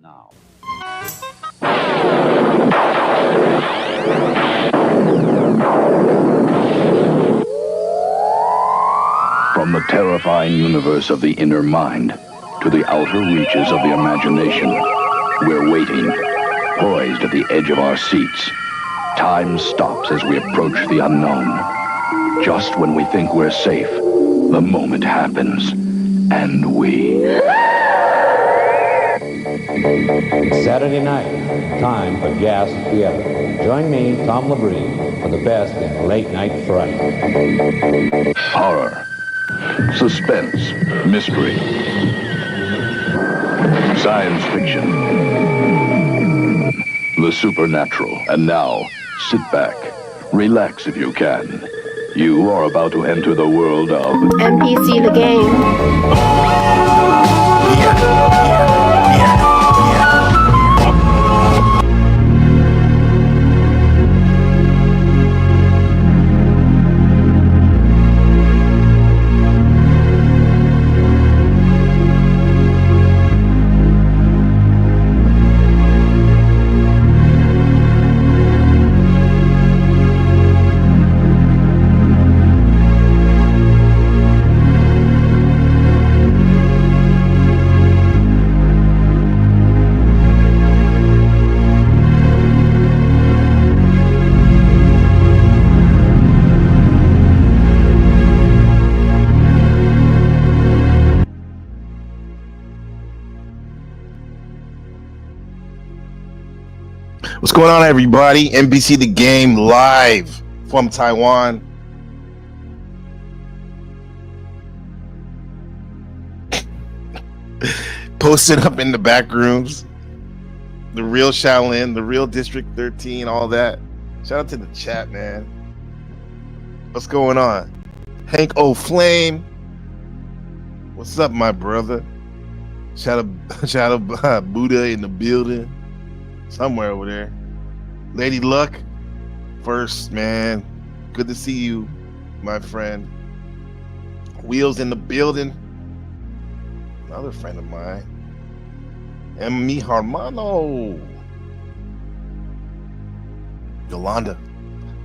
now. From the terrifying universe of the inner mind to the outer reaches of the imagination, we're waiting, poised at the edge of our seats. Time stops as we approach the unknown. Just when we think we're safe, the moment happens, and we... Saturday night, time for Gas Theater. Join me, Tom Labrie, for the best in late night fright. Horror, suspense, mystery, science fiction, the supernatural. And now, sit back, relax if you can. You are about to enter the world of... NPC the game. What's going on, everybody? NBC The Game live from Taiwan. Posted up in the back rooms. The real Shaolin, the real District 13, all that. Shout out to the chat, man. What's going on? Hank O'Flame. What's up, my brother? Shout out Buddha in the building. Somewhere over there. Lady Luck, first, man. Good to see you, my friend. Wheels in the building. Another friend of mine. And mi hermano. Yolanda,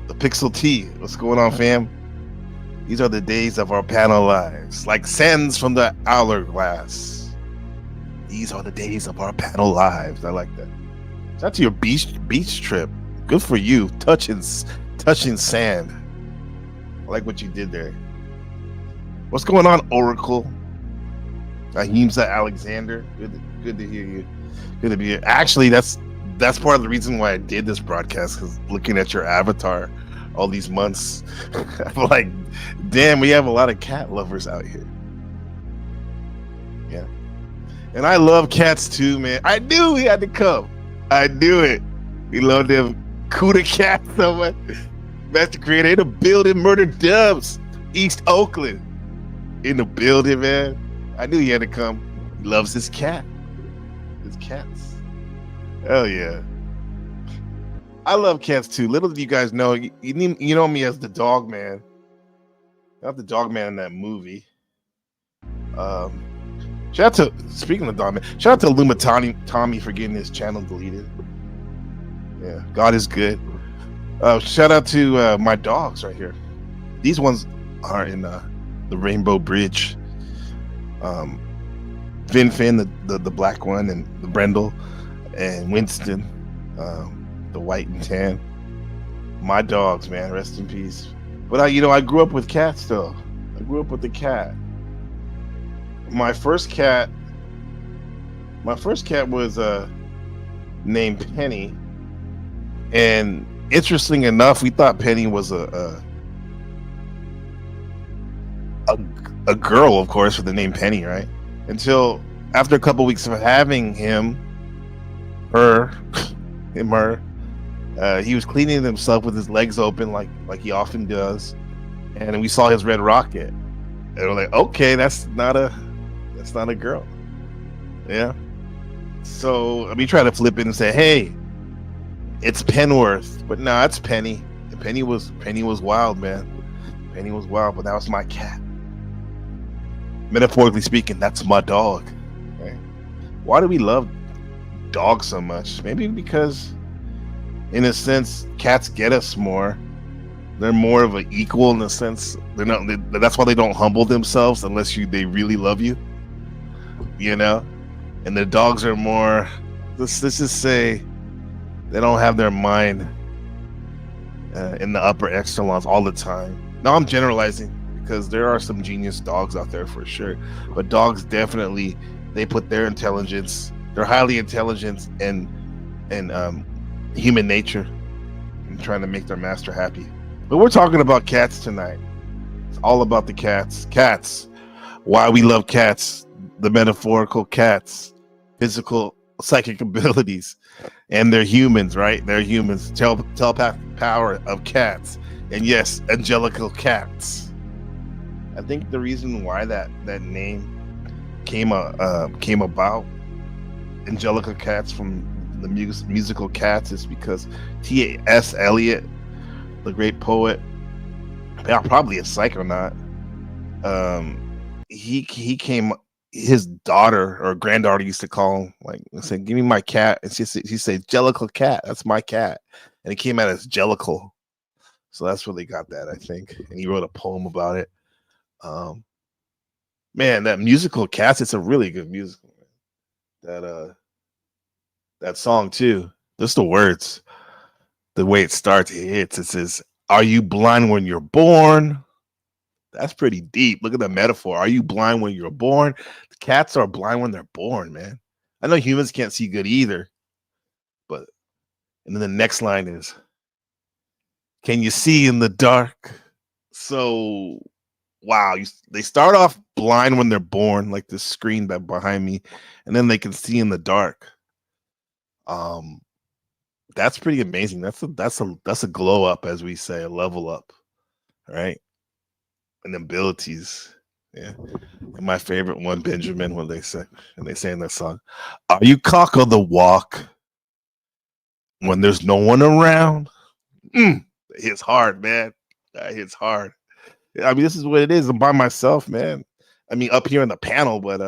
the Pixel T. What's going on, fam? These are the days of our panel lives, like sands from the hourglass. These are the days of our panel lives. I like that. Shout out to your beach trip. Good for you. Touching sand. I like what you did there. What's going on, Oracle? Ahimsa Alexander. Good to hear you. Good to be here. Actually, that's part of the reason why I did this broadcast, because looking at your avatar all these months, I'm like, damn, we have a lot of cat lovers out here. Yeah. And I love cats too, man. I knew he had to come. I knew it. We love them Cuda cats so much. Master Creator in the building. Murder Dubs. East Oakland. In the building, man. I knew he had to come. He loves his cat. His cats. Hell yeah. I love cats too. Little do you guys know, you know me as the dog man. Not the dog man in that movie. Shout out to, speaking of dog man, shout out to Lumatani Tommy for getting his channel deleted. Yeah, God is good. Shout out to my dogs right here. These ones are in the Rainbow Bridge. Finn, the black one, and the Brendel, and Winston, the white and tan. My dogs, man, rest in peace. But I grew up with cats though. I grew up with the cat. My first cat was named Penny, and interesting enough, we thought Penny was a girl, of course, with the name Penny, right? Until after a couple weeks of having him, he was cleaning himself with his legs open, like he often does, and we saw his red rocket, and we're like, okay, that's not a girl. Yeah. So we try to flip it and say, hey, it's Penworth, but no, it's Penny. Penny was wild, man. Penny was wild, but that was my cat. Metaphorically speaking, that's my dog. Right? Why do we love dogs so much. Maybe because, in a sense, cats get us more. They're more of an equal in a sense. They're not. That's why they don't humble themselves unless they really love you. You know, and the dogs are more. Let's just say they don't have their mind in the upper echelons all the time. Now I'm generalizing because there are some genius dogs out there for sure, but dogs definitely, they put their intelligence, they're highly intelligent and human nature and trying to make their master happy. But we're talking about cats tonight. It's all about the cats, why we love cats, the metaphorical cats, physical psychic abilities, and they're humans, right? They're humans. Telepathic power of cats, and yes, angelical cats. I think the reason why that name came about, angelical cats, from the musical Cats, is because T.S. Eliot, the great poet, probably a psychonaut, he came. His daughter or granddaughter used to call him, like, say, "Give me my cat," and she said, "Jellicle cat, that's my cat," and it came out as Jellicle, so that's where they got that, I think. And he wrote a poem about it. Man, that musical Cats, it's a really good musical. That song too, just the words, the way it starts, it hits. It says, "Are you blind when you're born?" That's pretty deep. Look at the metaphor. Are you blind when you're born? The cats are blind when they're born, man. I know humans can't see good either, but, and then the next line is, "Can you see in the dark?" So, wow, they start off blind when they're born, like the screen that behind me, and then they can see in the dark. That's pretty amazing. That's a glow up, as we say, a level up, right? And abilities. Yeah. And my favorite one, Benjamin, when they say in that song, "Are you cock of the walk when there's no one around?" It hits hard, man. That hits hard. I mean, this is what it is. I'm by myself, man. I mean, up here in the panel, but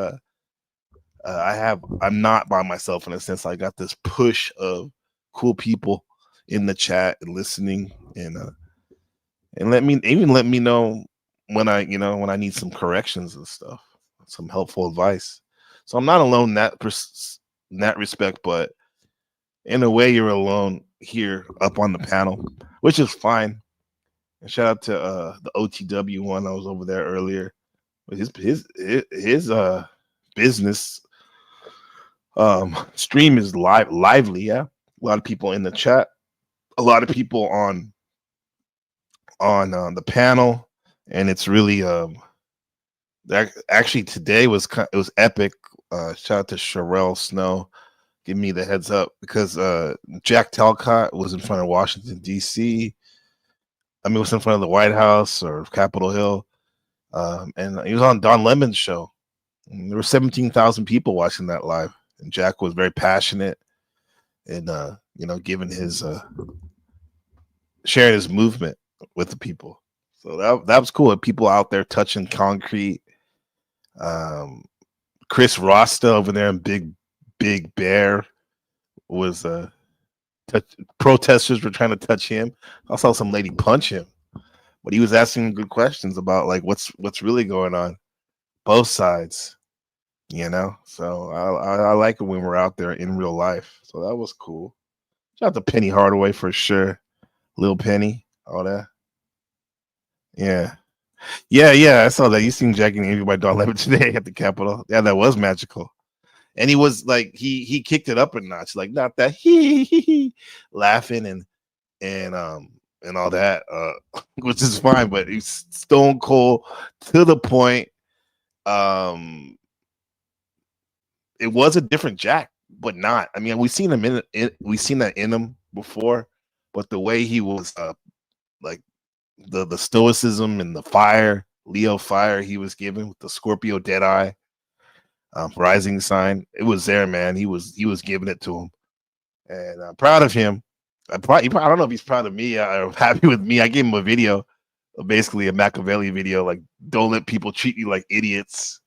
I'm not by myself in a sense. I got this push of cool people in the chat and listening, and let me know when I need some corrections and stuff, some helpful advice. So I'm not alone in that respect, but in a way you're alone here up on the panel, which is fine. And shout out to the OTW one. I was over there earlier. His business stream is lively. Yeah, a lot of people in the chat, a lot of people on the panel, and it's really actually today it was epic. Shout out to Sherelle Snow, give me the heads up, because Jack Talcott was in front of Washington D.C. I mean, it was in front of the White House or Capitol Hill, and he was on Don Lemon's show. And there were 17,000 people watching that live, and Jack was very passionate and giving his sharing his movement with the people. So that was cool. People out there touching concrete. Chris Rasta over there in Big Bear was protesters were trying to touch him. I saw some lady punch him, but he was asking good questions about like what's really going on, both sides, So I like it when we're out there in real life. So that was cool. Shout out to Penny Hardaway for sure, Lil Penny, all that. Yeah. I saw that. You seen Jack and Amy by Don Lemon today at the Capitol. Yeah, that was magical. And he was like, he kicked it up a notch, like not that he laughing and all that, which is fine, but he's stone cold to the point. It was a different Jack, but not. I mean, we've seen him we've seen that in him before, but the way he was like the stoicism and the fire, Leo fire he was given with the Scorpio dead eye, rising sign, it was there, man. He was giving it to him, and I'm proud of him. I don't know if he's proud of me or happy with me. I gave him a video, basically a Machiavelli video, like, don't let people treat you like idiots.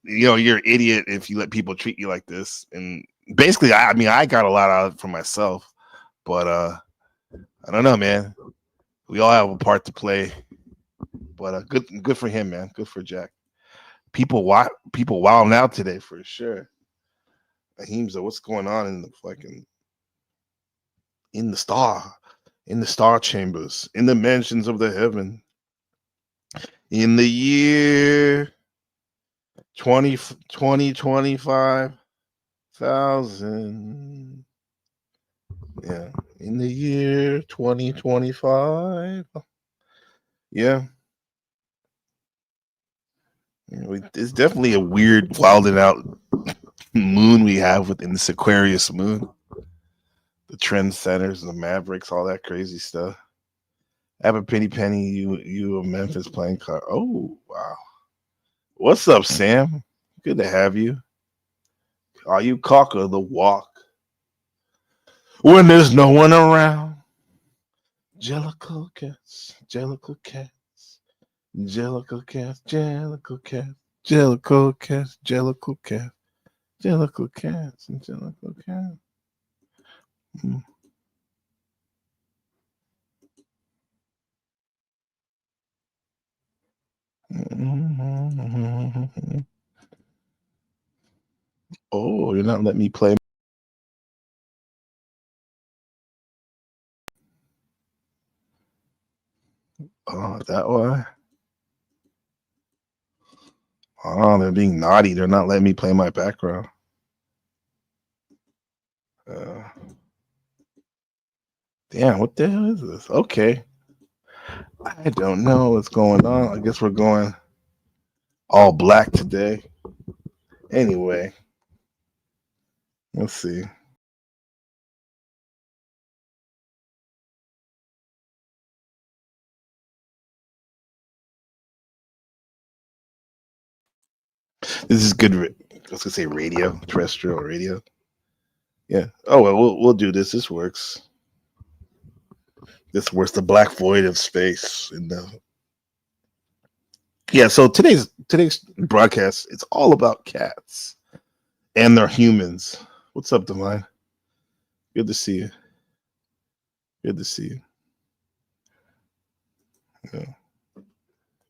you're an idiot if you let people treat you like this. And basically, I got a lot out of it for myself, but I don't know, man. We all have a part to play, but good for him, man. Good for Jack. People wilding out today for sure. Ahimsa, what's going on in the fucking in the star chambers, in the mansions of the heaven, in the year 25,000. Yeah, in the year 2025. Yeah. It's definitely a weird, wilding out moon we have within this Aquarius moon. The trend centers, the Mavericks, all that crazy stuff. I have a penny, you a Memphis playing card. Oh, wow. What's up, Sam? Good to have you. Are you cock of the walk? When there's no one around. Jellicle cats, Jellicle cats, Jellicle cats, Jellicle cats, Jellicle cats, Jellicle cats, Jellicle cats, and Jellicle cats. Oh, you're not letting me play. Oh, that why? Oh, they're being naughty. They're not letting me play my background. Damn, what the hell is this? Okay. I don't know what's going on. I guess we're going all black today. Anyway, let's see. This is good. I was gonna say radio, terrestrial radio. Yeah. Oh well, we'll do this. This works. This works. The black void of space. Yeah. So today's broadcast, it's all about cats and their humans. What's up, Divine? Good to see you. Good to see you. Yeah.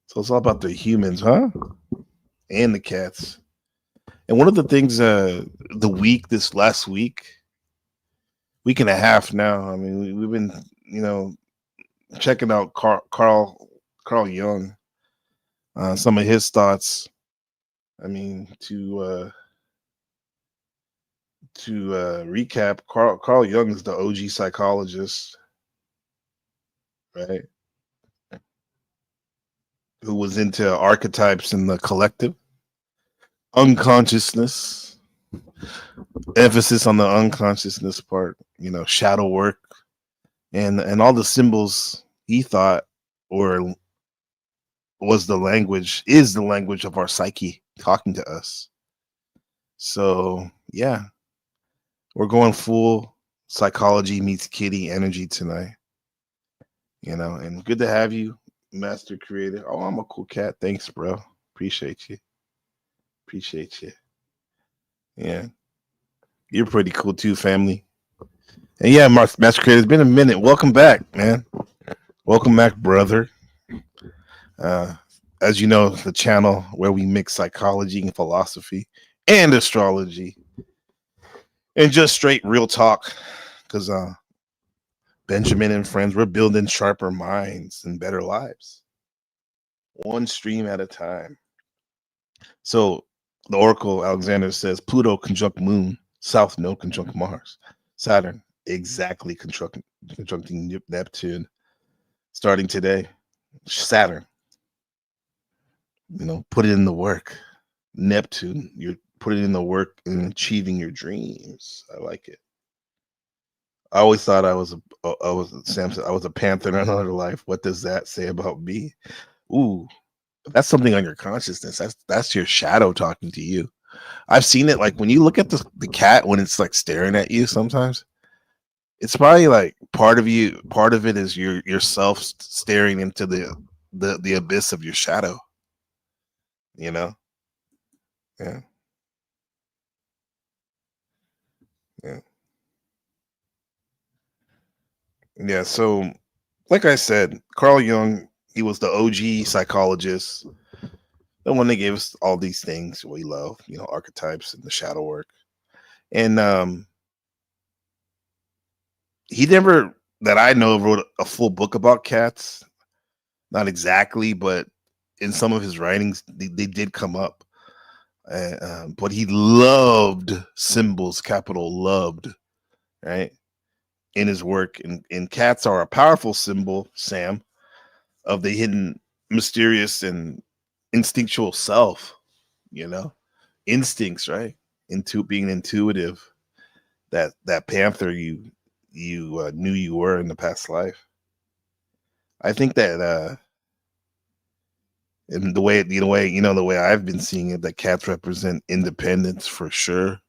So it's all about the humans, huh? And the cats. And one of the things, this last week and a half now. I mean, we've been, checking out Carl Jung, some of his thoughts. I mean, to recap, Carl Jung is the OG psychologist, right? Who was into archetypes in the collective, unconsciousness, emphasis on the unconsciousness part, shadow work, and all the symbols he thought is the language of our psyche talking to us. So yeah, we're going full psychology meets kitty energy tonight, and good to have you, Master Creator. Oh, I'm a cool cat. Thanks, bro. Appreciate you. Yeah, you're pretty cool too, family. And yeah, Master Creator, it's been a minute. Welcome back, man. Welcome back, brother. As you know, the channel where we mix psychology and philosophy and astrology and just straight real talk. Because Benjamin and friends, we're building sharper minds and better lives, one stream at a time. So the Oracle Alexander says Pluto conjunct Moon, South Node conjunct Mars, Saturn exactly conjuncting Neptune starting today. Saturn, put it in the work. Neptune, you're putting in the work and achieving your dreams. I like it. I always thought I was Samson. I was a panther in another life. What does that say about me? Ooh, that's something on your consciousness. That's your shadow talking to you. I've seen it, like when you look at the cat when it's like staring at you. Sometimes it's probably like part of it is yourself staring into the abyss of your shadow. Yeah. Yeah. Yeah. So, like I said, Carl Jung, he was the OG psychologist, the one that gave us all these things we love, archetypes and the shadow work. And he never, that I know, wrote a full book about cats. Not exactly, but in some of his writings, they did come up. But he loved symbols, capital loved, right? In his work. And cats are a powerful symbol, Sam, of the hidden, mysterious, and instinctual self, instincts, right? Into being intuitive, that panther you knew you were in the past life. I think that and the way I've been seeing it, that cats represent independence for sure.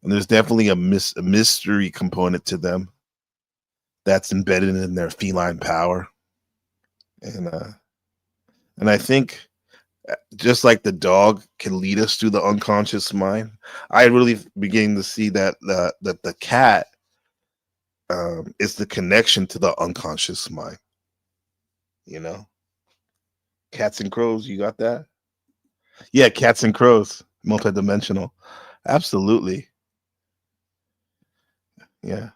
And there's definitely a mystery component to them that's embedded in their feline power. And I think just like the dog can lead us through the unconscious mind, I really beginning to see that the cat is the connection to the unconscious mind. Cats and crows, you got that? Yeah, cats and crows, multidimensional. Absolutely. Yeah.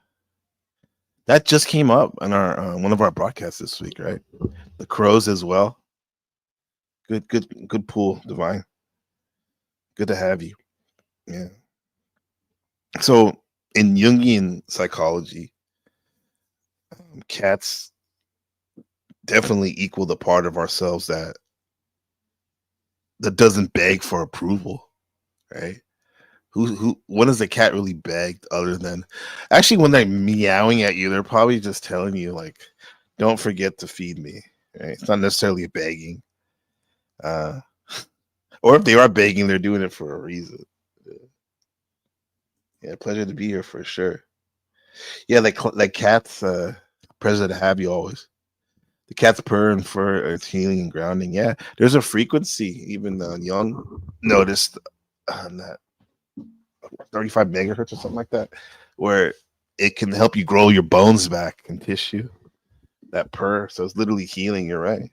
That just came up on our one of our broadcasts this week, right? The crows as well. Good pool, Divine. Good to have you. Yeah. So in Jungian psychology, cats definitely equal the part of ourselves that doesn't beg for approval, right? When does a cat really beg other than actually when they're meowing at you, they're probably just telling you like, don't forget to feed me. Right? It's not necessarily a begging. Uh or if they are begging, they're doing it for a reason. Yeah, pleasure to be here for sure. Yeah, like cats, pleasure to have you always. The cat's purr and fur, it's healing and grounding. Yeah, there's a frequency. Even Young noticed on that 35 megahertz or something like that, where it can help you grow your bones back and tissue. That purr, so it's literally healing. You're right.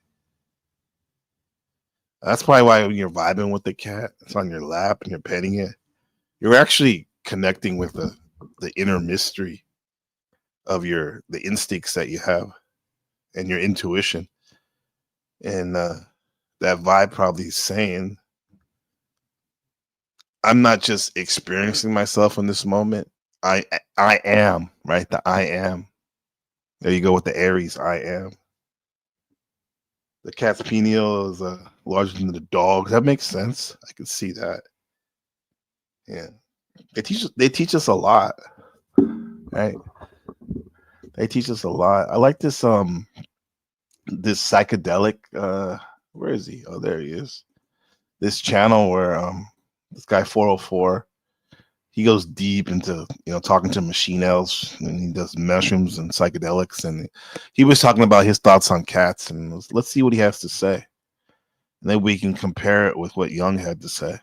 That's probably why when you're vibing with the cat, it's on your lap and you're petting it. You're actually connecting with the inner mystery of the instincts that you have and your intuition. And that vibe probably is saying, I'm not just experiencing myself in this moment. I am, right? The I am. There you go with the Aries. I am. The cat's pineal is larger than the dog. That makes sense. I can see that. Yeah, they teach us a lot, right? They teach us a lot. I like this psychedelic. Where is he? Oh, there he is. This channel where this guy 404, he goes deep into talking to machine elves, and he does mushrooms and psychedelics, and he was talking about his thoughts on cats, and let's see what he has to say, and then we can compare it with what Jung had to say.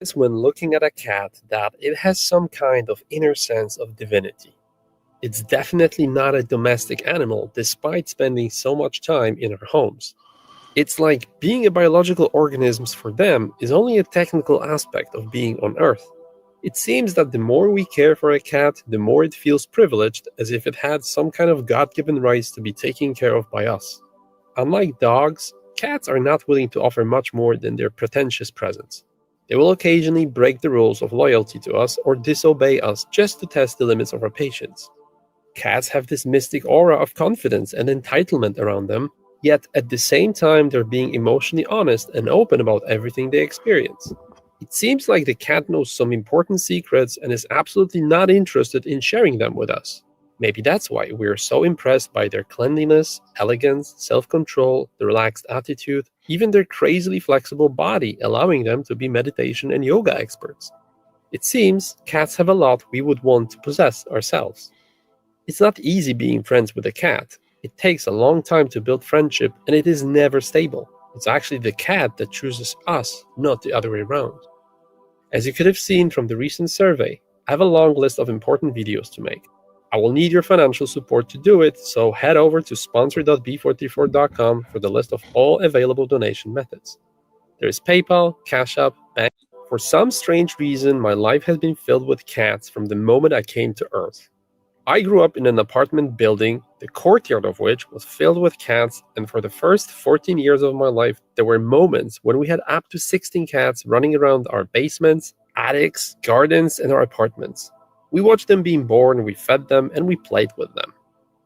Is when looking at a cat that it has some kind of inner sense of divinity. It's definitely not a domestic animal despite spending so much time in our homes. It's like being a biological organism for them is only a technical aspect of being on Earth. It seems that the more we care for a cat, the more it feels privileged, as if it had some kind of God-given rights to be taken care of by us. Unlike dogs, cats are not willing to offer much more than their pretentious presence. They will occasionally break the rules of loyalty to us or disobey us just to test the limits of our patience. Cats have this mystic aura of confidence and entitlement around them, yet at the same time they're being emotionally honest and open about everything they experience. It seems like the cat knows some important secrets and is absolutely not interested in sharing them with us. Maybe that's why we're so impressed by their cleanliness, elegance, self-control, the relaxed attitude, even their crazily flexible body, allowing them to be meditation and yoga experts. It seems cats have a lot we would want to possess ourselves. It's not easy being friends with a cat. It takes a long time to build friendship, and it is never stable. It's actually the cat that chooses us, not the other way around. As you could have seen from the recent survey, I have a long list of important videos to make. I will need your financial support to do it, so head over to sponsor.b434.com for the list of all available donation methods. There is PayPal, Cash App, Bank. For some strange reason, my life has been filled with cats from the moment I came to Earth. I grew up in an apartment building, the courtyard of which was filled with cats, and for the first 14 years of my life, there were moments when we had up to 16 cats running around our basements, attics, gardens, and our apartments. We watched them being born, we fed them, and we played with them.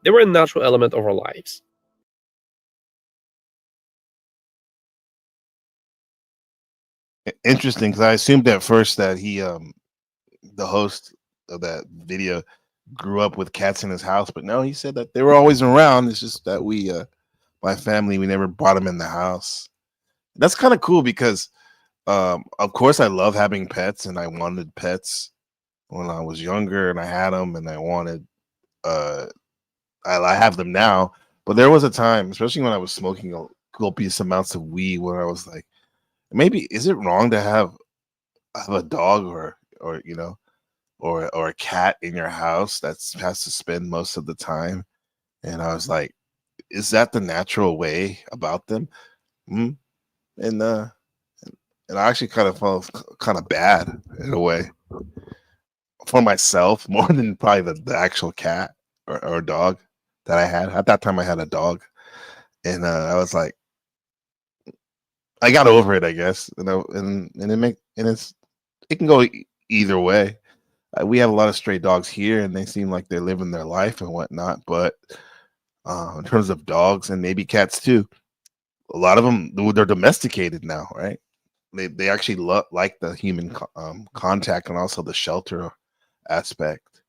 They were a natural element of our lives. Interesting, because I assumed at first that he, the host of that video, grew up with cats in his house, but no, he said that they were always around. It's just that my family, we never brought them in the house. That's kind of cool because, of course, I love having pets, and I wanted pets when I was younger, and I had them, and I wanted, I have them now. But there was a time, especially when I was smoking copious amounts of weed, where I was like, maybe is it wrong to have a dog or or a cat in your house that has to spend most of the time? And I was like, is that the natural way about them? Mm. And and I actually kind of felt kind of bad in a way for myself more than probably the actual cat or dog that I had. At that time I had a dog, and I was like, I got over it, I guess. And it can go either way. We have a lot of stray dogs here, and they seem like they're living their life and whatnot. But in terms of dogs and maybe cats too, a lot of them, they're domesticated now, right? They actually like the human contact and also the shelter aspect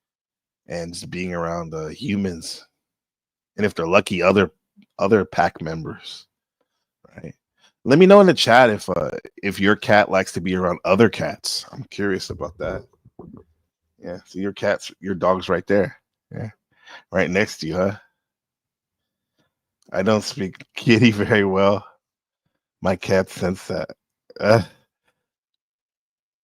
and just being around the humans, and if they're lucky, other pack members, right? Let me know in the chat if your cat likes to be around other cats. I'm curious about that. Yeah, so your dog's right there. Yeah, right next to you, huh? I don't speak kitty very well. My cat sense that. Uh,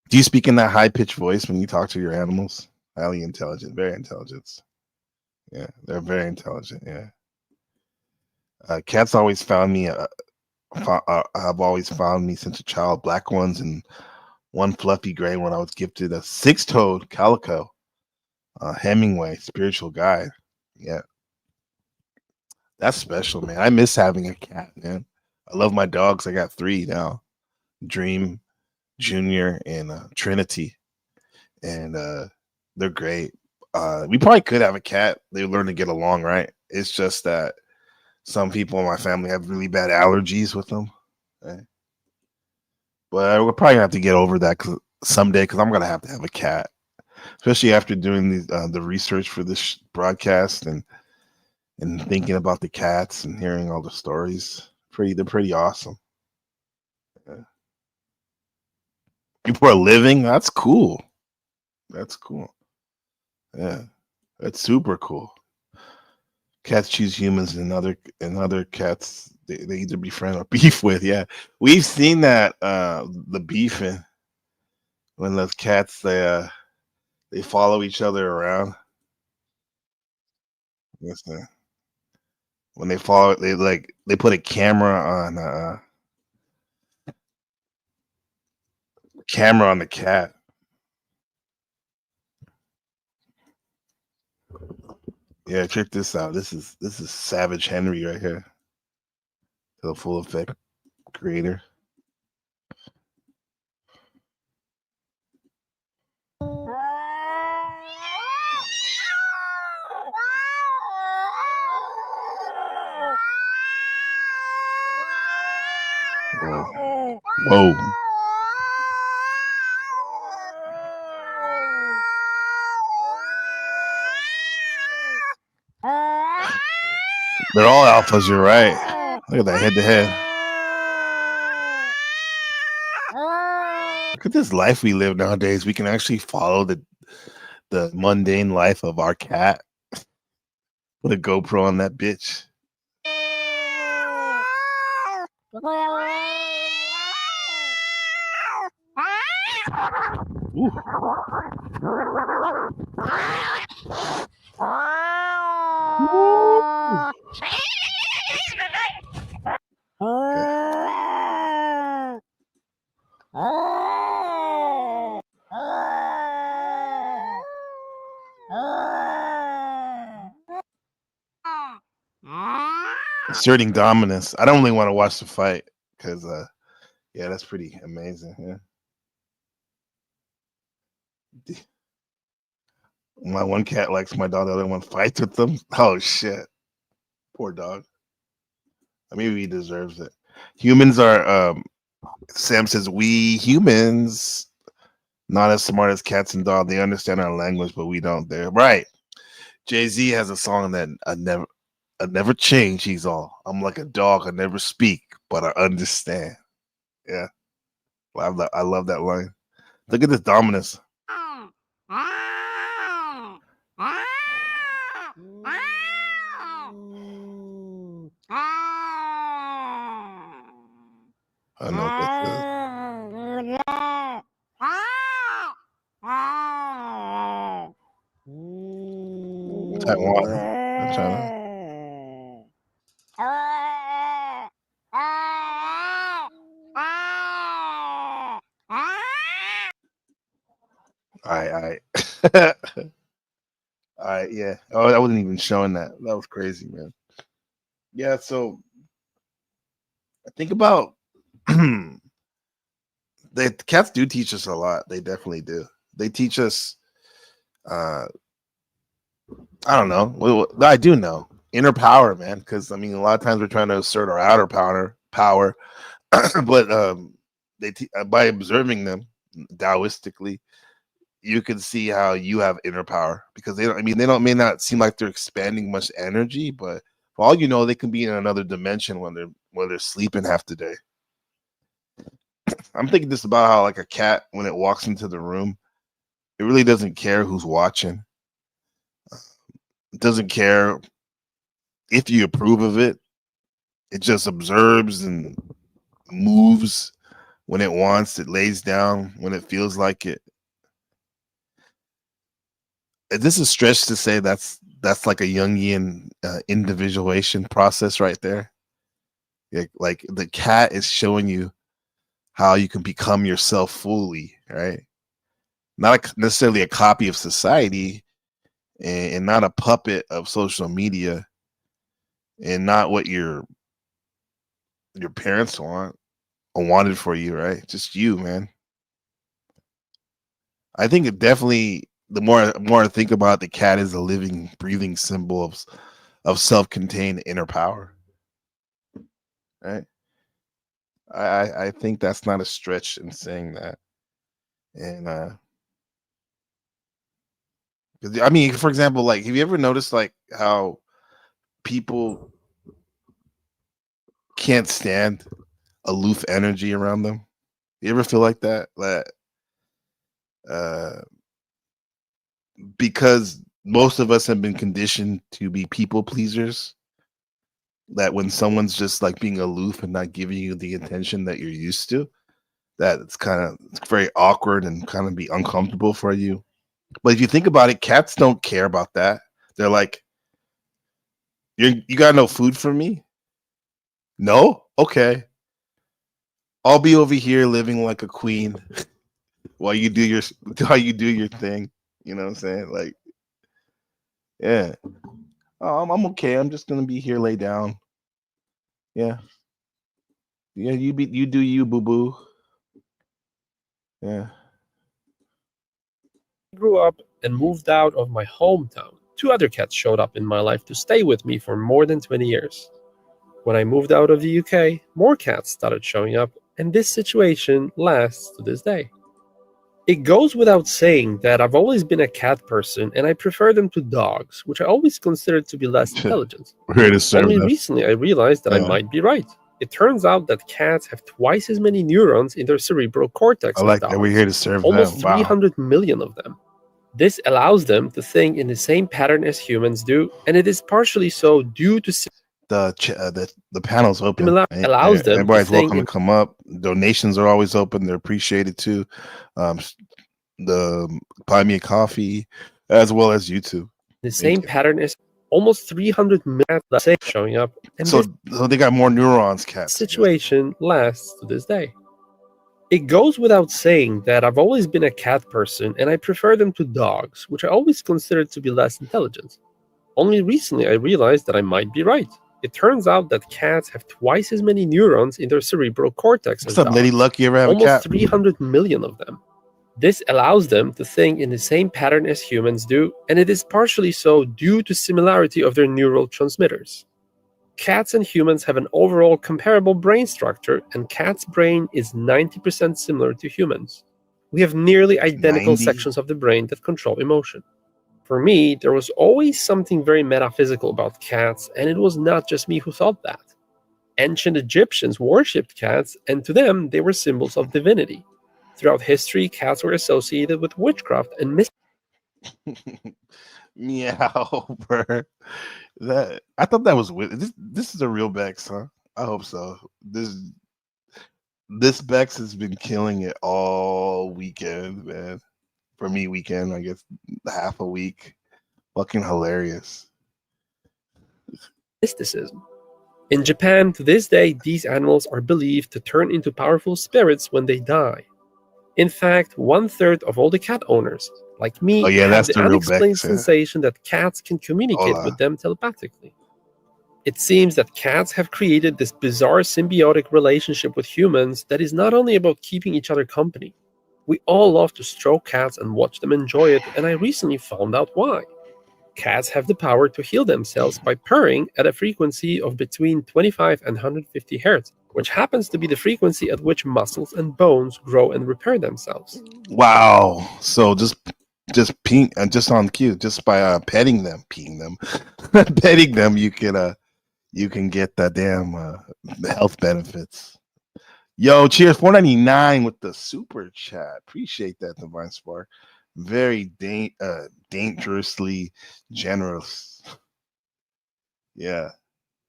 do you speak in that high pitched voice when you talk to your animals? Highly intelligent, very intelligent. Yeah, they're very intelligent. Yeah. Cats always found me. Have always found me since a child. Black ones and one fluffy gray one. I was gifted a six-toed calico, Hemingway spiritual guide. Yeah, that's special, man. I miss having a cat, man. I love my dogs. I got 3 now: Dream, Junior, and Trinity, and they're great. We probably could have a cat. They learn to get along, right? It's just that some people in my family have really bad allergies with them. Right? But we're probably gonna have to get over that someday, because I'm gonna have to have a cat, especially after doing the research for this broadcast and thinking about the cats and hearing all the stories. They're pretty awesome. Yeah. People are living. That's cool. That's cool. Yeah, that's super cool. Cats choose humans, and other cats they either befriend or beef with. Yeah, we've seen that the beefing when those cats they follow each other around. Yes, when they follow, they put a camera on the cat. Yeah, check this out. This is Savage Henry right here, the full effect creator. Whoa. Whoa. They're all alphas, you're right. Look at that head to head. Look at this life we live nowadays. We can actually follow the mundane life of our cat. Put a GoPro on that bitch. Asserting dominance. I don't really want to watch the fight because, yeah, that's pretty amazing. Yeah. My one cat likes my dog, the other one fights with them. Oh shit, poor dog. Maybe he deserves it. Humans are. Sam says we humans not as smart as cats and dogs. They understand our language, but we don't. There, right? Jay-Z has a song that I never change. He's all. I'm like a dog. I never speak, but I understand. Yeah, I love that line. Look at this dominance. I know what this is. Taiwan, China. All right. All right, yeah. Oh, I wasn't even showing that. That was crazy, man. Yeah, so I think about the cats do teach us a lot. They definitely do. They teach us I don't know. Well, I do know inner power, man. Because I mean, a lot of times we're trying to assert our outer power, but by observing them Taoistically, you can see how you have inner power because they don't. I mean, may not seem like they're expanding much energy, but for all you know, they can be in another dimension when they're sleeping half the day. I'm thinking this about how like a cat when it walks into the room, it really doesn't care who's watching. It doesn't care if you approve of it. It just observes and moves when it wants. It lays down when it feels like it. This is stretched to say that's like a Jungian individuation process right there. Like the cat is showing you how you can become yourself fully, right? Not necessarily a copy of society and not a puppet of social media and not what your parents want or wanted for you, right? Just you, man. I think it definitely the more I think about it, the cat is a living, breathing symbol of self-contained inner power. Right? I think that's not a stretch in saying that. And I mean, for example, like have you ever noticed like how people can't stand aloof energy around them? You ever feel like that? Because most of us have been conditioned to be people pleasers, that when someone's just like being aloof and not giving you the attention that you're used to, that it's very awkward and kind of be uncomfortable for you. But if you think about it, cats don't care about that. They're like, you got no food for me? No? Okay. I'll be over here living like a queen while you do your thing. You know what I'm saying? Like, yeah. I'm okay. I'm just gonna be here, lay down. Yeah. Yeah, you do you, boo boo. Yeah. I grew up and moved out of my hometown. 2 other cats showed up in my life to stay with me for more than 20 years. When I moved out of the UK, more cats started showing up, and this situation lasts to this day. It goes without saying that I've always been a cat person, and I prefer them to dogs, which I always considered to be less intelligent. We're here to serve Only them. recently I realized that I might be right. It turns out that cats have twice as many neurons in their cerebral cortex I as like dogs. that we're here to serve Almost them. Wow. 300 million of them. This allows them to think in the same pattern as humans do, and it is partially so due to The panel's open. allows them Everybody's to think welcome to come up. Donations are always open. They're appreciated too. the Buy Me a Coffee, as well as YouTube. The Thank same you. pattern is almost 300 million showing up, and So, this so they got more neurons, cats. situation lasts to this day. It goes without saying that I've always been a cat person and I prefer them to dogs, which I always considered to be less intelligent. Only recently I realized that I might be right. It turns out that cats have twice as many neurons in their cerebral cortex as What's up, Lady dogs, Luck? You ever have a almost cat? 300 million of them. This allows them to think in the same pattern as humans do, and it is partially so due to similarity of their neural transmitters. Cats and humans have an overall comparable brain structure, and cats' brain is 90% similar to humans. We have nearly identical 90? sections of the brain that control emotion. For me, there was always something very metaphysical about cats, and it was not just me who thought that. Ancient Egyptians worshipped cats, and to them, they were symbols of divinity. Throughout history, cats were associated with witchcraft and Meow, bro. That I thought that was weird. This is a real Bex, huh? I hope so. This Bex has been killing it all weekend, man. For me, weekend, I guess half a week. Fucking hilarious. mysticism. In Japan, to this day, these animals are believed to turn into powerful spirits when they die. In fact, 1/3 of all the cat owners, like me, Oh yeah, have that's the the real unexplained Bex. Yeah. sensation that cats can communicate Hola. with them telepathically. It seems that cats have created this bizarre symbiotic relationship with humans that is not only about keeping each other company. We all love to stroke cats and watch them enjoy it, and I recently found out why. Cats have the power to heal themselves by purring at a frequency of between 25 and 150 Hz, which happens to be the frequency at which muscles and bones grow and repair themselves. Wow. So just ping and just on cue, just by petting them, peeing them, petting them, you can get that damn health benefits. Yo, cheers, 4.99 with the super chat. Appreciate that, Divine Spark. Very dangerously generous. Yeah.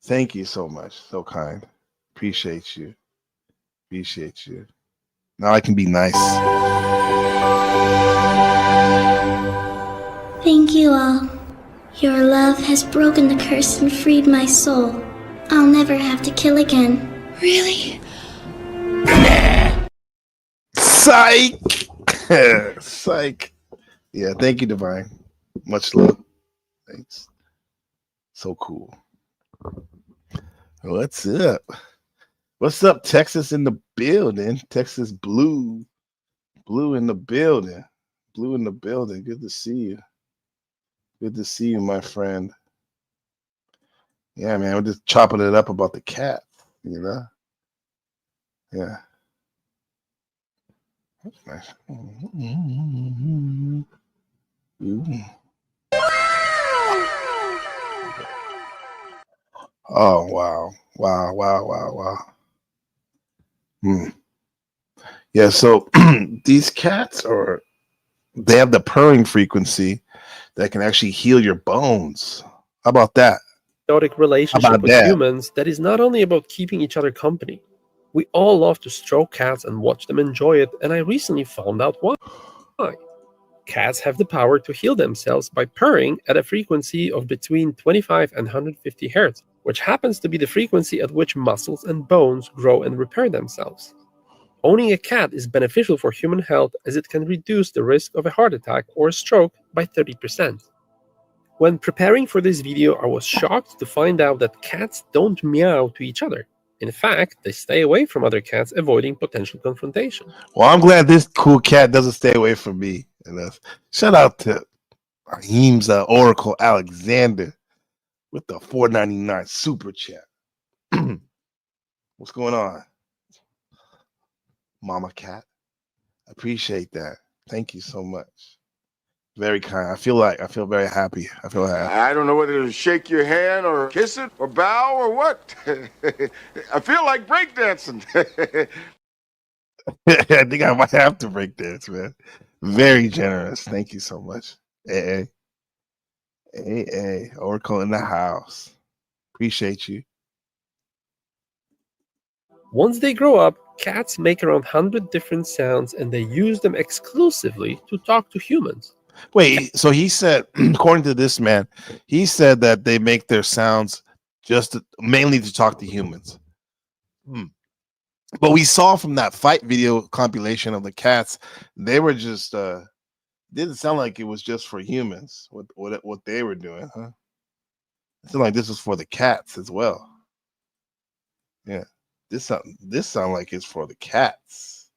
Thank you so much. So kind. Appreciate you. Appreciate you. Now I can be nice. Thank you all. Your love has broken the curse and freed my soul. I'll never have to kill again. Really? Psych. Psych. Yeah, thank you, Divine. Much love. Thanks. So cool. What's up? What's up, Texas in the building? Texas Blue. Blue in the building. Blue in the building. Good to see you. Good to see you, my friend. Yeah, man, we're just chopping it up about the cat, you know? Yeah. That's nice. Ooh. Oh, wow. Wow. Yeah, so these cats they have the purring frequency that can actually heal your bones. How about that? Symbiotic relationship about with that? humans that is not only about keeping each other company. We all love to stroke cats and watch them enjoy it, and I recently found out why. Cats have the power to heal themselves by purring at a frequency of between 25 and 150 Hz, which happens to be the frequency at which muscles and bones grow and repair themselves. Owning a cat is beneficial for human health as it can reduce the risk of a heart attack or a stroke by 30%. When preparing for this video, I was shocked to find out that cats don't meow to each other. In fact, they stay away from other cats, avoiding potential confrontation. Well, I'm glad this cool cat doesn't stay away from me. Shout out to Raheem's Oracle Alexander with the 4.99 super chat. What's going on, Mama Cat? Appreciate that. Thank you so much. Very kind. I feel very happy. I feel happy. I don't know whether to shake your hand or kiss it or bow or what. I feel like breakdancing. I think I might have to break dance, man. Very generous. Thank you so much. Hey, Oracle in the house. Appreciate you. Once they grow up, cats make around 100 different sounds and they use them exclusively to talk to humans. Wait, so he said, according to this man, he said that they make their sounds mainly to talk to humans. But we saw from that fight video compilation of the cats, they were just didn't sound like it was just for humans. What they were doing, huh? It sounded like this was for the cats as well. Yeah, this sound like it's for the cats.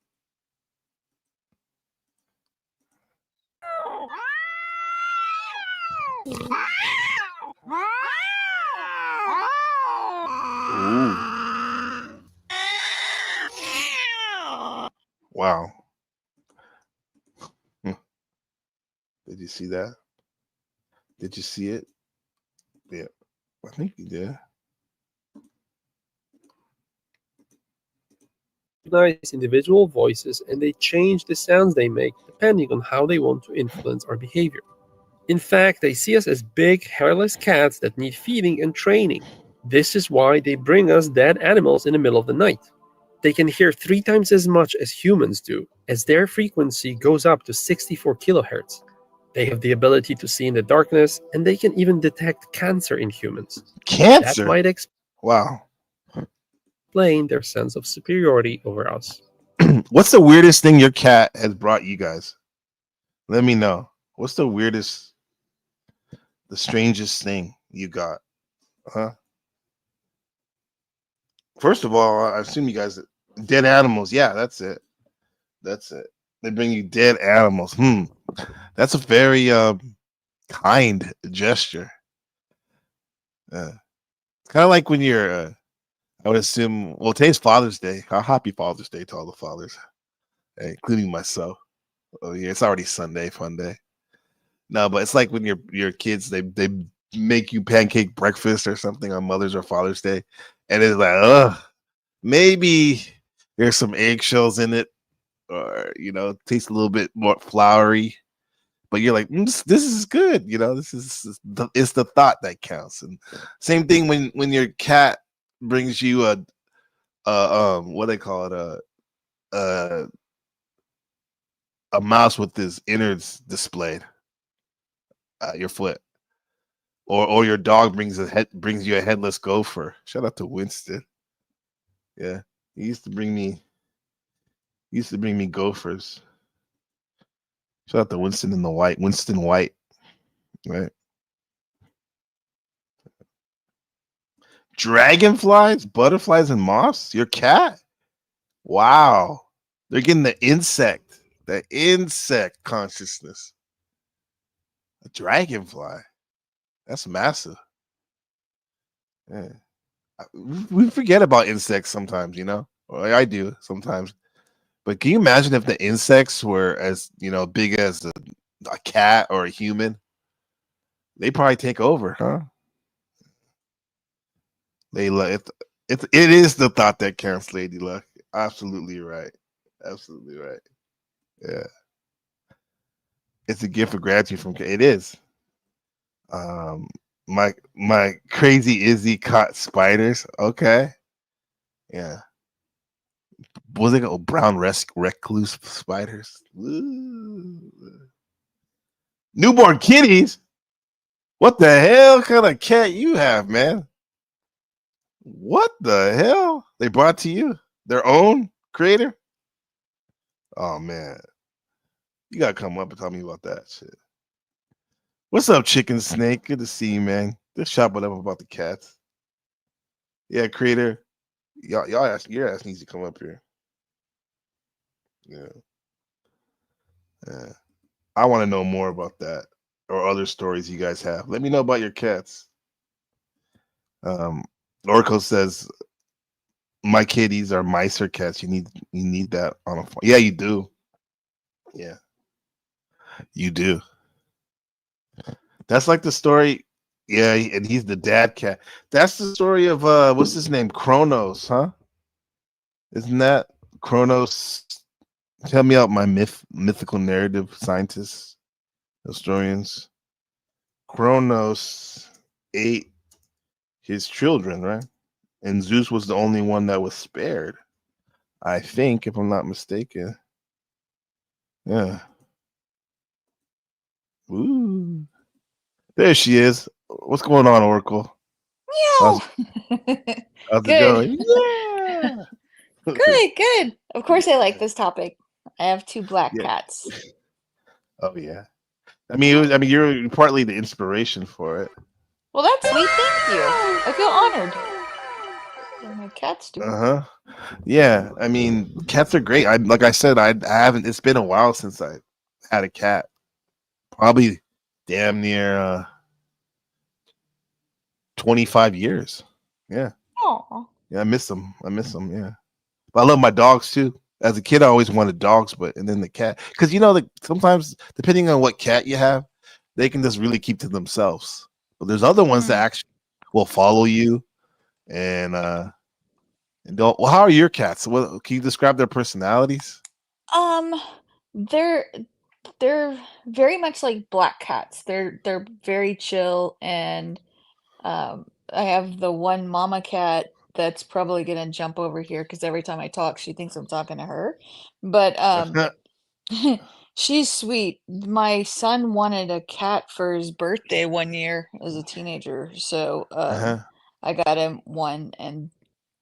Ooh. Wow. Did you see that? Did you see it? Yeah, I think you did. Recognize individual voices and they change the sounds they make depending on how they want to influence our behavior. In fact, they see us as big, hairless cats that need feeding and training. This is why they bring us dead animals in the middle of the night. They can hear 3 times as much as humans do, as their frequency goes up to 64 kilohertz. They have the ability to see in the darkness, and they can even detect cancer in humans. Cancer? That might Wow. explain their sense of superiority over us. What's the weirdest thing your cat has brought you guys? Let me know. What's the weirdest, the strangest thing you got? Huh? First of all, I assume you guys dead animals. Yeah, that's it. That's it. They bring you dead animals. That's a very kind gesture. Kind of like when you're. I would assume. Well, today's Father's Day. Happy Father's Day to all the fathers, including myself. Oh yeah, it's already Sunday, fun day. No, but it's like when your kids they make you pancake breakfast or something on Mother's or Father's Day, and it's like, maybe there's some eggshells in it, or it tastes a little bit more floury, but you're like, this is good, it's the thought that counts. And same thing when your cat brings you a what they call it, a mouse with his innards displayed, your foot, or your dog brings you a headless gopher. Shout out to Winston. Yeah, he used to bring me gophers. Shout out to Winston White, right? Dragonflies, butterflies, and moths. Your cat. Wow, they're getting the insect consciousness. A dragonfly. That's massive. Yeah. We forget about insects sometimes, Or I do sometimes. But can you imagine if the insects were as big as a cat or a human? They probably take over, huh? It is the thought that counts, Lady Luck. Absolutely right. Absolutely right. Yeah. It's a gift of gratitude from it is. My crazy Izzy caught spiders. Okay. Yeah. Was it brown recluse spiders? Ooh. Newborn kitties? What the hell kind of cat you have, man? What the hell? They brought to you? Their own creator? Oh man. You gotta come up and tell me about that shit. What's up, Chicken Snake? Good to see you, man. Just shop it up about the cats. Yeah, creator. Your ass needs to come up here. Yeah. Yeah. I want to know more about that or other stories you guys have. Let me know about your cats. Oracle says my kitties are mice or cats. You need that on a phone. Yeah, you do. Yeah. You do. That's like the story. Yeah, and he's the dad cat. That's the story of what's his name? Kronos, huh? Isn't that Kronos? Tell me out, my mythical narrative scientists, historians. Kronos ate his children, right? And Zeus was the only one that was spared. I think, if I'm not mistaken. Yeah. Ooh. There she is. What's going on, Oracle? How's, Meow. how's it Good. going? Yeah. Good. Of course, I like this topic. I have 2 black Yeah. cats. Oh yeah. I mean, I mean, you're partly the inspiration for it. Well, that's sweet. Thank you. I feel honored. What my cats do. Uh huh. Yeah. I mean, cats are great. Like I said, I haven't. It's been a while since I had a cat. Probably, damn near 25 years. Yeah. Aw. Yeah. I miss them. Yeah. But I love my dogs too. As a kid, I always wanted dogs, and then the cat, because like sometimes depending on what cat you have, they can just really keep to themselves. But there's other ones that Mm. actually will follow you and don't. Well, how are your cats? What can you describe their personalities? Um, they're they're very much like black cats. They're very chill, and I have the one mama cat that's probably gonna jump over here because every time I talk, she thinks I'm talking to her. But she's sweet. My son wanted a cat for his birthday one year as a teenager, so Uh-huh. I got him one, and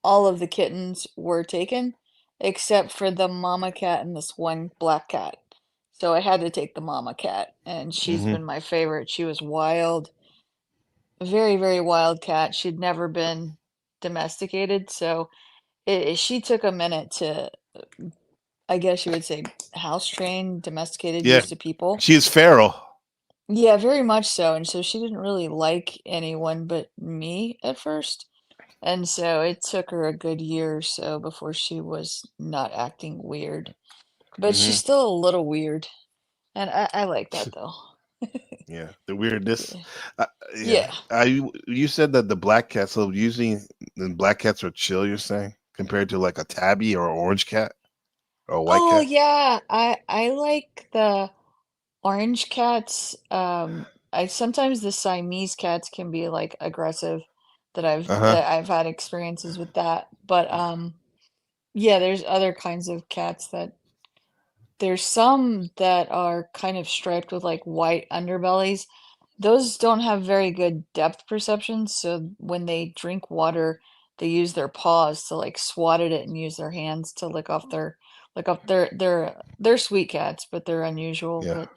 all of the kittens were taken except for the mama cat and this one black cat. So I had to take the mama cat, and she's Hmm. been my favorite. She was wild, a very, very wild cat. She'd never been domesticated, so she took a minute to, I guess you would say, house trained, domesticated, Yeah, used to people. she is feral. Yeah, very much so. And so she didn't really like anyone but me at first. And so it took her a good year or so before she was not acting weird. But she's Hmm. still a little weird. And I like that though. Yeah, the weirdness. Yeah. Uh, Yeah. yeah, you said that the black cats. So usually the black cats are chill. You're saying compared to like a tabby or orange cat or a white Oh cat. yeah, I like the orange cats. I sometimes the Siamese cats can be like aggressive Uh huh. that I've had experiences with that. But yeah, there's other kinds of cats that there's some that are kind of striped with like white underbellies. Those don't have very good depth perception, so when they drink water, they use their paws to like swat at it and use their hands to lick off they're sweet cats, but they're unusual. Yeah. But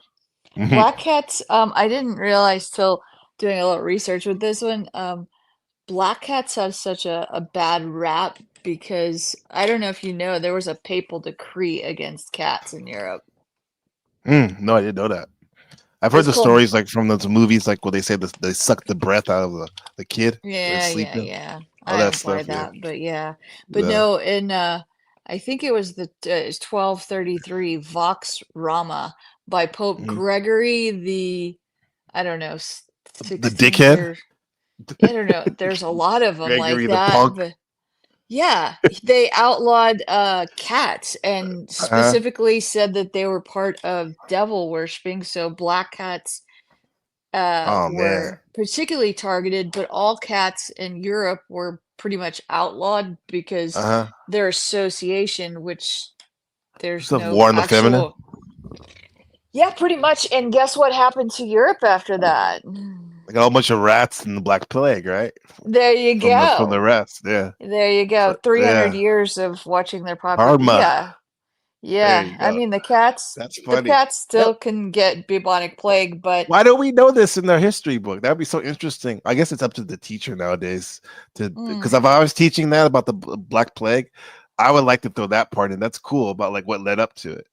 Hmm. black cats, I didn't realize till doing a little research with this one, black cats have such a bad rap because I don't know if you know, there was a papal decree against cats in Europe. No, I didn't know that. I've heard It's the called, stories like from those movies, like where they say they suck the breath out of the kid when it's sleeping, yeah. all I that don't buy stuff. Yeah. that, but yeah. But Yeah. no, in I think it was it's 1233 Vox Rama by Pope Mhm. Gregory the I don't know, The 16th dickhead, or I don't know. There's a lot of them like Gregory the that, punk. but yeah, they outlawed cats and Uh-huh. specifically said that they were part of devil worshipping, so black cats Oh were man. particularly targeted, but all cats in Europe were pretty much outlawed because Uh-huh. their association, which there's Stuff no war on the feminine. actual. Yeah, pretty much. And guess what happened to Europe after that? Like a whole bunch of rats and the Black Plague, right? There you From the go. rest. Yeah. There you go. So 300 yeah. years of watching their Karma. Yeah. There Yeah. you I go. mean, That's the funny. cats That, still can get bubonic plague, but why don't we know this in their history book? That'd be so interesting. I guess it's up to the teacher nowadays to because mm, if I was teaching that about the Black Plague, I would like to throw that part in. That's cool about like what led up to it.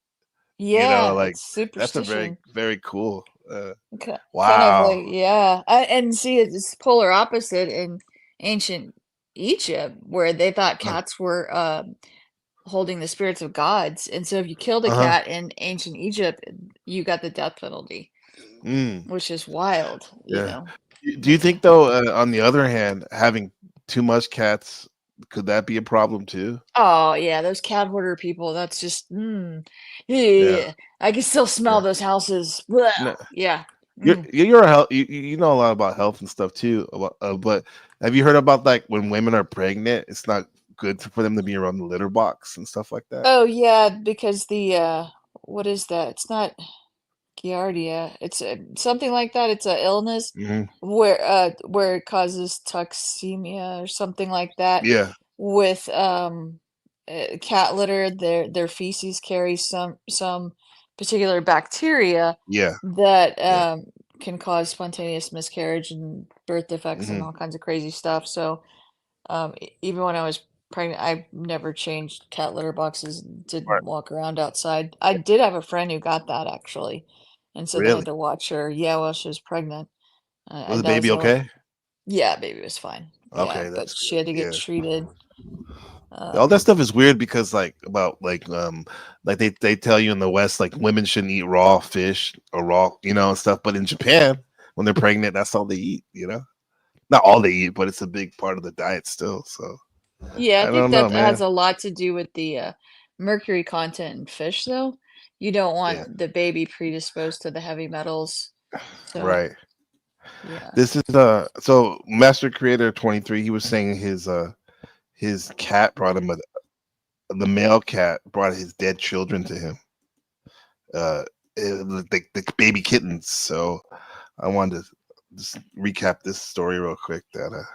yeah, Like it's that's a very superstition. very cool. Kind of like, Wow. yeah. And see, it's polar opposite in ancient Egypt, where they thought Uh cats were holding the spirits of gods. And so if you killed a huh. cat in ancient Egypt, you got the death penalty, Mm, which is wild, you yeah. know. Do you But think though, on the other hand, having too much cats could that be a problem too? oh yeah, those cat hoarder people, that's just Yeah. yeah. I can still smell Yeah. those houses. Blah. No, Yeah. you're Mm. you're a health. You know a lot about health and stuff too. But have you heard about like when women are pregnant, it's not good for them to be around the litter box and stuff like that? Oh yeah, because the what is that? It's not Giardia. It's something like that. It's a illness Hmm. where it causes toxemia or something like that. Yeah, With cat litter, their feces carries some particular bacteria yeah, that yeah. can cause spontaneous miscarriage and birth defects and Hmm. all kinds of crazy stuff. So even when I was pregnant, I never changed cat litter boxes, Right. didn't walk around outside. I did have a friend who got that actually, and so they had Really? to watch her, yeah, while she was pregnant. Was the That was baby the only, okay? yeah, baby was fine. Yeah, Okay, but that's she good. had to get Yeah. treated. All that Um, stuff is weird because like they tell you in the West like women shouldn't eat raw fish or raw, and stuff. But in Japan, when they're pregnant, that's all they eat. Not all they eat, but it's a big part of the diet still. So yeah, I I think don't know, that has man. a lot to do with the mercury content in fish, though. You don't Yeah, want the baby predisposed to the heavy metals. So, right. yeah. This is so Master Creator 23, he was saying his cat brought him the male cat brought his dead children to him. The baby kittens. So I wanted to just recap this story real quick that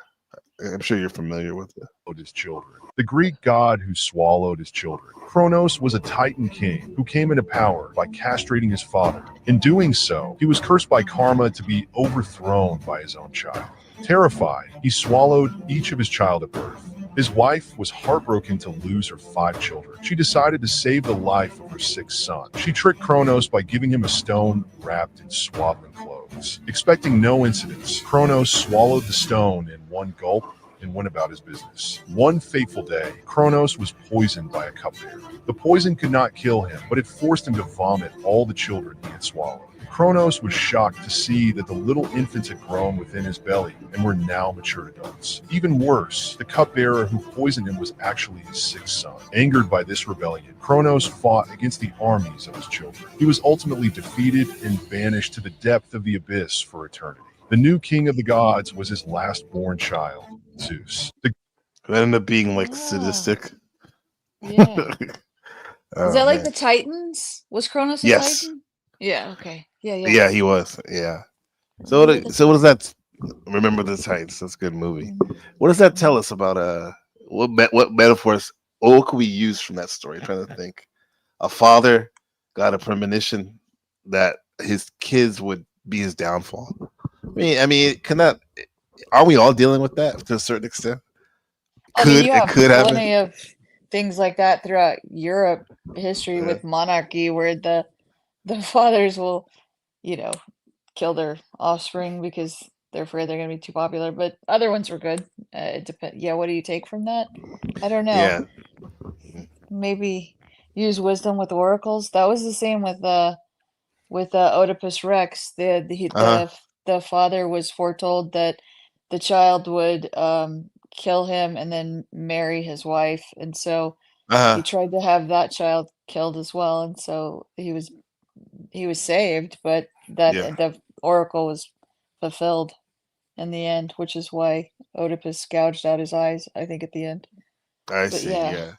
I'm sure you're familiar with it. His children. The Greek god who swallowed his children. Kronos was a Titan king who came into power by castrating his father. In doing so, he was cursed by karma to be overthrown by his own child. Terrified, he swallowed each of his child at birth. His wife was heartbroken to lose her 5 children. She decided to save the life of her 6th son. She tricked Kronos by giving him a stone wrapped in swaddling clothes. Expecting no incidents, Kronos swallowed the stone in one gulp and went about his business. One fateful day, Kronos was poisoned by a cupbearer. The poison could not kill him, but it forced him to vomit all the children he had swallowed. Kronos was shocked to see that the little infants had grown within his belly and were now mature adults. Even worse, the cupbearer who poisoned him was actually his 6th son. Angered by this rebellion, Kronos fought against the armies of his children. He was ultimately defeated and banished to the depth of the abyss for eternity. The new king of the gods was his last born child, Zeus. It ended up being like Ah, sadistic. yeah. Is Oh that like man. the Titans? Was Kronos a Yes. Titan? Yeah, okay. Yeah, yeah. Yeah, he was. Yeah. So Remember the what does Titans. that remember the Titans? That's a good movie. Mhm, What does that tell mhm. us about what metaphors or what could we use from that story? I'm trying to think. A father got a premonition that his kids would be his downfall. I mean, can that? Are we all dealing with that to a certain extent? I mean, you It have could happen. plenty of things like that throughout Europe history Yeah. with monarchy where the fathers will, you know, kill their offspring because they're afraid they're going to be too popular, but other ones were good. It depends. Yeah, what do you take from that? I don't know. Yeah. Maybe use wisdom with oracles. That was the same with Oedipus Rex. Uh huh. The father was foretold that the child would kill him and then marry his wife, and so Uh he huh. tried to have that child killed as well, and so he was saved, but that Yeah. the oracle was fulfilled in the end, which is why Oedipus gouged out his eyes, I think, at the end. I But see. yeah, Yeah.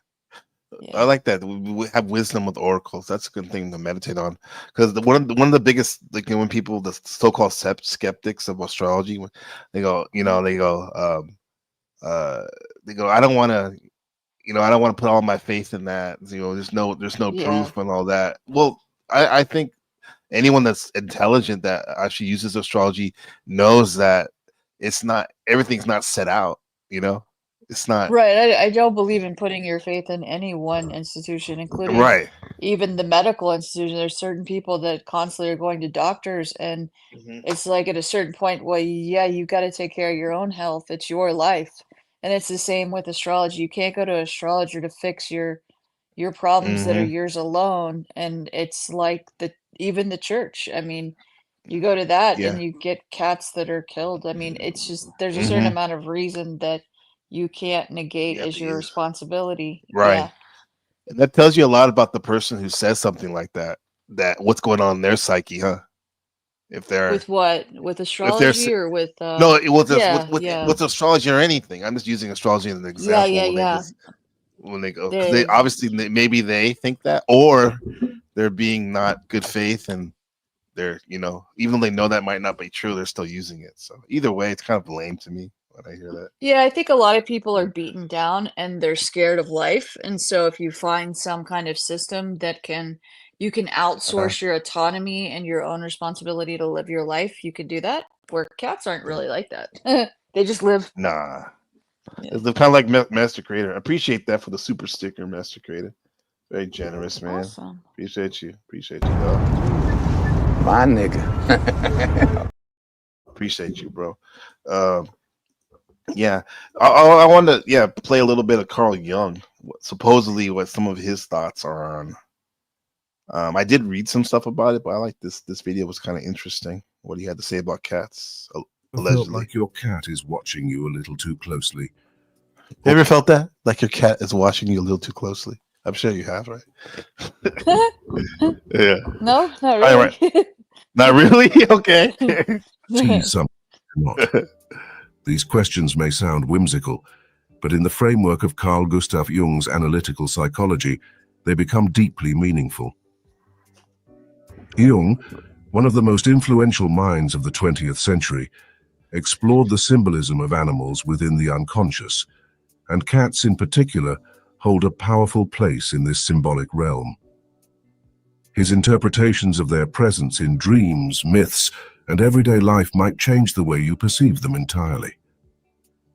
I yeah, like that. We have wisdom with oracles. That's a good thing to meditate on, because one of the biggest, like, when people, the so-called skeptics of astrology, when they go, mhm, uh, they go, I don't want to put all my faith in that. There's no yeah, proof and all that. Well, I think anyone that's intelligent that actually uses astrology knows that it's not everything's not set out. You know, it's not right. I don't believe in putting your faith in any one institution, including right. even the medical institution. There's certain people that constantly are going to doctors, and Hmm. it's like at a certain point, well, yeah, you got to take care of your own health. It's your life. And it's the same with astrology. You can't go to an astrologer to fix your problems that are Hmm. yours alone. And it's like even the church. I mean, you go to that Yeah. and you get cats that are killed. I mean, it's just there's a certain Hmm. amount of reason that you can't negate You have as to your use responsibility. right. Yeah. And that tells you a lot about the person who says something like that. That what's going on in their psyche, huh? If they're With what? With if they're astrology or with no, it was just yeah, yeah. with astrology or anything. I'm just using astrology as an Yeah, example yeah, yeah. when they go because they They obviously maybe they think that or they're being not good faith and they're even though they know that might not be true, they're still using it. So either way, it's kind of lame to me when I hear that. Yeah, I think a lot of people are beaten down and they're scared of life. And so if you find some kind of system that you can Uh-huh. outsource your autonomy and your own responsibility to live your life, you can do that. Where cats aren't really like that. They just live. Nah, Yeah. it's kind of like Master Creator. I appreciate that for the super sticker, Master Creator. Very generous, man. Awesome. Appreciate you, dog. My nigga. Appreciate you, bro. Yeah, I wanted to play a little bit of Carl Jung. Supposedly, what some of his thoughts are on. I did read some stuff about it, but I like this video was kind of interesting. What he had to say about cats, I allegedly. felt like your cat is watching you a little too closely. You ever felt that? Like your cat is watching you a little too closely? I'm sure you have, right? Yeah. No, not All right. really. Not really? Okay. Tease something or not. These questions may sound whimsical, but in the framework of Carl Gustav Jung's analytical psychology, they become deeply meaningful. Jung, one of the most influential minds of the 20th century, explored the symbolism of animals within the unconscious, and cats in particular hold a powerful place in this symbolic realm. His interpretations of their presence in dreams, myths, and everyday life might change the way you perceive them entirely.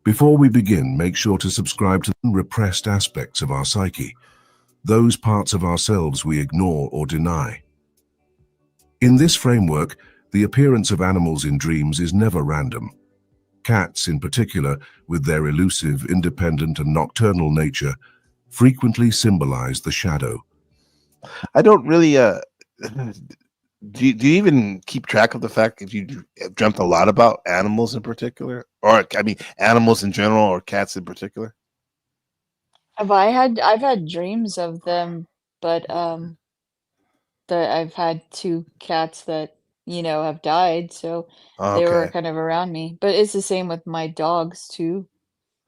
Before we begin, make sure to subscribe to the repressed aspects of our psyche, those parts of ourselves we ignore or deny. In this framework, the appearance of animals in dreams is never random. Cats, in particular, with their elusive, independent, and nocturnal nature, frequently symbolize the shadow. I don't really do you even keep track of the fact if you dreamt a lot about animals in particular, or I mean animals in general, or cats in particular? I've had dreams of them, but I've had two cats that, have died, so they were Okay. kind of around me. But it's the same with my dogs too,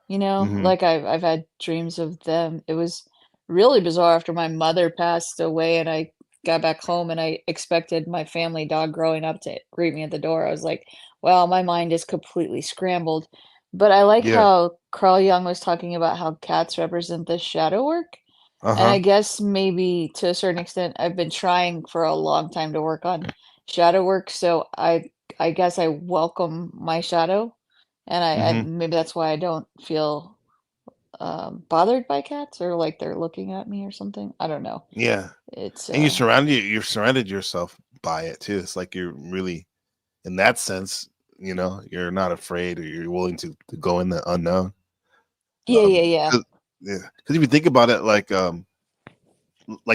Hmm. like I've had dreams of them. It was really bizarre after my mother passed away and I got back home and I expected my family dog growing up to greet me at the door. I was like, well, my mind is completely scrambled. But I like Yeah. how Carl Jung was talking about how cats represent the shadow work. And I Uh-huh. guess maybe to a certain extent, I've been trying for a long time to work on shadow work. So I guess I welcome my shadow, and I Hmm. maybe that's why I don't feel bothered by cats or like they're looking at me or something. I don't know. Yeah. It's And you've surrounded yourself by it too. It's like you're really in that sense, you're not afraid or you're willing to go in the unknown. yeah, yeah, yeah. 'Cause- yeah. Because if you think about it, like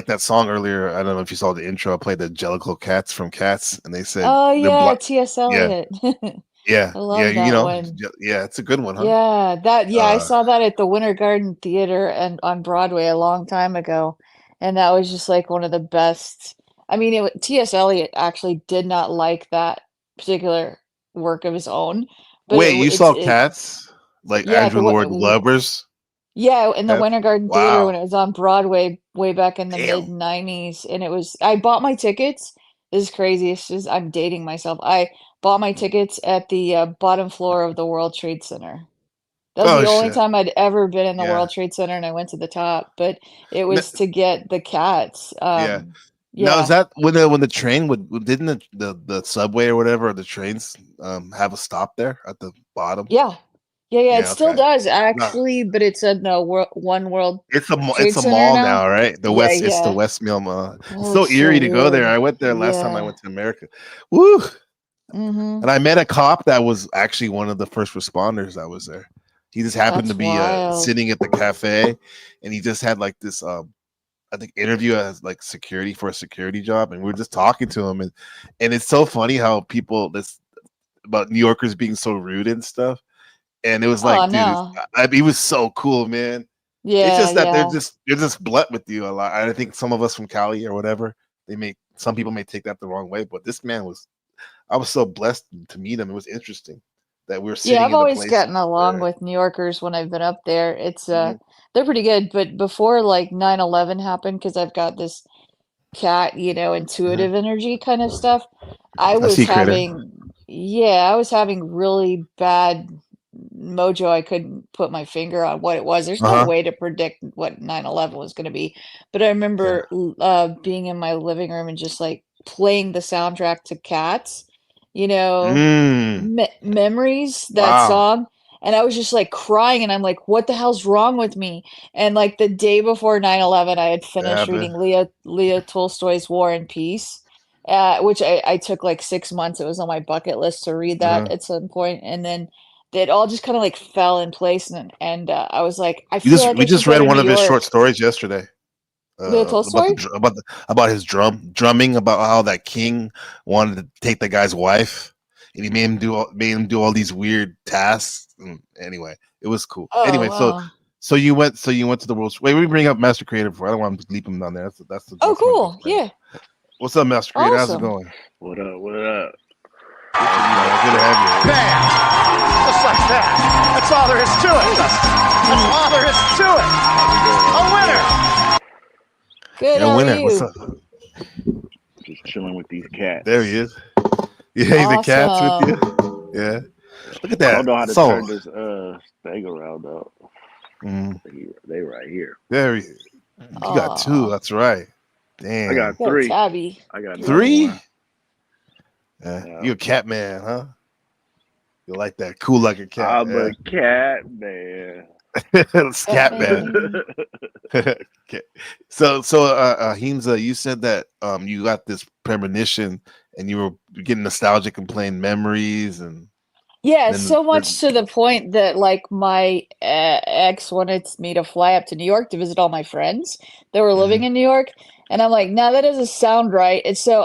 that song earlier, I don't know if you saw the intro. I played the Jellicle Cats from Cats, and they said Oh they're yeah, black. T.S. Yeah, Eliot. yeah, I yeah. love that one. Yeah, it's a good one, huh? Yeah, I Uh, saw that at the Winter Garden Theater and on Broadway a long time ago, and that was just like one of the best. I mean, T.S. Eliot actually did not like that particular work of his own, but Wait, you it's saw it Cats like yeah, Andrew Lloyd Webber's yeah, in the Cats? Winter Garden Theater when Wow, it was on Broadway way back in the mid damn. 90s, and I bought my tickets. This is crazy. It's just I'm dating myself. I bought my tickets at the bottom floor of the World Trade Center. That was Oh the only shit. time I'd ever been in the Yeah. World Trade Center, and I went to the top, but it N- was to get the cats. yeah. Now is Yeah. that when the train didn't the subway or whatever or the trains have a stop there at the bottom? Yeah. Yeah, yeah, it Yeah. still Okay. does No, actually, but it's a no wor One World it's Trade a Center mall now. now, right? Yeah, It's the yeah. West Mill Mall. It's Oh, so it's so eerie to go there. weird. I went there last time I Yeah. went to America. Woo! Mhm. And I met a cop that was actually one of the first responders that was there. He just happened to That's be wild. sitting at the cafe, and he just had like this I think interview as like security for a security job, and we were just talking to him, and it's so funny how people this about New Yorkers being so rude and stuff. And it was Oh, like, dude, no. he was so cool, man. It's Yeah, just that yeah. they're just blunt with you a lot. I think some of us from Cali or whatever, some people may take that the wrong way, but this man was I was so blessed to meet him. It was interesting that we were sitting Yeah, I've in the always place. gotten along with New Yorkers when I've been up there. It's Mhm. they're pretty good, but before like 9/11 happened, because I've got this cat, intuitive energy kind of stuff, I I was see, Critter. I was having really bad mojo. I couldn't put my finger on what it was. There's no Uh-huh. way to predict what 9/11 was going to be. But I Yeah. remember being in my living room and just like playing the soundtrack to Cats, you know, Mm. Memories, that Wow. song. And I was just like crying, and I'm like, what the hell's wrong with me? And like the day before 9/11, I had finished Yeah, reading Leo Tolstoy's War and Peace, which I took like 6 months. It was on my bucket list to read that uh at some point, and then it all just kind of like fell in place, and I was like, I We feel just like we I should just go read to one New of his short York. stories yesterday. Leo About Tolstoy? about his drumming, about how that king wanted to take the guy's wife, and he made him do all these weird tasks. And anyway, it was cool. Oh Anyway, wow. so you went to the world. Wait, we bring up Master Creator before. I don't want to leap him down there. Oh That's my good cool. friend. Yeah. What's up, Master Creator? How's it Awesome. going? What up? What up? Good to have you. Bam! Just like that. That's all there is to it. That's all there is to it. A winner. Good. Yeah, How are winner. What's you? up? Just chilling with these cats. There he is. Yeah, he's the cats with Awesome. you. Yeah. Look at I that. don't know how to So, turn this thing around though. They right here. there he is. You got two. Aw. That's right. I Damn. got Got a three. tabby. I got another Three? one. Yeah. You a cat man, huh? You like that? Cool like a cat. I'm a cat man. It's cat man. Okay. So Himza, you said that you got this premonition and you were getting nostalgic and playing memories and Yeah, then so much to the point that like my ex wanted me to fly up to New York to visit all my friends that were living in New York, and I'm like, no, that doesn't sound right. And so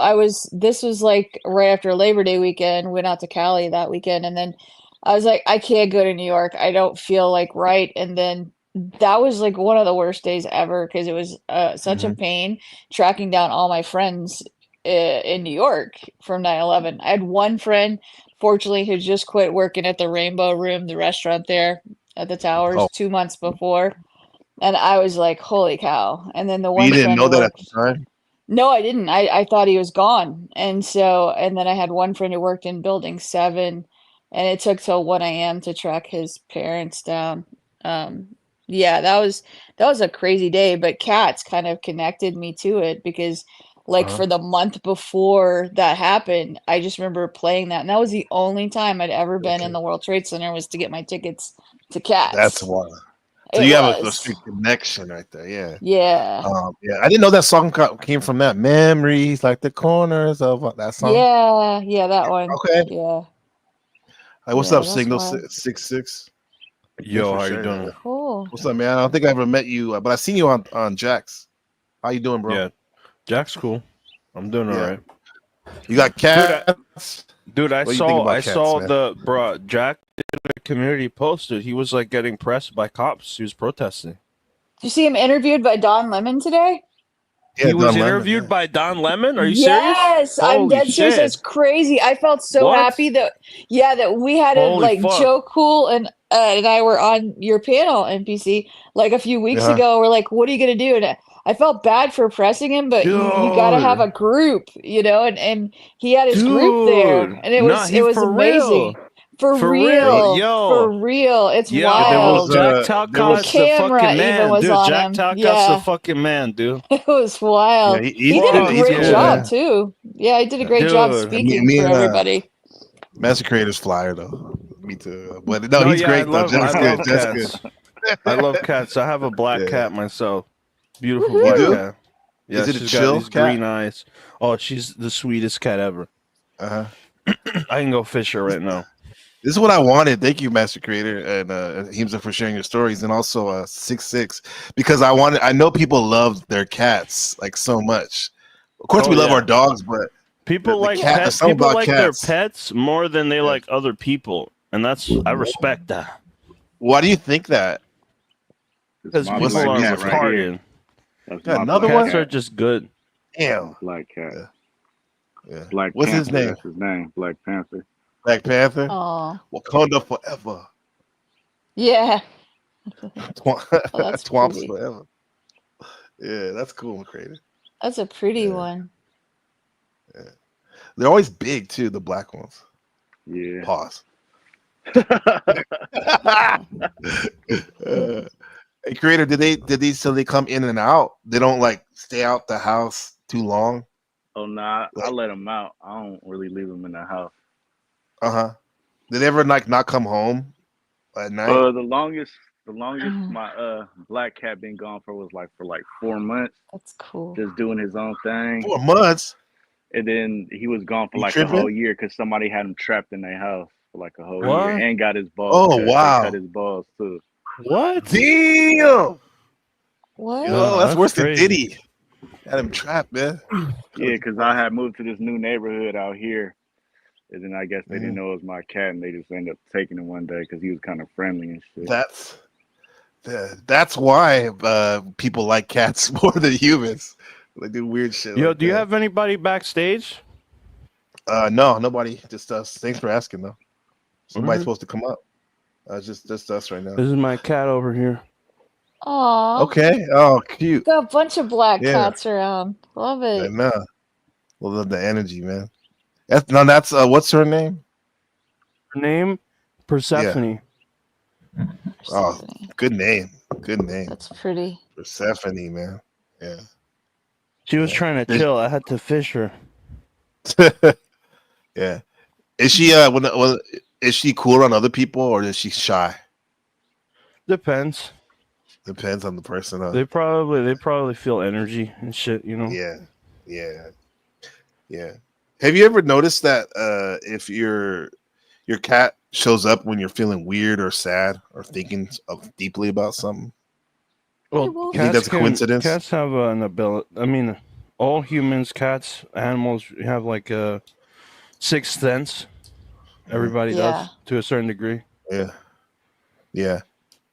this was like right after Labor Day weekend, went out to Cali that weekend, and then I was like, I can't go to New York. I don't feel like right. And then that was like one of the worst days ever because it was such a pain tracking down all my friends in New York from 9/11. I had one friend, fortunately, who just quit working at the Rainbow Room, the restaurant there at the Towers, oh, 2 months before. And I was like, holy cow. And then the you one didn't friend know who that at worked, the time? no, I didn't. I thought he was gone. And then I had one friend who worked in Building 7, and it took till 1 a.m. to track his parents down. Um, yeah, that was a crazy day, but cats kind of connected me to it because like Uh-huh. for the month before that happened, I just remember playing that. And that was the only time I'd ever been in Okay. the World Trade Center was to get my tickets to That's Cats. why. So It you have a was. strict connection right there. Yeah. Yeah. Yeah. I didn't know that song came from that. Memories like the corners of that song. Yeah, yeah, that one. Okay. Yeah. Hey, what's Yeah, up, that's Signal wild. 66? Thanks Yo, for how you sharing doing? that. Cool. What's up, man? I don't think I ever met you, but I seen you on Jax. How you doing, bro? Yeah, Jack's cool. I'm doing all Yeah. right. You got cats? Dude, I What do you think saw about I cats, saw man? the bro Jack did a community posted. He was like getting pressed by cops. He was protesting. Did you see him interviewed by Don Lemon today? Yeah, He was Don Lemon. interviewed Yeah. by Don Lemon. Are you serious? Yes, I'm Holy dead serious. That's shit! crazy. I felt so What? happy that that we had it Holy like fuck! Joe Cool and I were on your panel, NPC, like a few weeks Yeah. ago. We're like, what are you gonna do? And I felt bad for pressing him, but you gotta have Dude, a group, and he had his group there, dude, and it nah, was he it was for amazing. real, For for real, real, for yo. real. It's Yo, Yeah, wild. Jack there The was Talcott's the camera fucking even man, was dude. on Jack him. Talcott's the Yeah. fucking man, dude. It was yeah, wild. He did a Fuck he's great cool, job man. yeah, too. Yeah, he did a Yeah. great job dude. Me, speaking me for and everybody. Master Creator's flyer though. Me too. But no, No, he's yeah, great though. I That's good. love That's good. cats. I love cats. I have a black Yeah. cat myself. Beautiful You black do? cat. Yeah, Is it a she's got chill these cat? green eyes. Oh, she's the sweetest cat ever. Uh-huh. I can go fish her right now. This is what I wanted. Thank you, Master Creator, and Himza for sharing your stories, and also 66 because I know people love their cats like so much. Of course, Oh we love our yeah, dogs, but people the like cat. There's something people about like their cats. pets more than they Yeah. like other people, and I respect that Why do you think that? It's because my What's people black are cat right here. retarded. That's Got my another black one? Cats are cat. just good. Damn. Black cat. Yeah. Yeah. Black What's his Panther. name? That's his name. Black Panther. Black Panther. Oh, Wakanda forever. yeah. Twomps Oh, that's pretty. forever. Yeah, that's cool, Crater. That's a pretty Yeah. one. Yeah. They're always big too, the black ones. Yeah. Pause. Hey, Creator, did these so they come in and out? They don't like stay out the house too long. Oh no, I let them out. I don't really leave them in the house. Did they ever like not come home at night? The longest my black cat been gone for was like 4 months. That's cool. Just doing his own thing. 4 months. And then he was gone for You like tripping? a whole year because somebody had him trapped in their house for like a whole What? year and got his balls Oh, cut. wow. They cut his balls too. What? Damn. What? Yo, that's worse than crazy. Diddy. Had him trapped, man. Yeah, because I had moved to this new neighborhood out here. And then I guess they Mm-hmm. didn't know it was my cat and they just ended up taking him one day because he was kind of friendly and shit. That's why people like cats more than humans. They do weird shit. Yo, like do you that. have anybody backstage? No, nobody. Just us. Thanks for asking, though. Somebody's Mhm. supposed to come up. Just us right now. This is my cat over here. Aw. Okay. Oh, cute. Got a bunch of black Yeah. cats around. Love I it. know. Love the energy, man. That's what's her name? Her name? Persephone. Oh, good name. Good name. That's pretty. Persephone, man. Yeah. She was trying to chill. I had to fish her. Yeah. Is she is she cool around other people or is she shy? Depends. Depends on the person. Huh? They probably feel energy and shit, you know. Yeah. Have you ever noticed that if your cat shows up when you're feeling weird or sad or thinking deeply about something? Well, you think that's a coincidence? Cats have an ability. I mean, all humans, cats, animals have like a sixth sense. Everybody does to a certain degree. Yeah.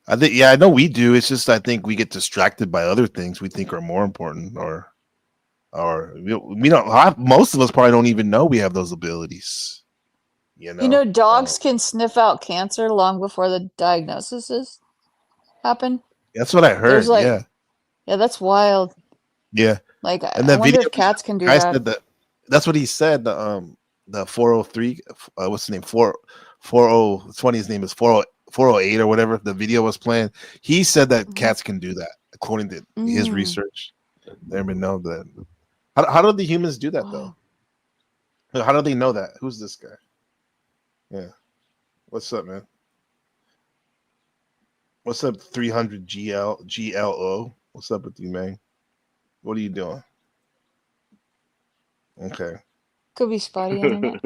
I know we do. It's just I think we get distracted by other things we think are more important, or we don't. Most of us probably don't even know we have those abilities. You know, dogs can sniff out cancer long before the diagnoses happen. That's what I heard. Yeah, that's wild. Yeah. Like, and I wonder if cats can do that. Said that's what he said. The 403. What's the name? 40. It's funny. His name is 408 or whatever. The video was playing. He said that cats can do that according to his research. They never know that. How do the humans do that though? How do they know that? Who's this guy? Yeah. What's up, man? What's up, 300 GLO? What's up with you, man? What are you doing? Okay. Could be spotty internet.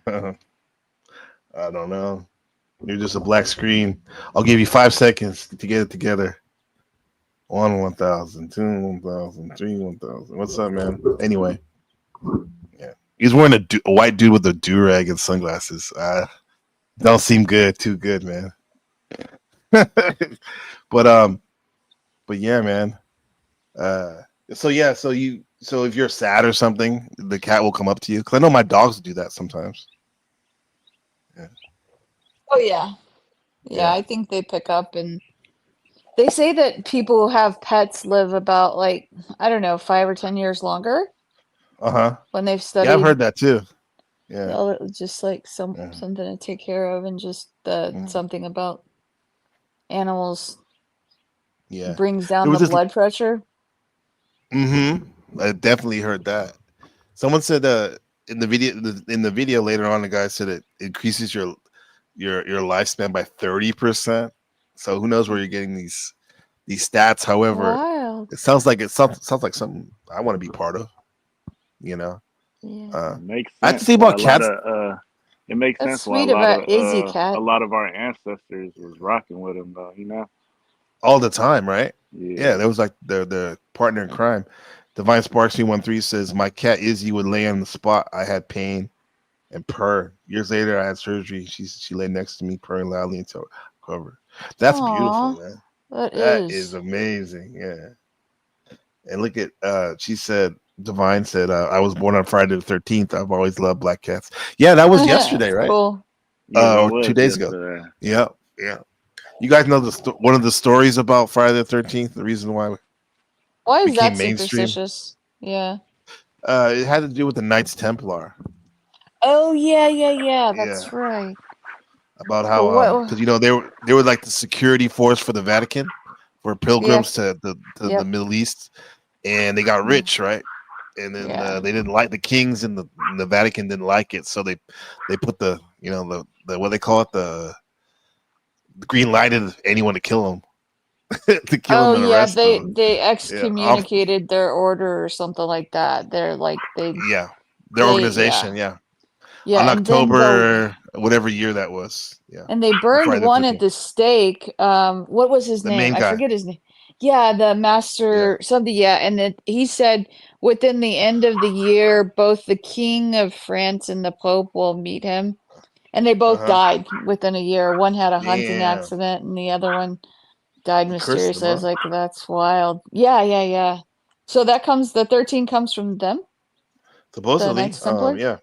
I don't know. You're just a black screen. I'll give you 5 seconds to get it together. 1,000, 2,000, 3,000. What's up, man? Anyway, yeah, he's wearing a white dude with a do-rag and sunglasses. Don't seem good. Too good, man. but yeah, man. So if you're sad or something, the cat will come up to you. Because I know my dogs do that sometimes. Yeah. Oh yeah. I think they pick up, and they say that people who have pets live about 5 or 10 years longer. When they've studied. Yeah, I've heard that too. Yeah. Just like something to take care of, and just something about animals. Yeah. Brings down the blood pressure. I definitely heard that. Someone said in the video later on, the guy said it increases your lifespan by 30%. So who knows where you're getting these stats? However, Wild. it sounds like something I want to be part of. You know, makes sense. I have to think about cats. It makes That's sense why sweet about Izzy Cat. a lot of our ancestors was rocking with him, though. You know, all the time, right? Yeah, there was like their partner in crime. Divine Sparks 313 says my cat Izzy would lay on the spot. I had pain and purr. Years later, I had surgery. She lay next to me, purring loudly until I recovered. That's beautiful, man. That is amazing. Yeah. And look at she said Divine said, "I was born on Friday the 13th. I've always loved black cats." Yeah, that was yesterday, right? Cool. Yeah, that Or was 2 days ago. yesterday. Yeah, yeah. You guys know one of the stories about Friday the 13th. The reason why it Why is became that mainstream. superstitious? Yeah. It had to do with the Knights Templar. Oh yeah, yeah, yeah. Yeah, That's right. about But how what? because they were like the security force for the Vatican for Yeah. pilgrims to the Yep. Middle East, and they got rich, right? And then Yeah. they didn't like the kings and the Vatican didn't like it, so they put the what they call it the green lighted anyone to kill them to kill Oh them and yeah, arrest they them. they Yeah, off, excommunicated their order or something like that. They're like yeah, their they yeah. organization, yeah, Yeah, on and then the October whatever year that was, yeah, and they on burned Friday the one at 13th. the stake. What was his The name? main I guy, forget his name. Yeah, the yeah, master something, yeah, and that he said within the end of the year, both the King of France and the Pope will meet him. And they both uh huh, died within a year. One had a hunting damn, accident and the other one died he cursed them, mysteriously. I was huh? like, that's wild. Yeah, yeah, yeah. So the 13 comes from them, the Supposedly, Knights Templar? yeah,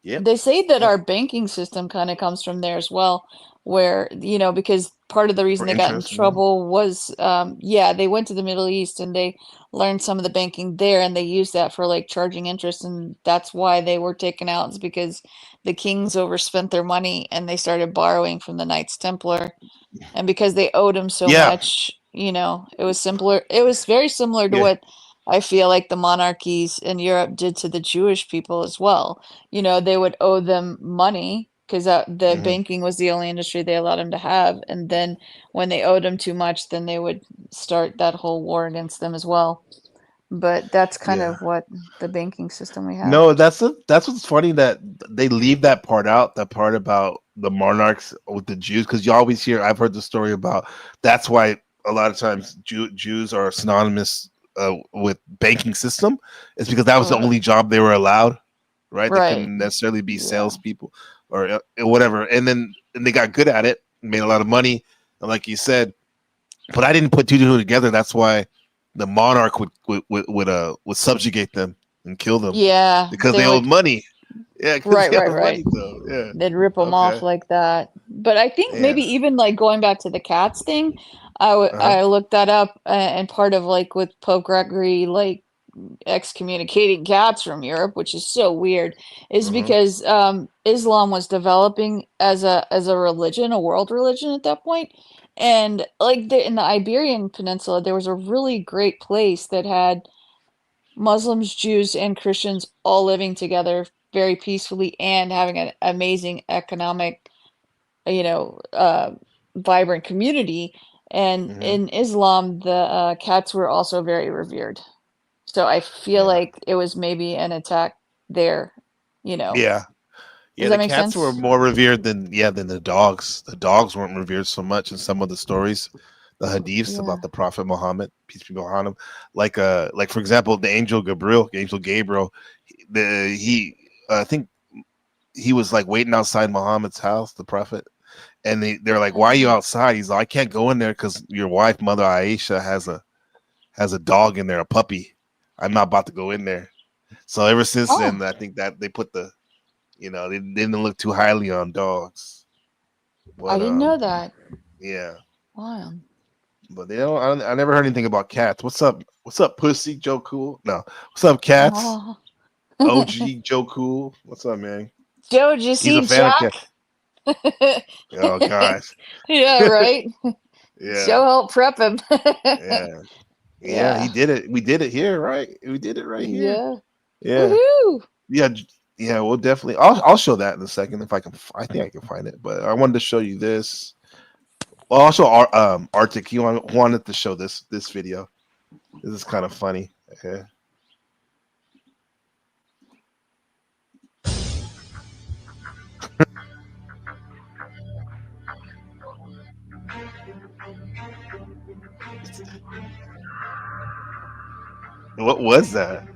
yep, They say that yep, our banking system kind of comes from there as well, where, because part of the reason for they got in interest, yeah, trouble was, yeah, they went to the Middle East and they learned some of the banking there and they used that for like charging interest. And that's why they were taken out, is because the kings overspent their money and they started borrowing from the Knights Templar. And because they owed him so yeah, much, it was simpler. It was very similar to yeah, what I feel like the monarchies in Europe did to the Jewish people as well. They would owe them money because the hmm banking was the only industry they allowed them to have. And then when they owed them too much, then they would start that whole war against them as well. But that's kind yeah. of what the banking system we have. No, that's what's funny that they leave that part out, that part about the monarchs with the Jews, because you always hear. I've heard the story about that's why a lot of times Jews are synonymous with banking system. It's because that was the Right. only job they were allowed, right? They Right. couldn't necessarily be Yeah. salespeople or whatever, and they got good at it, made a lot of money, and like you said, but I didn't put two and two together. That's why the monarch would subjugate them and kill them Yeah, because they they owed would. money. Yeah, because Right, they right, owed right. money though. Yeah. They'd rip them off Okay. like that. But I think Yeah. maybe even like going back to the cats thing, Uh huh. I looked that up, and part of like with Pope Gregory like excommunicating cats from Europe, which is so weird, is Uh huh. because Islam was developing as a religion, a world religion at that point. And like in the Iberian Peninsula, there was a really great place that had Muslims, Jews, and Christians all living together very peacefully and having an amazing economic, you know, uh, vibrant community. And Hmm. in Islam, the cats were also very revered. So I feel Yeah. like it was maybe an attack there, you know. Yeah. Does Yeah. that The make cats were sense? more revered than the dogs. The dogs weren't revered so much in some of the stories, the hadiths Yeah. about the Prophet Muhammad, peace be upon him. Like for example, the angel Gabriel, I think he was like waiting outside Muhammad's house, the Prophet, and they're like, "Why are you outside?" He's like, "I can't go in there because your wife, Mother Aisha, has a dog in there, a puppy. I'm not about to go in there." So ever since then, Oh, I think that they put they didn't look too highly on dogs. I But didn't know that. yeah. Wow. But they don't. I never heard anything about cats. What's up? What's up, Pussy Joe Cool? No. What's up, cats? Oh. OG Joe Cool. What's up, man? Joe, did you He's a see fan of Jack? cat. Oh gosh. Yeah, right. Yeah. Joe helped prep him. Yeah. Yeah. He Yeah. did it. We did it here, right? We did it right here. Yeah. Yeah. Woohoo! Yeah. Yeah. We'll definitely. I'll show that in a second if I can. I think I can find it. But I wanted to show you this. Well, also, Arctic. He wanted to show this video. This is kind of funny. Okay. What was that?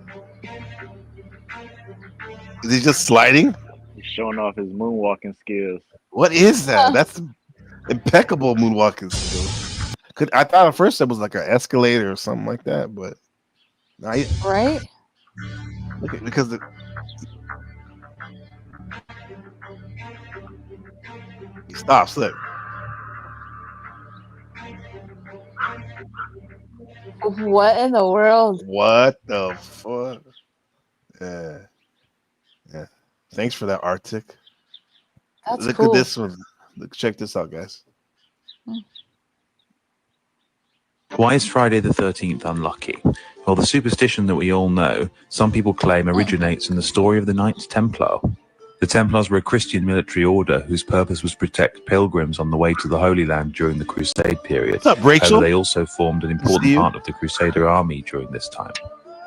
Is he just sliding? He's showing off his moonwalking skills. What is that? That's impeccable moonwalking skills. I thought at first it was like an escalator or something like that, but Right? Look at, because he stops. Look. What in the world? What the fuck? Yeah. Yeah. Thanks for that, Arctic. That's Look cool. at this one. Look, check this out, guys. Why is Friday the 13th unlucky? Well, the superstition that we all know, some people claim originates in the story of the Knights Templar. The Templars were a Christian military order whose purpose was to protect pilgrims on the way to the Holy Land during the Crusade period. What's up, Rachel? However, they also formed an important part of the Crusader army during this time.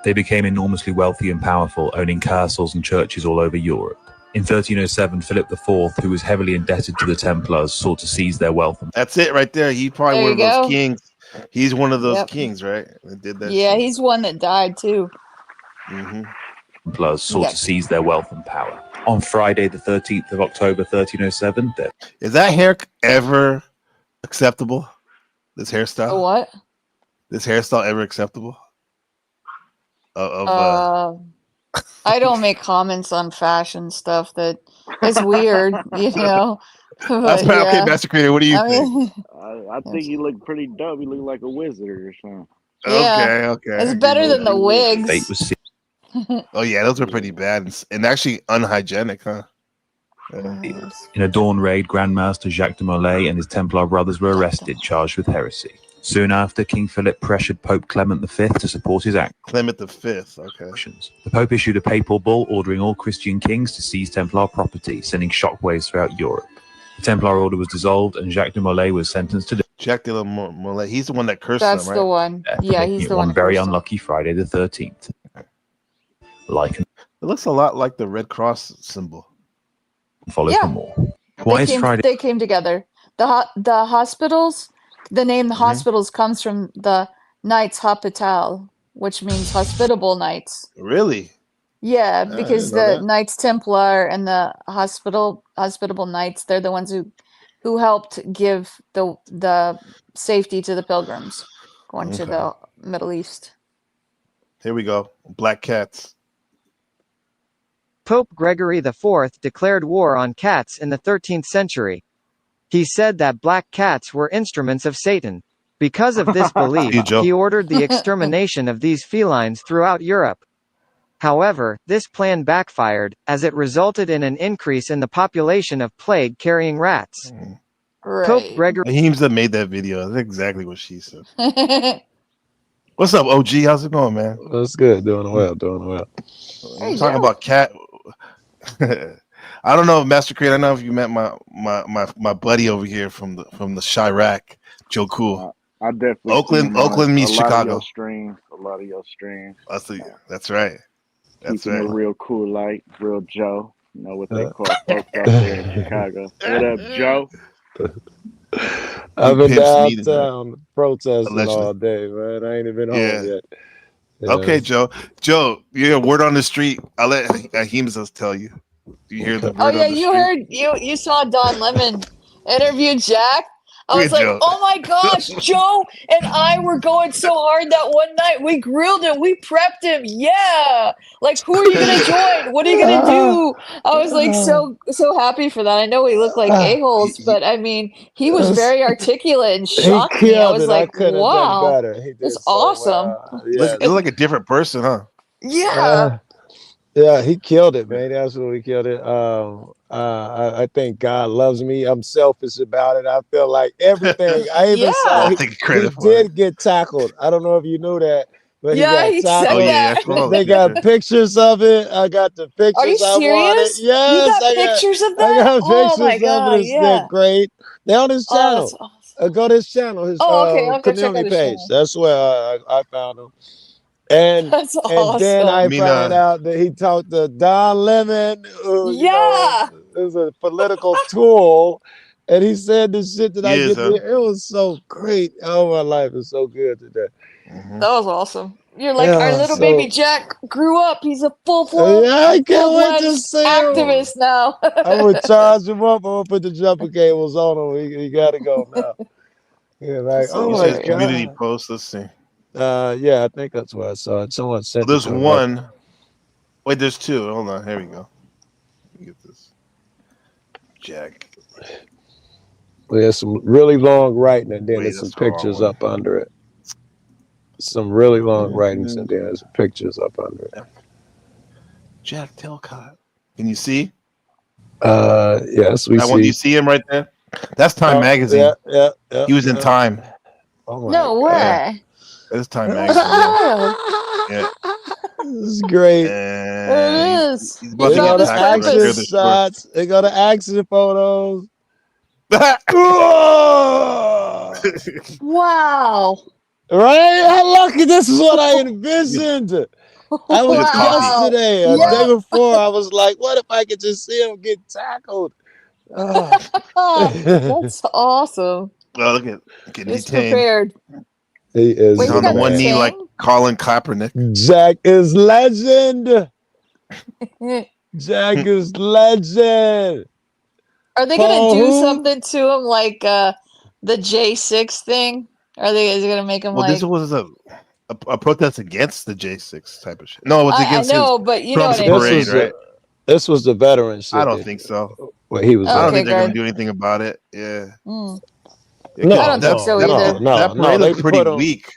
They became enormously wealthy and powerful, owning castles and churches all over Europe. In 1307, Philip IV, who was heavily indebted to the Templars, sought to seize their wealth. That's it right there. He probably There one of you those go. kings. He's one of those Yep. kings, right? That did that Yeah, shit. he's one that died too. Templars sought to seize their wealth and power. On Friday, the 13th of October, 1307, Is that hair ever acceptable? This hairstyle? A what? This hairstyle ever acceptable? I don't make comments on fashion stuff. That it's weird, you know. That's But, okay, yeah. Master Creator. What do you I think? mean, I think you look pretty dope. You look like a wizard or something. yeah, Okay. it's better than the wigs. Fate was Oh yeah, those are pretty bad and actually unhygienic, huh? In a dawn raid, Grandmaster Jacques de Molay and his Templar brothers were arrested, charged with heresy. Soon after, King Philip pressured Pope Clement V to support his act. Clement V, okay. The Pope issued a papal bull ordering all Christian kings to seize Templar property, sending shockwaves throughout Europe. The Templar order was dissolved, and Jacques de Molay was sentenced to death. Jacques de Molay, he's the one that cursed That's them, right? the one. Yeah, he's the one. One very unlucky Friday the 13th. Like It looks a lot like the Red Cross symbol. Follow for more. Why is Friday? They came together. The hospitals. The name hospitals comes from the Knights Hospital, which means hospitable knights. Really? Yeah, because didn't know the that. Knights Templar and the hospitable knights, they're the ones who helped give the safety to the pilgrims going to the Middle East. Here we go. Black cats. Pope Gregory IV declared war on cats in the 13th century. He said that black cats were instruments of Satan. Because of this belief, he ordered the extermination of these felines throughout Europe. However, this plan backfired, as it resulted in an increase in the population of plague-carrying rats. Pope Gregory... Ahimsa made that video. That's exactly what she said. What's up, OG? How's it going, man? That's good. Doing well. I'm talking about cat. I don't know, Master Creed. I don't know if you met my buddy over here from the Chirac, Joe Cool. I definitely Oakland meets Chicago. A lot of your streams. That's right. Keeping it real cool, like real Joe. You know what they call folks out there in Chicago. What up, Joe? I've been Pimps downtown protesting Allegedly. all day, man. I ain't even home yet. You Okay, know? Joe, you hear word on the street. I'll let Ahimsa tell you. Do you hear the word Oh yeah, on the you street? heard you saw Don Lemon interview Jack. I was Good like, joke. oh my gosh, Joe and I were going so hard that one night. We grilled him, we prepped him. Yeah. Like, who are you gonna join? What are you gonna do? I was like so happy for that. I know we look like a-holes, but I mean he was very articulate and shocked me. I was like, wow, it's awesome. You look like a different person, huh? Yeah. Yeah, he killed it, man. He absolutely killed it. I think God loves me. I'm selfish about it. I feel like everything. I even saw he did get tackled. I don't know if you knew that, but he got tackled. They got pictures of it. I got the pictures. Are you I wanted. serious? Yes, You got pictures of that? I got Oh my pictures God, of it. They're great. They're on his Oh, channel. that's awesome. Go to his channel. His Okay, I'll go check out community his page. channel. That's where I found him. And That's and then I awesome. found out that he talked to Don Lemon, who you know is a political tool, and he said the shit that I get to hear. It was so great. Oh, my life is so good today. That was awesome. You're like, our little baby Jack grew up. He's a full-blown I can't wait to full-fledged see him. activist now. I'm gonna charge him up. I'm gonna put the jumper cables on him. He got to go now. Yeah, like So you said community post. Let's see. Yeah, I think that's what I saw. Someone sent. There's it to me. one. Wait, there's two. Hold on. Here we go. Let me get this. Jack. There's some really long writing, and then Wait, there's some that's the wrong pictures one. up under it. Some really long writings, and then there's pictures up under it. Jack Talcott. Can you see? Yes, we that see. one, do you see him right there? That's Time Magazine. Yeah. He was in Time. Oh my No way. That's Time Magazine. Yeah. This is great. There it is. He's He about to found get his tackled right there. purpose. The short. Shots. They got the action photos. Wow. Right? How lucky! This is what I envisioned. I was yesterday, a day before. I was like, "What if I could just see him get tackled?" That's awesome. Oh, look at getting He's detained. prepared. He is. He's on the one knee like Colin Kaepernick. Jack is legend. Jack is legend. Are they gonna do something to him like the J6 thing? Is it gonna make him Well, like? this was a protest against the J6 type of shit. No, it was against I know, his but you know Trump's what I mean. parade, right? This was the veteran shit. I don't think so. Well, he was. I don't there. think they're gonna do anything about it. Yeah. Mm. No, I don't think so either. That parade they looked pretty put him, weak.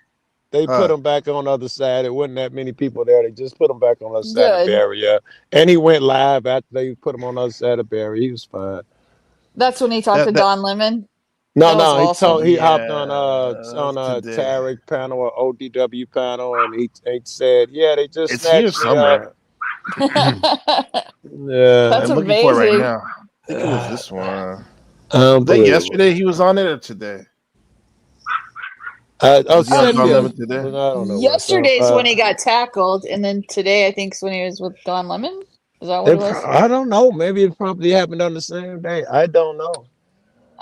They put him back on the other side. It wasn't that many people there. They just put him back on the other side of the barrier. And he went live after they put him on the other side of the barrier. He was fine. That's when he talked to Don Lemon. No, awesome. he hopped on a Tarek panel or ODW panel, and he said, "Yeah, they just It's here snatched me up." somewhere. Yeah, That's I'm looking for it right amazing. now. I think it was this one. Was that yesterday he was on it or today? Was he on Don Lemon today? I don't know. Yesterday's when he got tackled, and then today I think is when he was with Don Lemon. Is that what it was? I don't know. Maybe it probably happened on the same day. I don't know.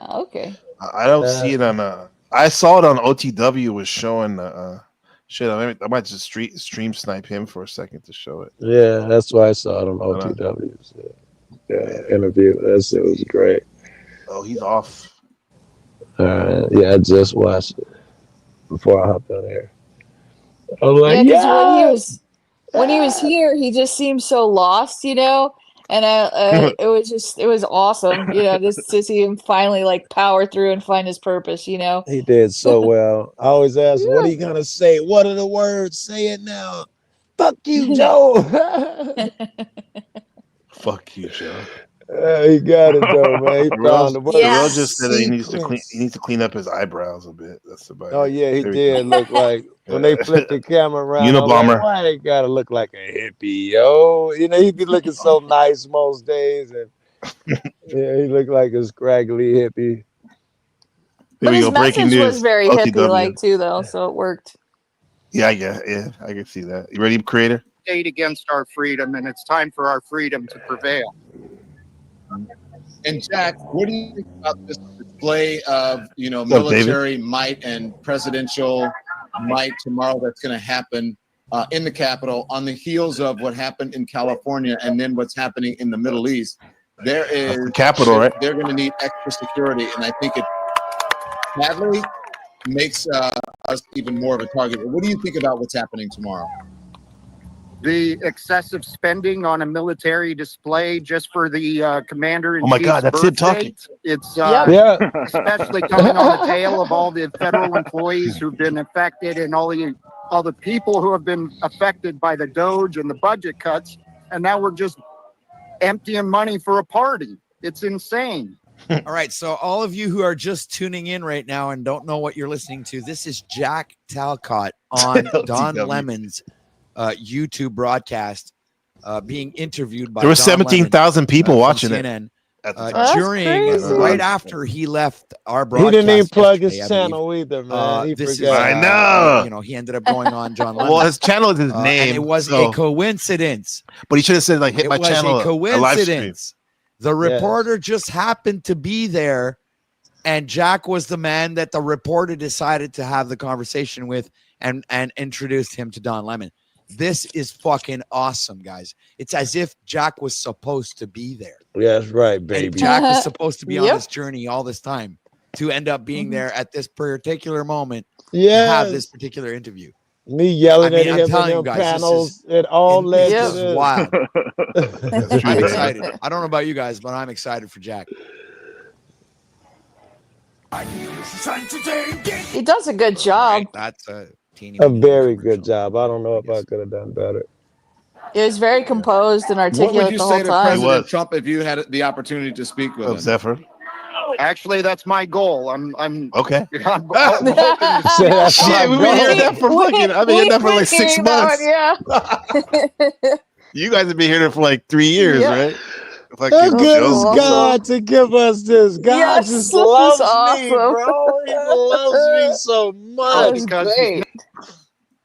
Okay. I don't see it on. I saw it on OTW was showing. Shit, I might just stream snipe him for a second to show it. Yeah, that's why I saw it on OTW's interview. It was great. Oh, he's off. Yeah, I just watched it before I hopped on here. I was like, when he was here, he just seemed so lost, you know. And it was awesome, you know, just to see him finally like power through and find his purpose, you know. He did so well. I always ask him, what are you gonna say? What are the words? Say it now. Fuck you, Joe. Fuck you, Joe. He got it though, man. He found the word. Terrell just said that he needs to clean up his eyebrows a bit. That's about it. Oh yeah, he did look like when they flipped the camera around. Unabomber. Like, why they gotta look like a hippie, yo? You know, he be looking so nice most days, and yeah, he looked like a scraggly hippie. But his message was very hippie-like too, though, so it worked. Yeah, I can see that. You ready, creator? State against our freedom, and it's time for our freedom to prevail. And Jack, what do you think about this display of military might and presidential might tomorrow that's going to happen in the Capitol on the heels of what happened in California and then what's happening in the Middle East? There is the Capitol, right? They're going to need extra security, and I think it sadly makes us even more of a target. What do you think about what's happening tomorrow? The excessive spending on a military display just for the commander in Oh my God, that's him talking. It's especially coming on the tail of all the federal employees who've been affected and all the people who have been affected by the DOGE and the budget cuts, and now we're just emptying money for a party. It's insane. All right, so all of you who are just tuning in right now and don't know what you're listening to, this is Jack Talcott on Don Lemon's YouTube broadcast being interviewed by there were Don 17,000 people Lemon, watching CNN, it. right after he left our broadcast. He didn't even plug his yesterday, channel either, man. He this forgot. is, I know. He ended up going on John Lemon. Well, his channel is his name. And it was a coincidence. But he should have said, like, hit my channel. It was a coincidence. The reporter just happened to be there, and Jack was the man that the reporter decided to have the conversation with and introduced him to Don Lemon. This is fucking awesome, guys. It's as if Jack was supposed to be there. Yeah, that's right, baby. And Jack was supposed to be on this journey all this time to end up being there at this particular moment to have this particular interview. Me yelling I mean, at I'm him in telling you them guys, panels, it all led this to is this. wild. It's true, I'm man. excited. I don't know about you guys, but I'm excited for Jack. He does a good job. Right, that's a teeny. A very good job. I don't know if I could have done better. He was very composed and What would articulate you the say whole to time. President Trump if you had the opportunity to speak with him? Zephyr. Actually, that's my goal. I'm okay. I'm hoping to Say that's my Shit, we've been hearing that for fucking. I've been hearing that for like 6 months. Yeah. You guys have been hearing it for like 3 years, Yeah. right? How Fucking good is Joe. God to give us this? God Yes, just this is loves me, awesome. bro. He loves me so That much. was because great.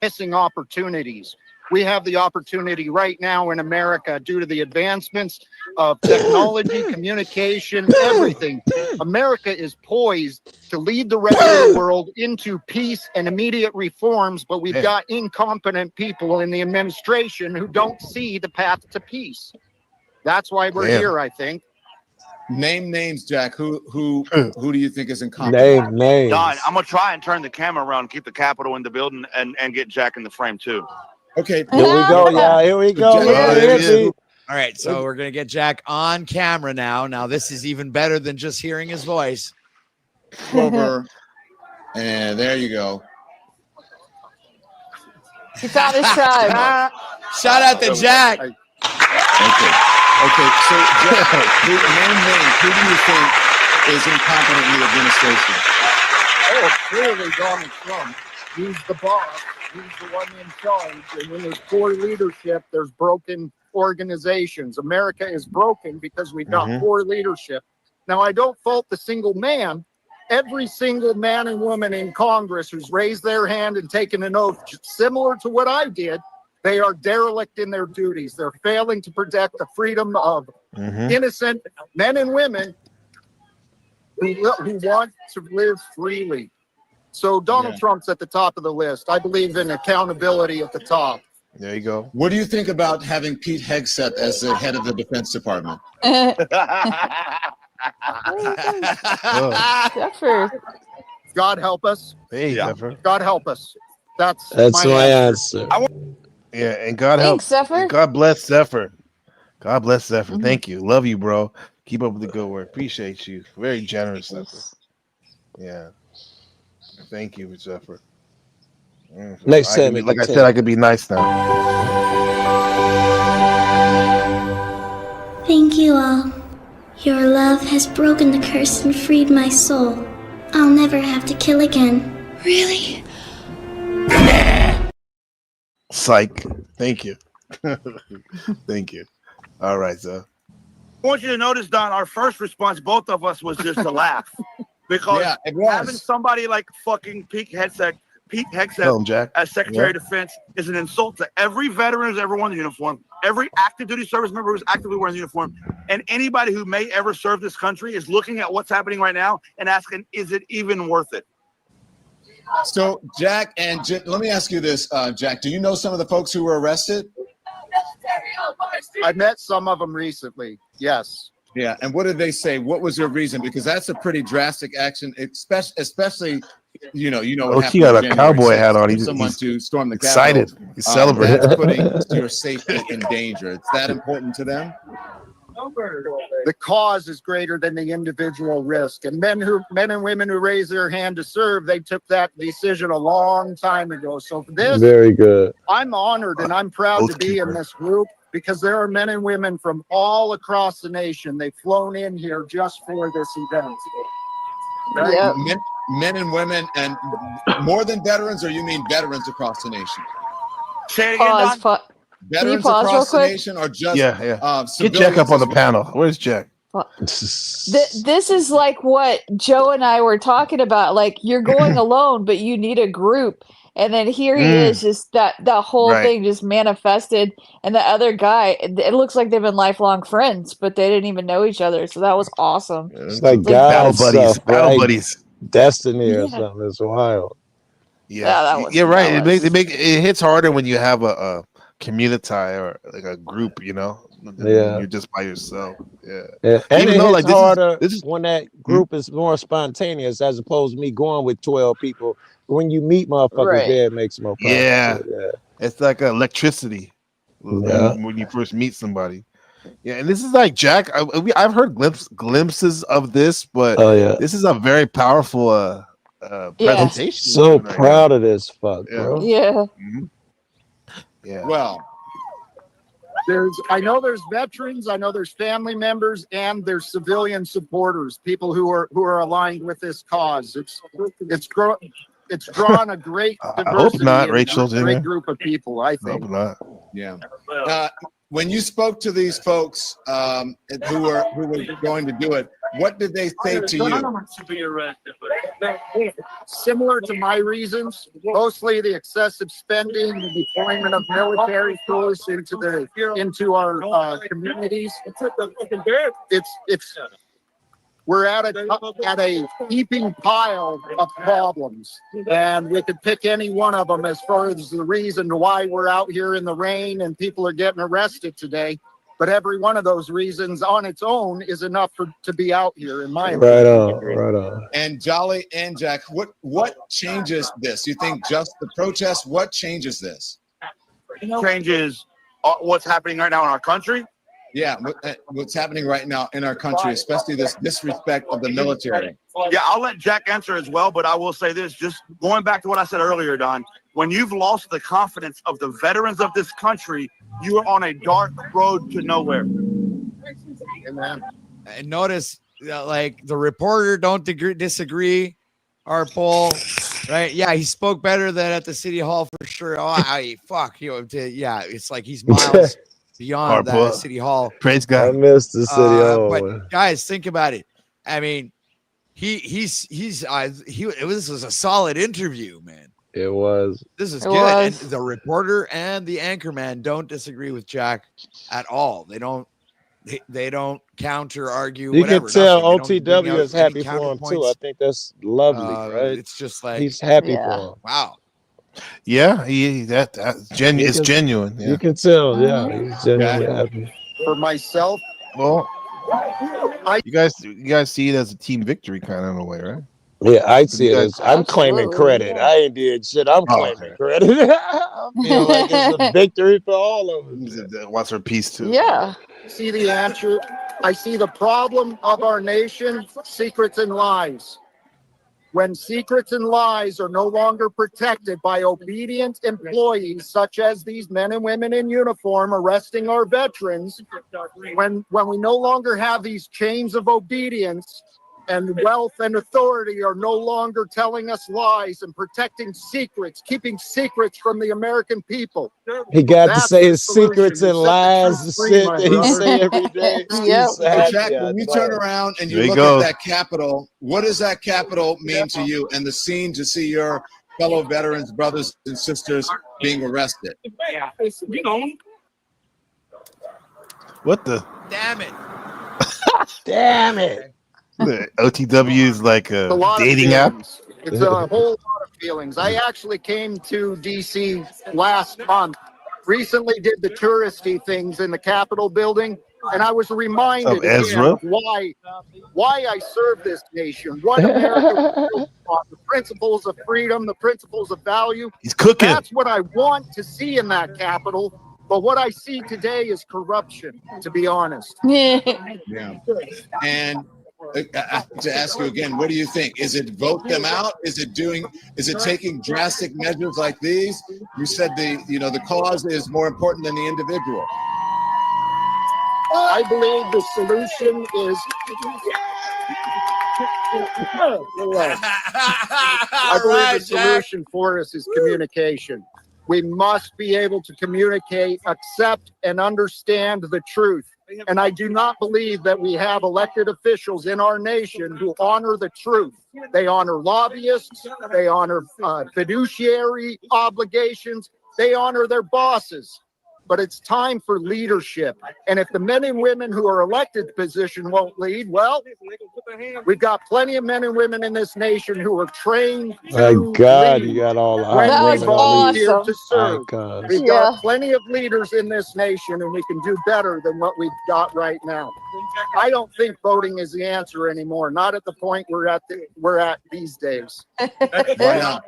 missing opportunities. We have the opportunity right now in America due to the advancements of technology, communication, everything. America is poised to lead the rest of the world into peace and immediate reforms, but we've got incompetent people in the administration who don't see the path to peace. That's why we're here, I think. Name names, Jack. Who do you think is incompetent? Name names. Don, I'm gonna try and turn the camera around, keep the Capitol in the building, and get Jack in the frame too. Okay. Here we go, y'all. Here we go. Look at it. All right, so we're gonna get Jack on camera now. Now this is even better than just hearing his voice. Over. And there you go. He found his tribe. Shout out to Jack. Okay. So, Jack, name names. Who do you think is incompetent in the administration? Oh, clearly Donald Trump. He's the boss. He's the one in charge. And when there's poor leadership, there's broken organizations. America is broken because we've got poor leadership. Now, I don't fault the single man. Every single man and woman in Congress who's raised their hand and taken an oath similar to what I did, they are derelict in their duties. They're failing to protect the freedom of innocent men and women who want to live freely. So Donald Trump's at the top of the list. I believe in accountability at the top. There you go. What do you think about having Pete Hegseth as the head of the Defense Department? Zephyr. God help us. Hey, Zephyr. God help us. That's my answer. Yeah, and God help. Thanks, Zephyr. God bless Zephyr. God bless Zephyr. Thank you. Love you, bro. Keep up with the good work. Appreciate you. Very generous, Zephyr. Yeah. Thank you, Zephyr. Next time, like I said, I could be nice now. Thank you all. Your love has broken the curse and freed my soul. I'll never have to kill again. Really? Psych. Thank you. Thank you. All right, sir. I want you to notice, Don, our first response, both of us, was just to laugh. Because having somebody like fucking Pete Hegseth as Secretary of Defense is an insult to every veteran who's ever worn the uniform, every active duty service member who's actively wearing the uniform, and anybody who may ever serve this country is looking at what's happening right now and asking, is it even worth it? So, Jack, let me ask you this, Jack. Do you know some of the folks who were arrested? I met some of them recently. Yes. Yeah, and what did they say? What was their reason? Because that's a pretty drastic action, especially you know what happened. He got a cowboy hat on. He's someone to storm the excited. Capitol. He's celebrating. That's putting your safety in danger. It's that important to them. The cause is greater than the individual risk. And men and women who raise their hand to serve, they took that decision a long time ago. So for this, very good. I'm honored and I'm proud to be in this group because there are men and women from all across the nation. They've flown in here just for this event. Yep. Men and women, and more than veterans, or you mean veterans across the nation? Say it again, Don. Veterans pause across the real quick? nation, or just Get Jack up on the panel. Where's Jack? This is like what Joe and I were talking about. Like, you're going alone, but you need a group. And then here he is, just that whole thing just manifested. And the other guy, it looks like they've been lifelong friends, but they didn't even know each other. So that was awesome. It's like God buddies, stuff, battle right? buddies, destiny or something. It's wild. Yeah, you're right. It hits harder when you have a community or like a group, When you're just by yourself. Yeah. And Even it though hits like harder this is when that group is more spontaneous as opposed to me going with 12 people. When you meet motherfuckers there, it makes it more powerful. yeah. It's like electricity when you first meet somebody. Yeah, and this is like Jack. I've heard glimpses of this, but this is a very powerful presentation. I'm so proud of this fuck, bro. Yeah. Yeah. Well, I know there's veterans, I know there's family members, and there's civilian supporters, people who are aligned with this cause. It's drawn a great diversity. I hope not, Rachel. A great group of people, I think. Hope not. Yeah. When you spoke to these folks who were going to do it, what did they say to you? Similar to my reasons, mostly the excessive spending, the deployment of military force into our communities. We're at a heaping pile of problems, and we could pick any one of them as far as the reason why we're out here in the rain and people are getting arrested today. But every one of those reasons on its own is enough to be out here, in my opinion. Right on. And Jolly and Jack, what changes this? You think just the protest? What changes this? Changes what's happening right now in our country? Yeah, what's happening right now in our country, especially this disrespect of the military. Yeah, I'll let Jack answer as well, but I will say this, just going back to what I said earlier, Don, when you've lost the confidence of the veterans of this country, you are on a dark road to nowhere. Amen. And notice, like, the reporter don't disagree, our poll, right? Yeah, he spoke better than at the city hall for sure. Yeah, it's like he's miles beyond that city hall. Praise God. I missed the city hall. But guys, think about it. I mean, this was a solid interview, man. It was. This is good. And the reporter and the anchorman don't disagree with Jack at all. They don't counter argue. You can tell OTW is happy for him too. I think that's lovely, right? It's just like he's happy for him. Wow. Yeah, it's genuine. Yeah. You can tell. Yeah, he's genuinely happy. For myself, well, you guys see it as a team victory, kind of in a way, right? Yeah, I see it as I'm claiming credit. I ain't did shit. I'm claiming credit. I feel like it's a victory for all of us. Wants her peace too. Yeah. See the answer. I see the problem of our nation: secrets and lies. When secrets and lies are no longer protected by obedient employees, such as these men and women in uniform arresting our veterans, when we no longer have these chains of obedience, and wealth and authority are no longer telling us lies and protecting secrets, keeping secrets from the American people. He got to say his secrets and lies, the shit that he say every day. Jack, when you turn around and you look at that Capitol, what does that Capitol mean to you and the scene to see your fellow veterans, brothers and sisters being arrested? What the? Damn it. Damn it. The OTW is like a dating app. It's a whole lot of feelings. I actually came to DC last month, recently did the touristy things in the Capitol building, and I was reminded of Ezra? Of why I serve this nation, what America was on, the principles of freedom, the principles of value. He's cooking. That's what I want to see in that Capitol. But what I see today is corruption, to be honest. Yeah. And to ask you again, what do you think? Is it vote them out? Is it taking drastic measures like these? You said the cause is more important than the individual. I believe the solution is the solution for us is communication. We must be able to communicate, accept, and understand the truth. And I do not believe that we have elected officials in our nation who honor the truth. They honor lobbyists, they honor fiduciary obligations, they honor their bosses. But it's time for leadership. And if the men and women who are elected to the position won't lead, well, We've got plenty of men and women in this nation who are trained My to God, you lead got all the when That we was women on these volunteer to serve. icons. We've got plenty of leaders in this nation, and we can do better than what we've got right now. I don't think voting is the answer anymore. Not at the point we're at these days. Why not?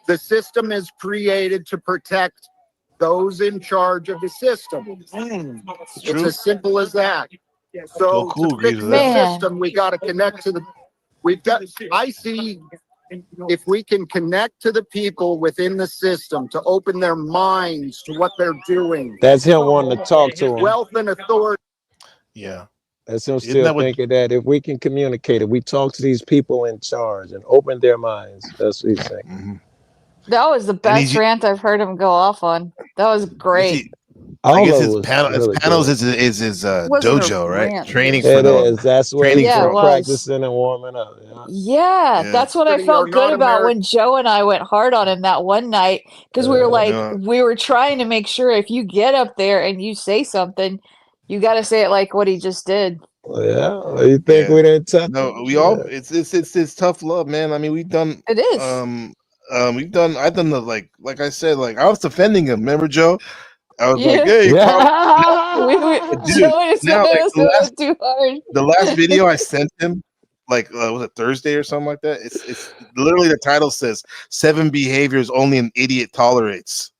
The system is created to protect those in charge of the system. It's as simple as that. So to fix the system, we got to connect to the. I see if we can connect to the people within the system to open their minds to what they're doing. That's him wanting to talk to them. Wealth and authority. Yeah. That's him still thinking that if we can communicate, if we talk to these people in charge and open their minds, that's what he's saying. Mm-hmm. That was the best rant I've heard him go off on. That was great. I guess his panels is his dojo, right? rant. Training It for the is. That's where he's Yeah, it was. practicing and warming up. Yeah, that's what I felt good about when Joe and I went hard on him that one night, because we were like, we were trying to make sure if you get up there and you say something, you got to say it like what he just did. Yeah, you think we didn't touch? No, we all. It's tough love, man. I mean, we've done. It is. I've done the like I said, like I was defending him. Remember, Joe? I was Yeah. like, hey, Joe now, like, too hard. the last video I sent him, like was it Thursday or something like that? It's literally the title says 7 behaviors only an idiot tolerates.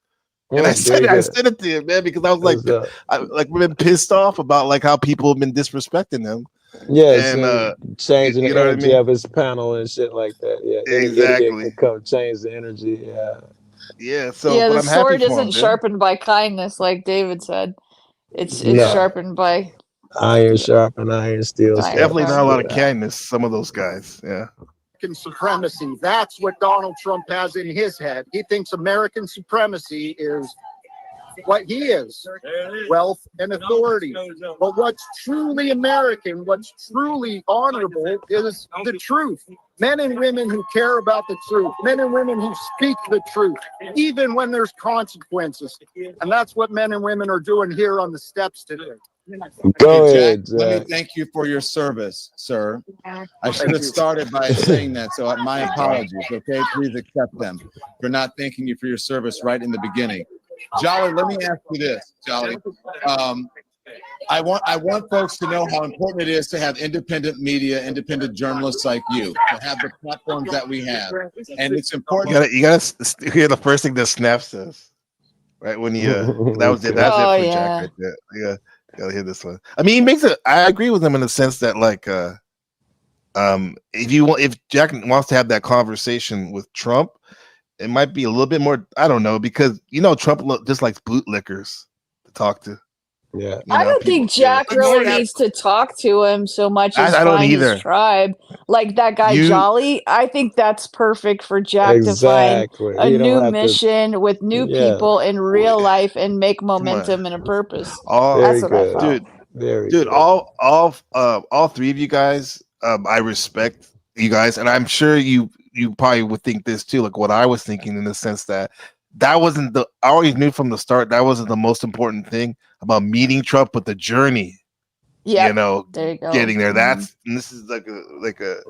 And I sent it to him, man, because I was like, we've been pissed off about like how people have been disrespecting him. Yes, and changing you the know what I energy mean? of his panel and shit like that. Yeah, Exactly. Can come change the energy. Yeah. Yeah. So, yeah, but the I'm happy sword for isn't him, sharpened by kindness, like David said. It's No. sharpened by Iron sharpen iron, steel. There's definitely not a lot of kindness. Some of those guys. Yeah. American supremacy. That's what Donald Trump has in his head. He thinks American supremacy is what he is, wealth and authority. But what's truly American, what's truly honorable is the truth. Men and women who care about the truth, men and women who speak the truth, even when there's consequences. And that's what men and women are doing here on the steps today. Go Hey, ahead, Jack. Let me thank you for your service, sir. I should have started by saying that, so my apologies, okay? Please accept them for not thanking you for your service right in the beginning. Jolly, let me ask you this, Jolly. I want folks to know how important it is to have independent media, independent journalists like you, to have the platforms that we have. And it's important. You gotta hear the first thing that Snap says, right? When you that was it. That's it for Jack right there. Yeah. Gotta hear this one. I mean, he makes it. I agree with him in the sense that, like, if Jack wants to have that conversation with Trump, it might be a little bit more. I don't know, because Trump just likes bootlickers to talk to. Yeah, I don't think Jack really needs to talk to him so much as I don't find either. his tribe. Like that guy Jolly, I think that's perfect for Jack to find a new mission with new people in real life and make momentum and a purpose. That's what I felt. Dude, all three of you guys, I respect you guys, and I'm sure you probably would think this too, like what I was thinking, in the sense that wasn't I always knew from the start that wasn't the most important thing about meeting Trump, but the journey. Yeah, there you go. Getting there. And this is like a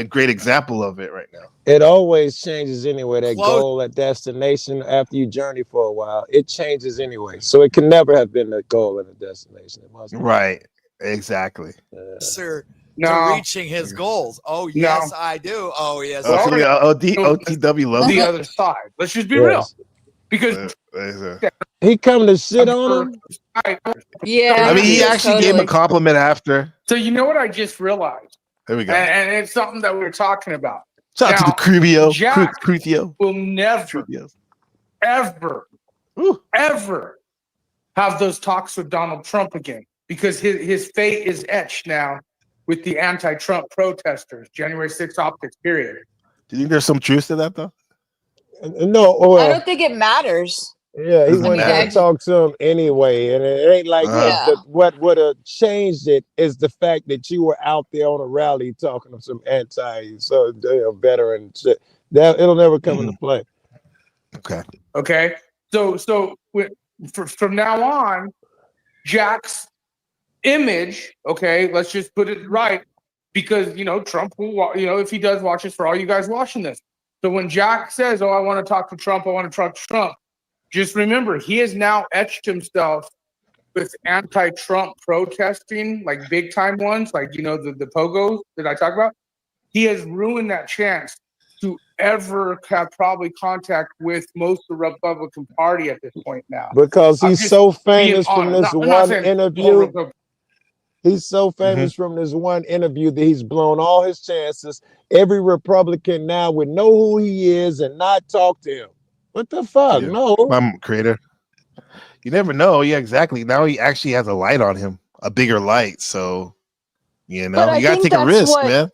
great example of it right now. It always changes anyway. That goal, that destination, after you journey for a while, it changes anyway. So it can never have been the goal and the destination. It must be. Right. Exactly. Sir, to reaching his goals. Oh, yes, I do. Oh, yes. OTW loves the other side. Let's just be real. Because he come to shit on him. Yeah. I mean, he actually gave him a compliment after. So you know what I just realized? There we go. And it's something that we were talking about. Shout out to the Cruvio. Jack Cruvio will never, ever have those talks with Donald Trump again, because his fate is etched now with the anti-Trump protesters, January 6th optics, period. Do you think there's some truth to that, though? No. I don't think it matters. Yeah, he went to talk to him anyway, and it ain't like what would have changed it is the fact that you were out there on a rally talking to some veteran shit. That it'll never come into play. Okay. So from now on, Jack's image, okay, let's just put it right, because Trump will, if he does watch this, for all you guys watching this. So when Jack says, "Oh, I want to talk to Trump, I want to talk to Trump," just remember he has now etched himself with anti-Trump protesting, like big time ones, like the pogos that I talk about. He has ruined that chance to ever have probably contact with most of the Republican Party at this point now. Because he's so famous from this one interview. He's so famous from this one interview that he's blown all his chances. Every Republican now would know who he is and not talk to him. What the fuck? Yeah. No. I'm creator. You never know. Yeah, exactly. Now he actually has a light on him, a bigger light. So, you got to take a risk, man.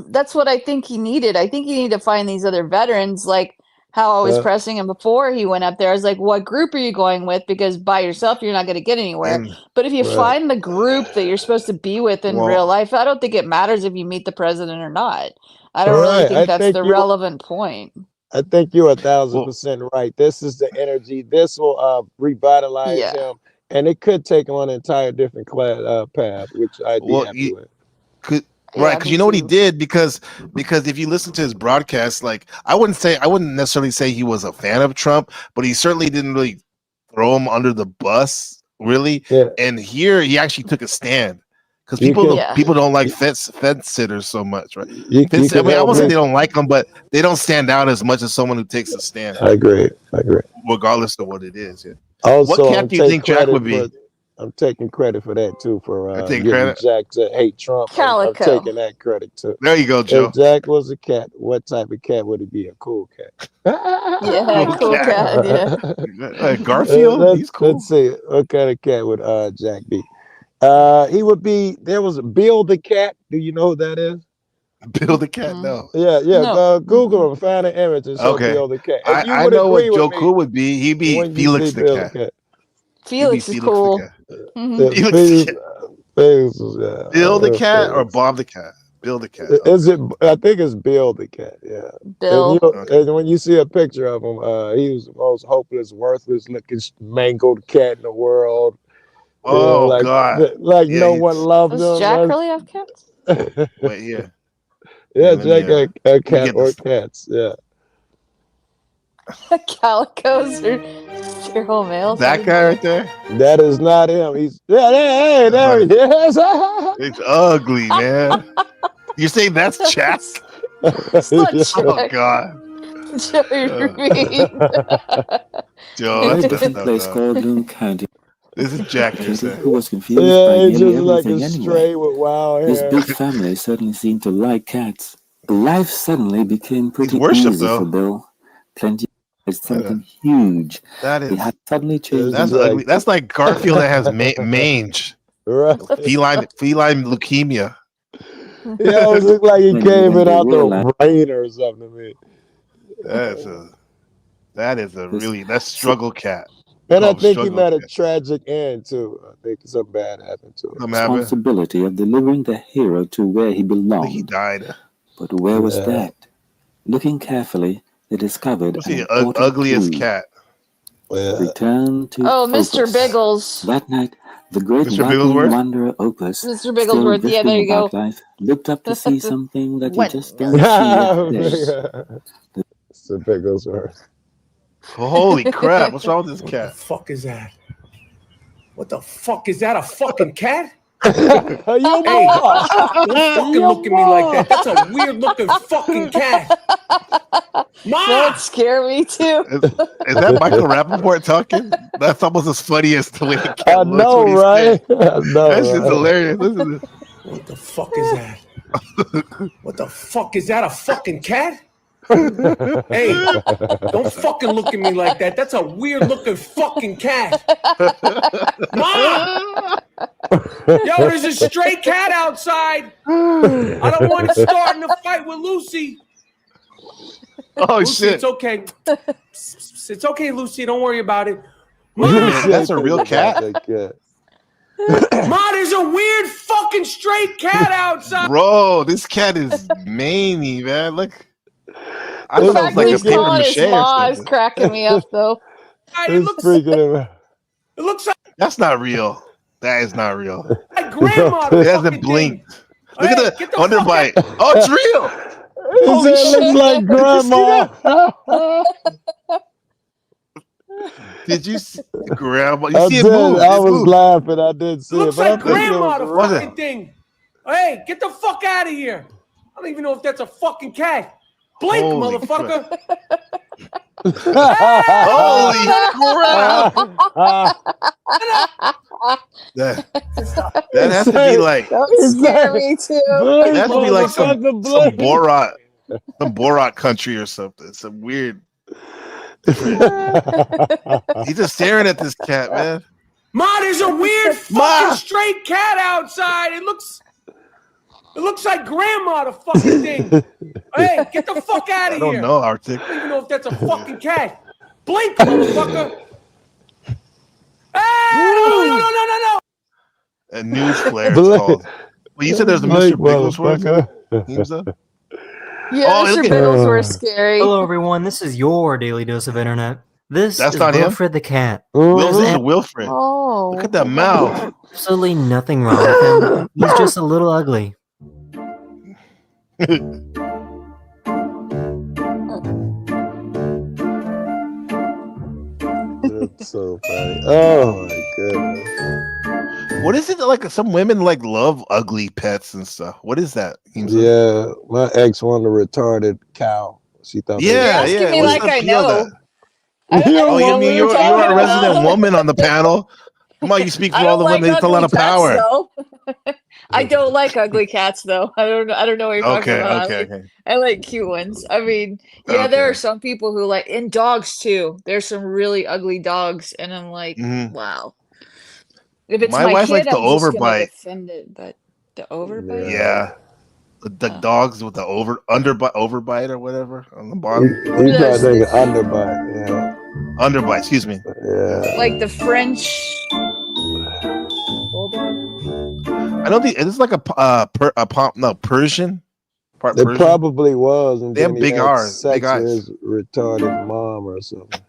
That's what I think he needed. I think he needed to find these other veterans, like how I was pressing him before he went up there. I was like, what group are you going with? Because by yourself, you're not going to get anywhere. But if you find the group that you're supposed to be with in real life, I don't think it matters if you meet the president or not. I don't really think that's the relevant point. I think you're 1,000% right. This is the energy. This will revitalize him. And it could take him on an entire different path, which I'd be happy with. Right, because you know what he did, because if you listen to his broadcast, like I wouldn't necessarily say he was a fan of Trump, but he certainly didn't really throw him under the bus, really. Yeah. And here he actually took a stand, because people don't like fence sitters so much, right? I won't say they don't like them, but they don't stand out as much as someone who takes a stand. I agree. Regardless of what it is. Yeah. Also, what cat do you think Jack would be? I'm taking credit for that too, for getting credit. Jack to hate Trump. Calico. I'm taking that credit too. There you go, Joe. If Jack was a cat, what type of cat would he be? A cool cat. Cool cat. Yeah. Garfield. He's cool. Let's see. What kind of cat would Jack be? He would be. There was Bill the cat. Do you know who that is? Bill the cat. No. Yeah. No. Google him. Find an image and show Bill the cat. I know what Joe Cool would be. He'd be Felix the cat. Felix is cool. Bill the cat or Bob the cat? Bill the cat. Is it? I think it's Bill the cat. Yeah. Bill. And when you see a picture of him, he was the most hopeless, worthless looking, mangled cat in the world. Oh God! Like no one loved him. Does Jack really have cats? Wait here. Yeah, Jack had a cat or cats. Yeah. Calicos or feral males. That guy right there? That is not him. He's there he is. It's ugly, man. You say that's Jack? It's not Jack. Oh God. Joe, you're mean. Joe, that's different place called Loon County. This is Jack. Who was confused by he's nearly just like a everything stray anyway. with wild hair. This big family certainly seemed to like cats. Life suddenly became pretty worshipped, easy though. for Bill. Plenty of something huge. That is. He had suddenly changed. That's ugly. That's like Garfield that has mange. Right. Feline leukemia. He always looked like he came in out the rain or something to me. That's struggle cat. And I think he met a tragic end too. I think something bad happened to him. Responsibility of delivering the hero to where he belonged. He died. But where was that? Looking carefully, they discovered the ugliest cat. Return to Mr. Biggles. That night, the great Mr. Bigglesworth? wanderer Opus, Mr. Bigglesworth, yeah, there you go. Life, looked up to see something that you What? just don't see up there. Mr. Bigglesworth. Holy crap! What's wrong with this cat? What the fuck is that? What the fuck is that? A fucking cat? You Hey, don't fucking look at me like that. That's a weird looking fucking cat. That scare me too. Is that Michael Rappaport talking? That's almost as funny as the way the cat I know, looks when he's right? scared. I know, That's just right? hilarious. Listen to this. What the fuck is that? What the fuck is that? A fucking cat? Hey, don't fucking look at me like that. That's a weird looking fucking cat. Mom! Yo, there's a stray cat outside. I don't want to start in a fight with Lucy. Oh, Lucy, shit. it's okay. It's okay, Lucy. Don't worry about it. Man, that's a real cat. Ma, there's a weird fucking stray cat outside. Bro, this cat is mangy, man. Look. I The thought it fact was like that a he's paper calling his mache or ma is something. cracking me up, though. It's freaking him out. It looks like That's not real. That is not real. grandma. It hasn't blinked. Look at the underbite. Oh, it's real. Holy shit! Looks like grandma. Did you see grandma? You I see it did. move. I It was moved. laughing. I didn't see Looks it, but like I think it grandma, was the real. fucking thing. Hey, get the fuck out of here. I don't even know if that's a fucking cat. Blink, Holy motherfucker. Holy crap! That has to be like. That was scary too. That has to be like some Borat country or something. Some weird. He's just staring at this cat, man. Ma, there's a weird fucking straight cat outside. It looks like grandma, the fucking thing. Hey, get the fuck out of here. I don't know, Arctic. I don't even know if that's a fucking cat. Blink, motherfucker. Hey, no. A news flare, it's called. Well, you said there's a Mr. Bigglesworth. Yeah, Mr. Bigglesworth scary. Hello, everyone. This is your daily dose of internet. This That's is not him? Wilfred the cat. This There's is Wilfred. Oh, Look at that mouth. absolutely nothing wrong with him. He's just a little ugly. That's so funny. Oh my goodness. What is it like? Some women like love ugly pets and stuff. What is that? Yeah, my ex wanted a retarded cow. She thought. You're asking me like I know. Oh, you mean you're a resident woman on the panel? Come on, you speak for all the women. It's a lot of power. I don't like ugly cats though. I don't know what you're talking about. Okay. I like cute ones. I mean, yeah, there are some people who like, and dogs too. There's some really ugly dogs, and I'm like, wow. If it's My my wife kid, likes the I'm just gonna overbite. defend it. But the overbite, Yeah. The dogs with the overbite or whatever on the bottom. You probably think underbite. Yeah. Underbite. Excuse me. Yeah. like the French bulldog. I don't think it's like a Persian. Part It Persian. probably was, and They have then big he had eyes, sex big with eyes. his retarded mom or something.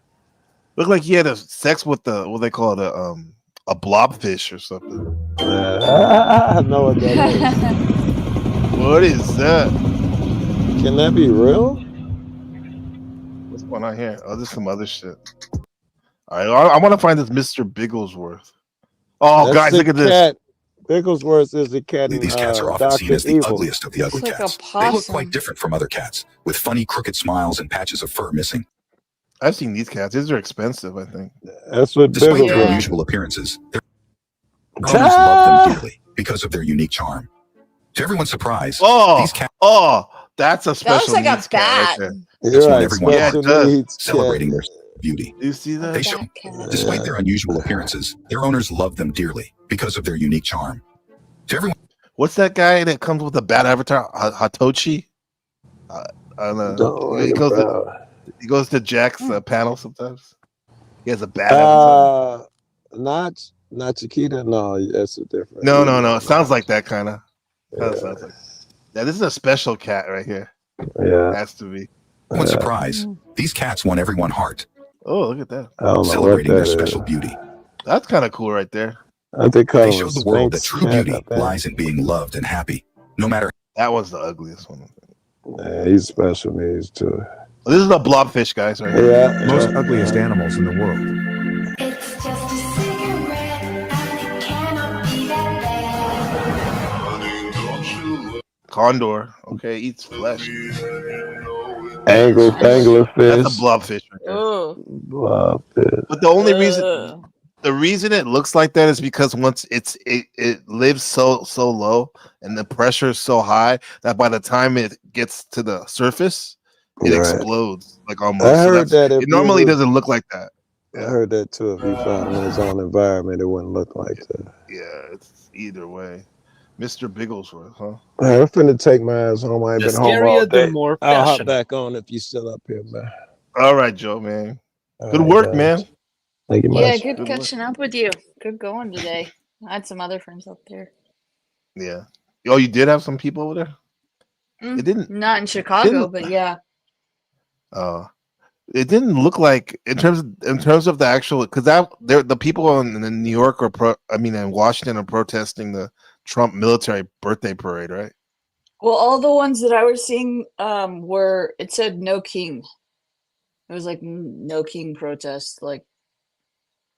Look like he had a sex with what they call it, a blobfish or something. I know what that is. What is that? Can that be real? What's going on here? Oh, there's some other shit. All right, I want to find this Mr. Bigglesworth. Oh, That's guys, the look at this. cat. Bigglesworth is the cat. These cats are often seen as the ugliest of the ugly cats. They look quite different from other cats, with funny, crooked smiles and patches of fur missing. I've seen these cats. These are expensive, I think. That's what Despite their Bigglesworth. unusual appearances, their owners love them dearly because of their unique charm. To everyone's surprise, these cats that's a That looks special like a needs cat bat. right there. That's You're when right, everyone special is needs celebrating cat. their beauty. Do you see that? They show, despite their unusual appearances, their owners love them dearly because of their unique charm. To everyone, What's that guy that comes with a bad avatar? Hatoshi? I don't know. Don't He goes to Jack's panel sometimes. He has a bad avatar. Not Chiquita. No, that's a different. No. It sounds like that kind of. Sounds like. Yeah, this is a special cat right here. Yeah, has to be. everyone's surprise, these cats won everyone's heart, Oh, look at that. I don't know what celebrating their that special is. beauty. That's kind of cool right there. I think They call show him the world that Sphinx true cat, beauty I think. lies in being loved and happy, no matter. That was the ugliest one. Yeah, he's special needs too. This is the blobfish, guys. Right here. Yeah, Most ugliest animals in the world. Condor. Okay, eats flesh. Anglerfish. That's a blobfish right there. Blobfish. But the only reason it looks like that is because once it lives so low and the pressure is so high that by the time it gets to the surface, it Right. explodes like almost. I So heard that if it normally you was- doesn't look like that. I heard that too. If he found in his own environment, it wouldn't look like that. Yeah, it's either way. Mr. Bigglesworth, huh? All right, I'm finna take my ass home. I ain't The been home all scarier, the day. more I'll hop fashionable. back on if you still up here, man. All right, Joe, man. All Good right, work, guys. man. Thank you Yeah, much. good Good catching up with you. Good going today. I had some other friends up there. Yeah. Oh, you did have some people over there? It didn't. Not in Chicago, didn't- but yeah. It didn't look like in terms of the actual because the people in New York in Washington are protesting the Trump military birthday parade, right? Well, all the ones that I was seeing were it said no king. It was like no king protest, like.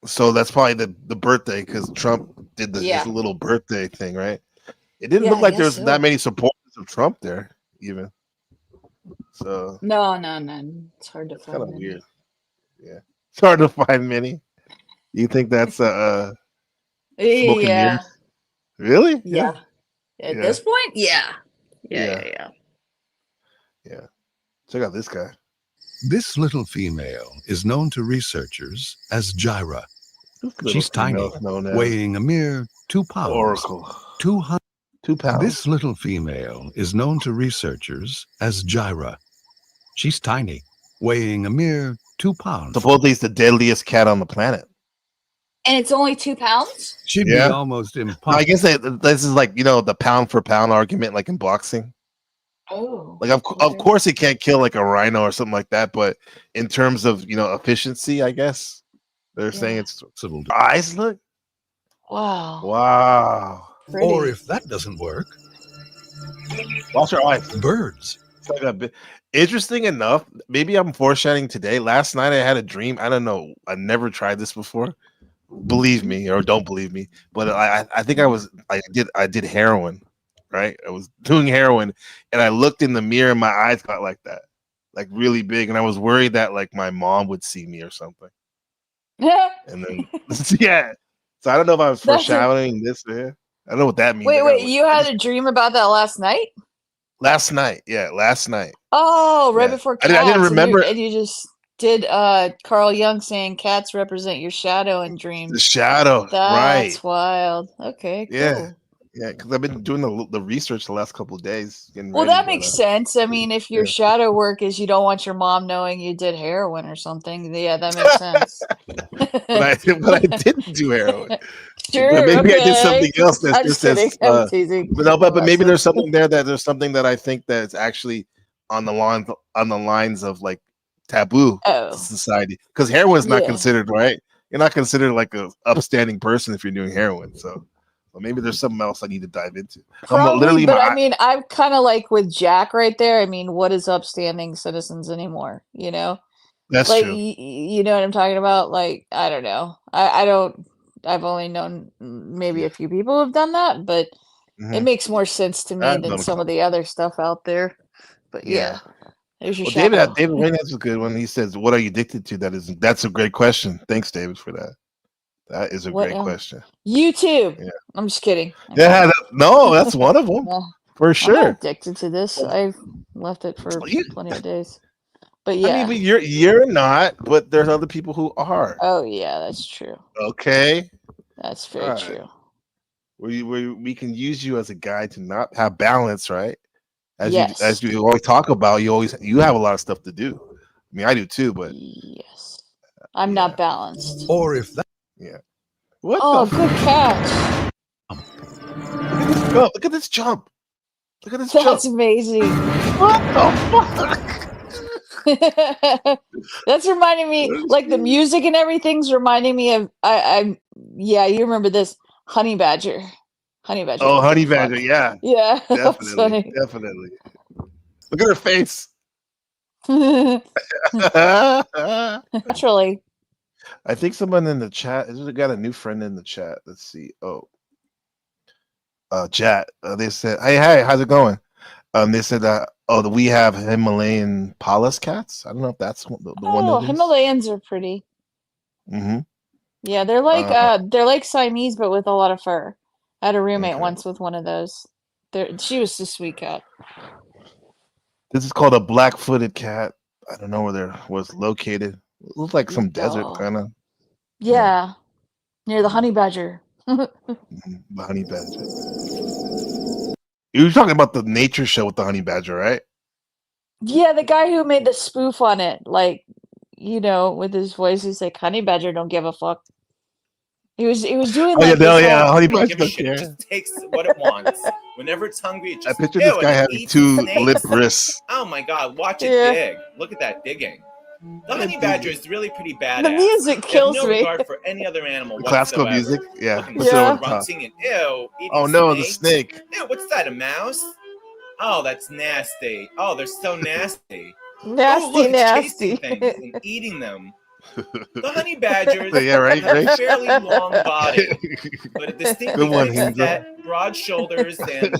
So that's probably the birthday because Trump did his little birthday thing, right? It didn't look like there's that many supporters of Trump there, even. So No. It's hard to find. Kind of weird. Yeah, it's hard to find many. You think that's smoking mirrors? Really? Yeah. At this point, yeah. Yeah. Check out this guy. This little female is known to researchers as Gyra. She's tiny, weighing a mere 2 pounds. Oracle. 2 pounds. This little female is known to researchers as Gyra. She's tiny, weighing a mere 2 pounds. Supposedly, it's the deadliest cat on the planet. And it's only 2 pounds? She'd be almost impossible. I guess this is like, the pound for pound argument, like in boxing. Oh. Like, of course, it can't kill like a rhino or something like that. But in terms of, efficiency, I guess they're saying it's eyes. Look. Wow. Pretty. Or if that doesn't work, watch your eyes. Birds. Interesting enough, maybe I'm foreshadowing today. Last night I had a dream. I don't know. I never tried this before. Believe me or don't believe me, but I think I did heroin, right? I was doing heroin, and I looked in the mirror, and my eyes got like that, like really big, and I was worried that like my mom would see me or something. And then yeah, so I don't know if I was foreshadowing this. I don't know what that means. Wait, you had a dream about that last night? Last night. Oh, right before cats. I didn't remember. And you just did Carl Jung saying cats represent your shadow in dreams. The shadow, That's wild. Okay, cool. Yeah, because I've been doing the research the last couple of days. Well, that makes sense. I mean, if your shadow work is you don't want your mom knowing you did heroin or something, yeah, that makes sense. but I didn't do heroin. Sure, but maybe I did something else that's just as. I'm teasing. But maybe there's something there there's something that I think that's actually on the lines of like taboo society, because heroin is not considered, right? You're not considered like a upstanding person if you're doing heroin. So maybe there's something else I need to dive into. Probably, but I mean, I'm kind of like with Jack right there. I mean, what is upstanding citizens anymore? That's like, true. You know what I'm talking about? Like, I don't know. I don't. I've only known maybe a few people who've done that, but it makes more sense to me than some of the other stuff out there. But yeah. There's your David Wayne has a good one. He says, "What are you addicted to?" That's a great question. Thanks, David, for that. That is a great question. YouTube. Yeah. I'm just kidding. That's one of them for sure. I'm not addicted to this. I've left it for plenty of days. But yeah, I mean, but you're not. But there's other people who are. Oh yeah, that's true. Okay, that's very true. We can use you as a guide to not have balance, right? As you always talk about, you have a lot of stuff to do. I mean, I do too, but I'm not balanced. Or if that, What? Good catch. Oh, look at this jump! Look at this jump! That's amazing. What the fuck? That's reminding me, like the music and everything's reminding me of. You remember this honey badger. Honey badger. Oh, honey badger, yeah. Yeah. Definitely. Look at her face. Naturally. I think someone in the chat has got a new friend in the chat. Let's see. Oh. Chat. They said, hey, how's it going? They said that we have Himalayan Pallas cats. I don't know if that's the one. Oh, Himalayans are pretty. Mm-hmm. Yeah, they're like Siamese, but with a lot of fur. I had a roommate once with one of those. She was a sweet cat. This is called a black-footed cat. I don't know where it was located. It looks like some desert kind of. Yeah, near the honey badger. The honey badger. You were talking about the nature show with the honey badger, right? Yeah, the guy who made the spoof on it, like, with his voice, he's like, "Honey badger don't give a fuck." He was doing like honey badger it just takes what it wants. Whenever it's hungry, it just. I picture this guy having two lip wrists. Oh my god! Watch it dig. Look at that digging. The honey badger is really pretty badass. The music kills no me. regard for any other animal The classical whatsoever. music? Yeah. Looking Puts it over the top. grunting and ew, eating Oh no, the snakes. snake. Ew, what's that, a mouse? Oh, that's nasty. Oh, they're so nasty. Nasty, oh, look, it's nasty. chasing things and eating them. The honey badgers Yeah, right, have right. a fairly long body, but a distinctly Good one, thick Hinza. set, broad shoulders, and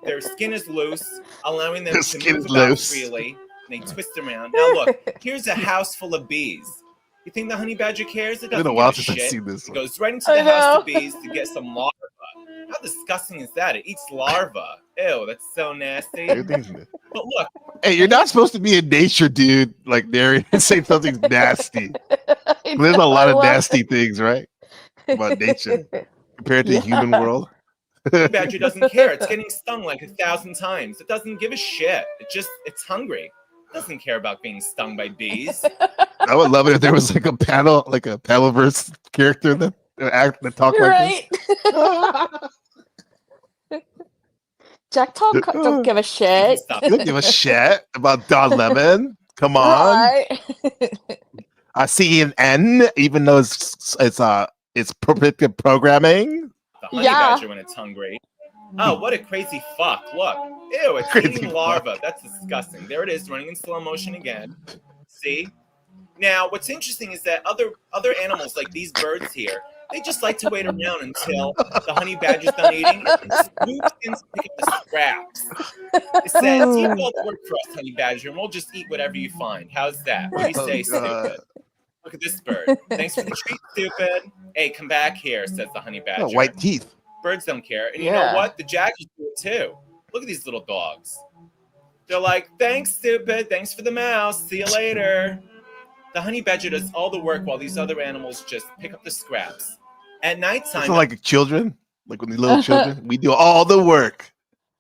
their skin is loose, allowing them Their to skin move is about loose. freely. And they twist around. Now look, here's a house full of bees. You think the honey badger cares? It It's been doesn't a while give a since I've shit. seen this It one. goes right into I the house know. of bees to get some larvae. How disgusting is that? It eats larvae. Ew, that's so nasty. But look, Hey, you're not supposed to be in nature, dude. Like narrating and say something's nasty. There's a lot of nasty things, right? About nature compared to the human world. the badger doesn't care. It's getting stung like 1,000 times. It doesn't give a shit. It's hungry. It doesn't care about being stung by bees. I would love it if there was like a Palaverse character that talk You're like right. Jack Tom don't give a shit. You don't give a shit about Don Lemon. Come on. Right. I see an N, even though it's predictive programming. The honey badger when it's hungry. Oh, what a crazy fuck. Look. Ew, it's eating larvae. That's disgusting. There it is, running in slow motion again. See? Now, what's interesting is that other animals, like these birds here, they just like to wait around until the honey badger's done eating and swoops in to pick up the scraps. It says, you all work for us, honey badger, and we'll just eat whatever you find. How's that? What do you say, stupid? Look at this bird. Thanks for the treat, stupid. Hey, come back here, says the honey badger. Oh, white teeth. Birds don't care. And you know what? The jackals do it too. Look at these little dogs. They're like, thanks, stupid. Thanks for the mouse. See you later. The honey badger does all the work while these other animals just pick up the scraps. At nighttime, It's not like children, like when the little children, we do all the work,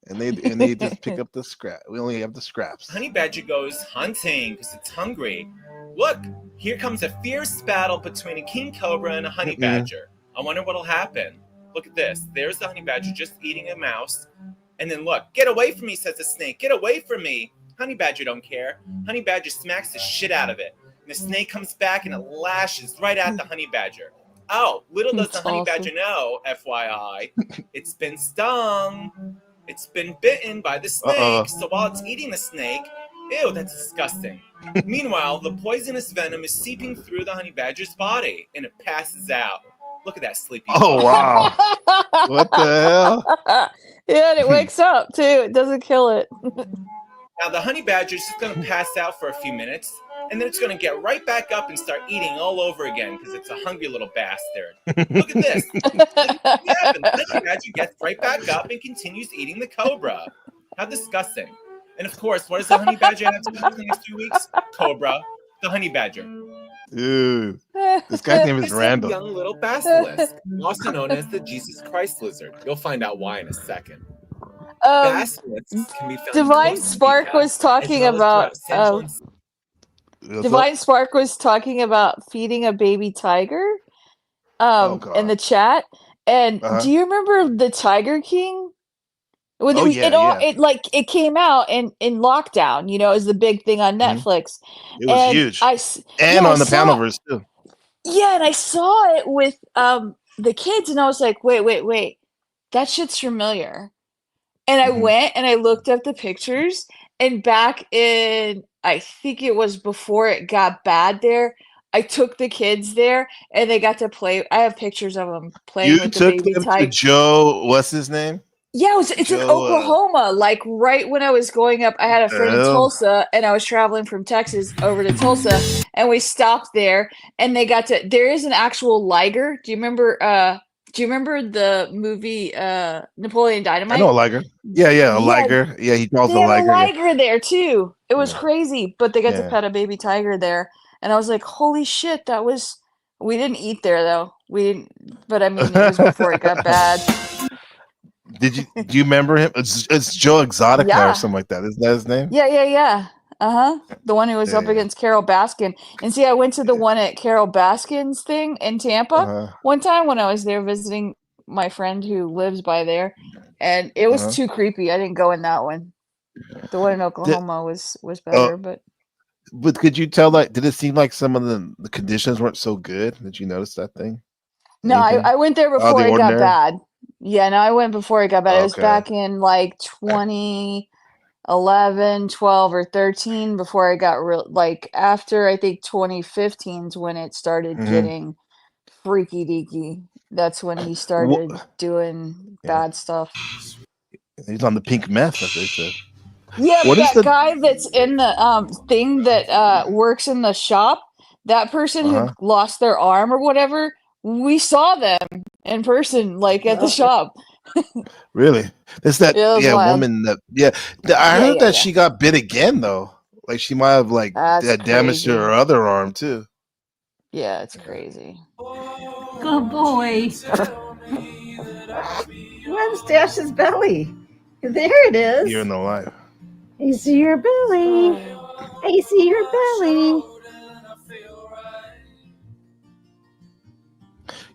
and they just pick up the scrap. We only have the scraps. honey badger goes hunting because it's hungry. Look, here comes a fierce battle between a king cobra and a honey badger. I wonder what'll happen. Look at this. There's the honey badger just eating a mouse. And then look, get away from me, says the snake. Get away from me. Honey badger don't care. Honey badger smacks the shit out of it. And the snake comes back and it lashes right at the honey badger. Oh, little does the honey badger know, FYI, it's been stung. It's been bitten by the snake. So while it's eating the snake, ew, that's disgusting. Meanwhile, the poisonous venom is seeping through the honey badger's body and it passes out. Look at that sleepy. Oh, wow. What the hell? Yeah, and it wakes up too. It doesn't kill it. Now the honey badger is just going to pass out for a few minutes, and then it's going to get right back up and start eating all over again because it's a hungry little bastard. Look at this. What happens? The honey badger gets right back up and continues eating the cobra. How disgusting. And of course, what does the honey badger have to do for the next 2 weeks? Cobra, the honey badger. Dude, this guy's name is It's a Randall. young little basilisk, also known as the Jesus Christ lizard. You'll find out why in a second. Basilisks can be found in Divine Costa Spark Rica, was talking as well as about throughout Central and Divine Spark was talking about feeding a baby tiger in the chat. And do you remember the Tiger King? When it came out in lockdown, it was the big thing on Netflix. It was huge. And on the Panaverse too. Yeah, and I saw it with the kids, and I was like, wait, that shit's familiar. And I went and I looked up the pictures, and back in, I think it was before it got bad there, I took the kids there, and they got to play. I have pictures of them playing You with the took baby them to tiger. Joe, what's his name? Yeah, it's in Oklahoma. Like right when I was growing up, I had a friend in Tulsa, and I was traveling from Texas over to Tulsa, and we stopped there, and they got to. There is an actual liger. Do you remember? Do you remember the movie Napoleon Dynamite? I know a liger. Yeah, a liger. Yeah, he calls They a have liger. a liger there too. It was crazy, but they got to Yeah. pet a baby tiger there, and I was like, "Holy shit!" That was. We didn't eat there though. We didn't. But I mean, it was before it got bad. Do you remember him? It's Joe Exotica Yeah. or something like that. Isn't that his name? Yeah. The one who was up against Carol Baskin. And see, I went to the one at Carol Baskin's thing in Tampa one time when I was there visiting my friend who lives by there, and it was too creepy. I didn't go in that one. The one in Oklahoma was better, but But could you tell? Like, did it seem like some of the conditions weren't so good? Did you notice that thing? No, I went there before it got bad. Yeah, no, I went before it got bad. It was back in like 2011, 12, or 13 before I got real. Like after I think 2015 is when it started getting freaky deaky. That's when he started doing bad stuff. He's on the pink meth, as they said. Yeah, but that guy that's in the thing that works in the shop, that person who lost their arm or whatever, we saw them in person, like at the shop. Really? There's that wild. woman that I heard that she got bit again though. Like she might have damaged her other arm too. Yeah, it's crazy. Good boy. Where's Dash's belly? There it is. You're in the life. I see your belly. I see your belly.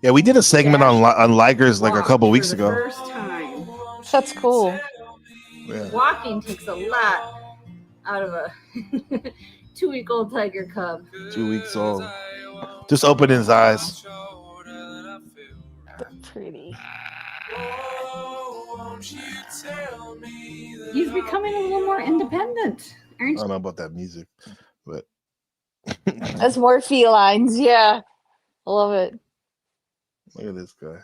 Yeah, we did a segment on ligers like a couple weeks ago. First time. That's cool. Yeah. Walking takes a lot out of a 2-week-old tiger cub. 2 weeks old. Just open his eyes. Pretty. He's becoming a little more independent, aren't you? I don't know about that music, but That's more felines. Yeah, I love it. Look at this guy.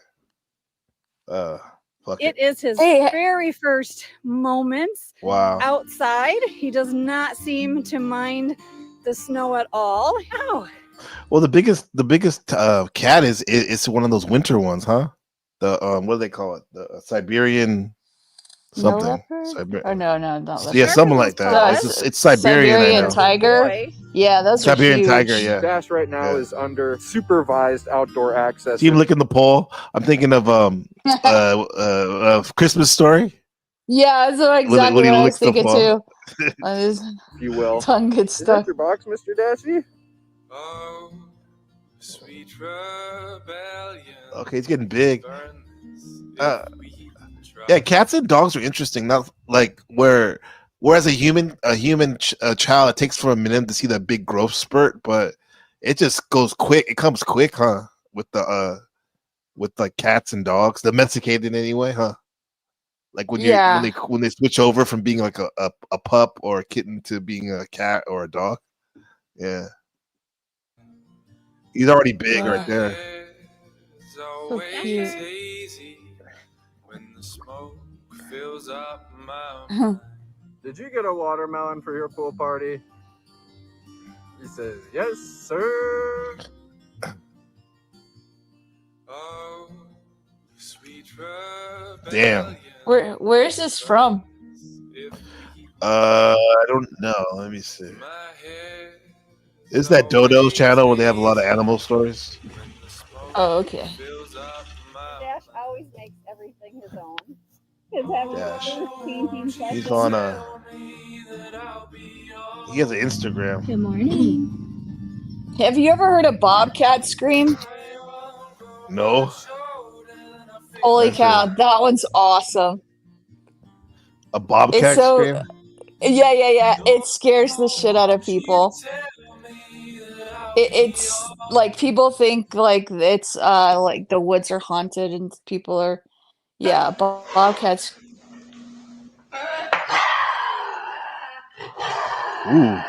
It is his very first moments outside. He does not seem to mind the snow at all. Oh. Well, the biggest cat is one of those winter ones, huh? The what do they call it? The Siberian something. Oh no, not yeah, something like that. It's Siberian tiger. Yeah, that's Siberian huge. tiger. Yeah. Dash right now is under supervised outdoor access. Keep licking the pole. I'm thinking of Christmas Story. Yeah, that's exactly what I was thinking too. You will. Tongue gets Is stuck. that your box, Mr. Dashy? Okay, it's getting big. Yeah, cats and dogs are interesting. Not like whereas a human child, it takes for a minute to see that big growth spurt, but it just goes quick. It comes quick, huh? With the cats and dogs, domesticated anyway, huh? Like when they switch over from being like a pup or a kitten to being a cat or a dog. Yeah. He's already big right there. So cute. Did you get a watermelon for your pool party? He says, yes, sir. Damn. Where is this from? I don't know. Let me see. Is that Dodo's channel where they have a lot of animal stories? Oh, okay. Dash always makes everything his own. Dash. He's on he has an Instagram. Good morning. Have you ever heard a bobcat scream? No. Holy cow, that one's awesome. A bobcat scream? Yeah. It scares the shit out of people. It's like people think like it's like the woods are haunted and people are bobcats. Ooh.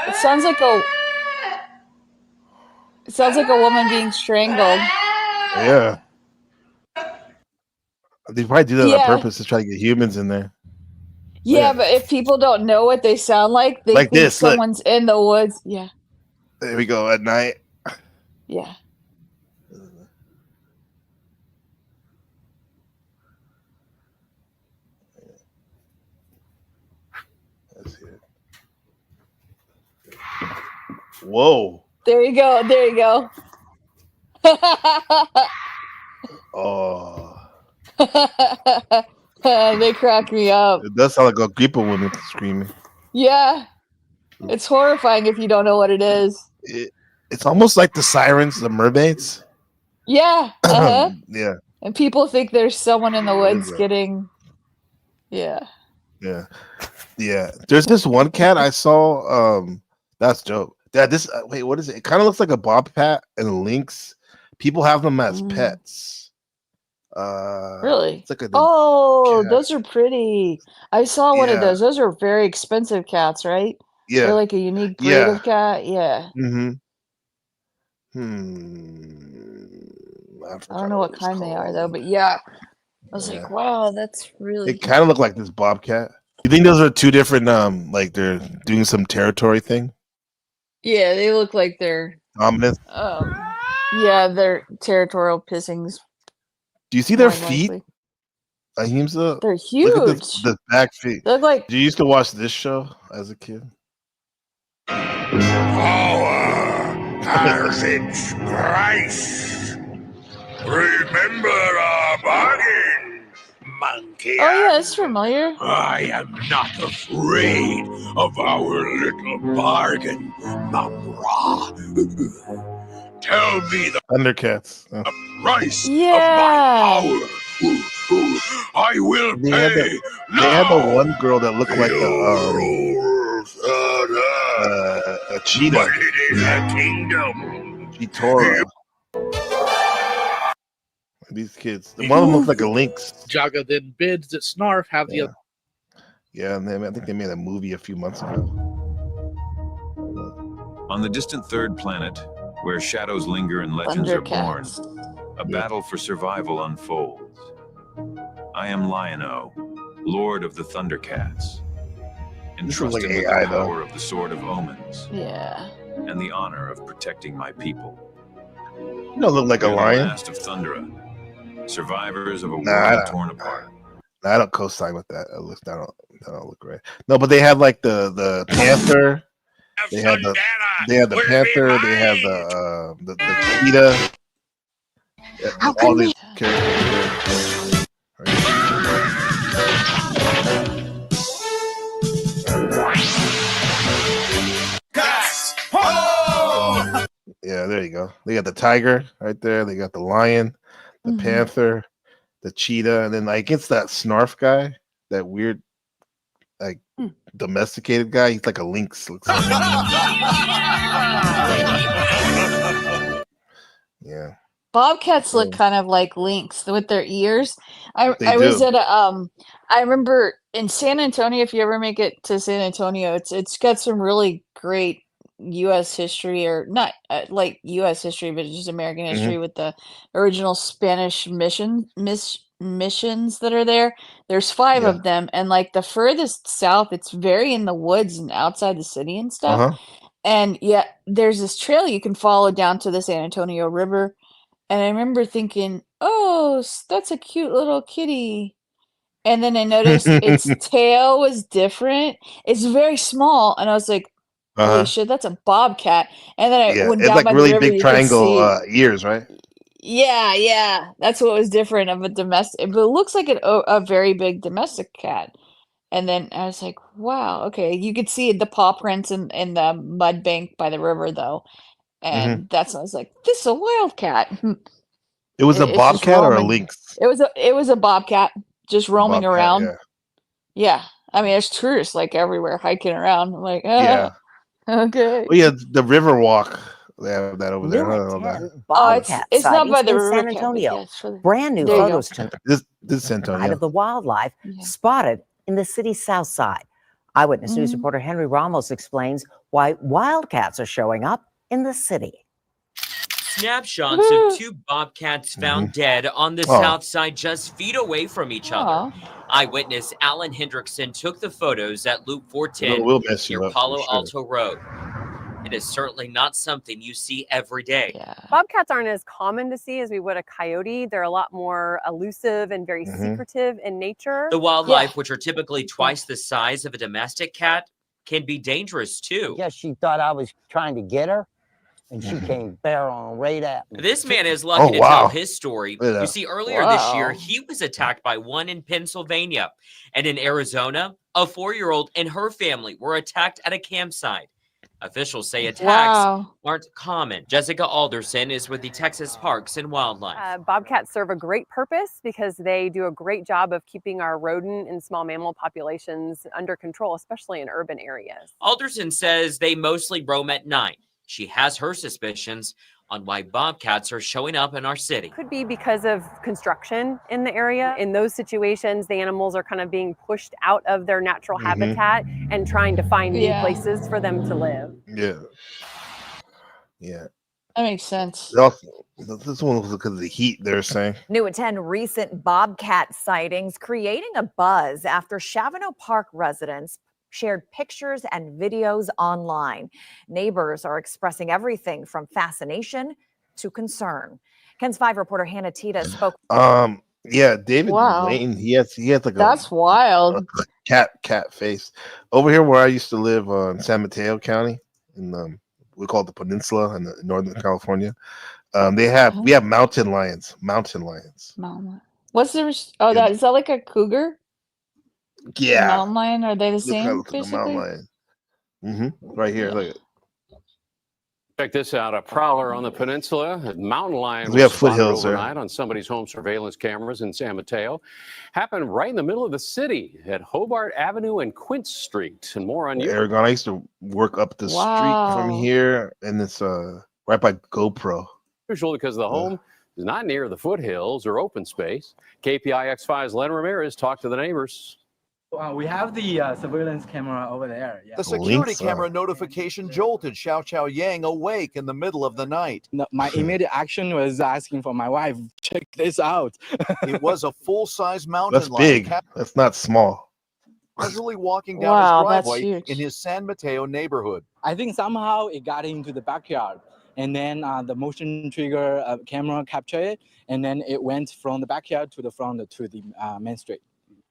It sounds like a woman being strangled. Yeah. They probably do that on purpose to try to get humans in there. Yeah, but if people don't know what they sound like, they like think this, someone's in the woods. Yeah. There we go at night. Yeah. Let's see it. Whoa. There you go. Oh. They crack me up. It does sound like a group of women screaming. Yeah. It's horrifying if you don't know what it is. It's almost like the sirens, the mermaids. Yeah. Yeah. And people think there's someone in the woods getting. Yeah. Yeah. There's this one cat I saw. That's dope. Yeah, this wait, what is it? It kind of looks like a bobcat and lynx. People have them as pets. Really? It's like a those are pretty. I saw one of Yeah. those. Those are very expensive cats, right? They're Yeah. like a unique breed Yeah. of cat. Yeah. I I don't know what kind they are though, but yeah. I was like, wow, that's It really kind of looked like this bobcat. You think those are two different like they're doing some territory thing? yeah, they look like they're Dominant. yeah, they're territorial pissings. Do you see their more than feet? likely. Ahimsa? They're Look at huge. the back feet. They look like Did you used to watch this show as a kid? Power has its price. Remember our bargain, monkey. Oh yeah, it's familiar. I am not afraid of our little bargain, Mamra. Tell me the Thundercats. price Yeah. of my power. I will They pay had the now. one girl that looked like a cheetah. But it is a kingdom. Cheetora. These kids. The one of them looked like a lynx. Jaga then bids that Snarf have the other. Yeah, and I think they made a movie a few months ago. On the distant third planet, where shadows linger and legends are born, a battle for survival unfolds. I am Lion-O, Lord of the Thundercats, entrusted like with AI, the power of the Sword of Omens Yeah. and the honor of protecting my people. You don't look like a We're the lion. last of Thundera, survivors of a Nah, I world don't- torn apart. I don't co-sign with that. That don't look right. No, but they have like the panther. They have the panther. They have the cheetah. All these characters. Cats! Ho! Yeah, there you go. They got the tiger right there. They got the lion, the panther, the cheetah, and then like it's that Snarf guy, that weird, like domesticated guy. He's like a lynx. Looks like. Yeah. Bobcats look kind of like lynx with their ears. I They was do. at a I remember in San Antonio, if you ever make it to San Antonio, it's got some really great US history, or not like US history, but just American history with the original Spanish missions that are there. There's 5 Yeah. of them, and like the furthest south, it's very in the woods and outside the city and stuff. Uh-huh. And yeah, there's this trail you can follow down to the San Antonio River. And I remember thinking, "Oh, that's a cute little kitty." And then I noticed its tail was different. It's very small, and I was like, "Holy Uh-huh. shit, that's a bobcat." And then I Yeah, went it's down like by the really river, big you could triangle see. ears, right? Yeah, that's what was different of a domestic, but it looks like a very big domestic cat. And then I was like, "Wow, okay." You could see the paw prints in the mud bank by the river, though, and that's when I was like, "This is a wildcat." It was a It's just bobcat or a roaming. lynx? It was a bobcat just roaming Bobcat, around. yeah. Yeah. I mean, there's tourists like everywhere hiking around. I'm like, Yeah. okay. Oh yeah, the river walk. They have that over there. I don't know that. Bobcat it's not by sightings the in river San cat, but Antonio. yeah, it's for the- Brand new There you go. photos tonight This is San Antonio. of the wildlife spotted in the city's south side. Eyewitness News reporter Henry Ramos explains why wildcats are showing up in the city. Snapshots of 2 bobcats found dead on the Oh. south side, just feet away from each other. Eyewitness Alan Hendrickson took the photos at Loop 410 We'll mess you near up for Palo sure. Alto Road. It is certainly not something you see every day. Bobcats aren't as common to see as we would a coyote. They're a lot more elusive and very secretive in nature. The wildlife, which are typically twice the size of a domestic cat, can be dangerous too. Yes, she thought I was trying to get her, and she came barreling right at me. This man is lucky to tell his story. Look at You that. see, earlier this year, Wow. he was attacked by one in Pennsylvania. And in Arizona, a 4-year-old and her family were attacked at a campsite. Officials say attacks Wow. aren't common. Jessica Alderson is with the Texas Parks and Wildlife. Bobcats serve a great purpose because they do a great job of keeping our rodent and small mammal populations under control, especially in urban areas. Alderson says they mostly roam at night. She has her suspicions on why bobcats are showing up in our city. Could be because of construction in the area. In those situations, the animals are kind of being pushed out of their natural habitat and trying to find new places for them to live. Yeah. Yeah. That makes sense. This one was because of the heat, they're saying. New attend recent bobcat sightings, creating a buzz after Chavano Park residents shared pictures and videos online. Neighbors are expressing everything from fascination to concern. Ken's 5 reporter Hannah Tita spoke. Yeah, David Lane, he has like that's wild. A cat face. Over here where I used to live in San Mateo County, in we call it the Peninsula in Northern California. We have mountain lions. What's there? Oh, is that like a cougar? Yeah. Mountain lion, are they the same? Look at the mountain lion. Right here, look at it. Check this out, a prowler on the peninsula, a mountain lion. We have was spotted foothills there. overnight on somebody's home surveillance cameras in San Mateo. Happened right in the middle of the city at Hobart Avenue and Quince Street. And more on you. Aragon, I used to work up the street from here, and it's right by GoPro. Usual because the home is not near the foothills or open space. KPIX5's Len Ramirez talked to the neighbors. We have the surveillance camera over there. Yeah. The security camera notification jolted Xiao Xiao Yang awake in the middle of the night. No, my immediate action was asking for my wife, check this out. It was a full-size mountain That's lion. big. That's not small. Casually walking down his that's driveway huge. in his San Mateo neighborhood. I think somehow it got into the backyard. And then the motion trigger camera captured it. And then it went from the backyard to the front to the main street.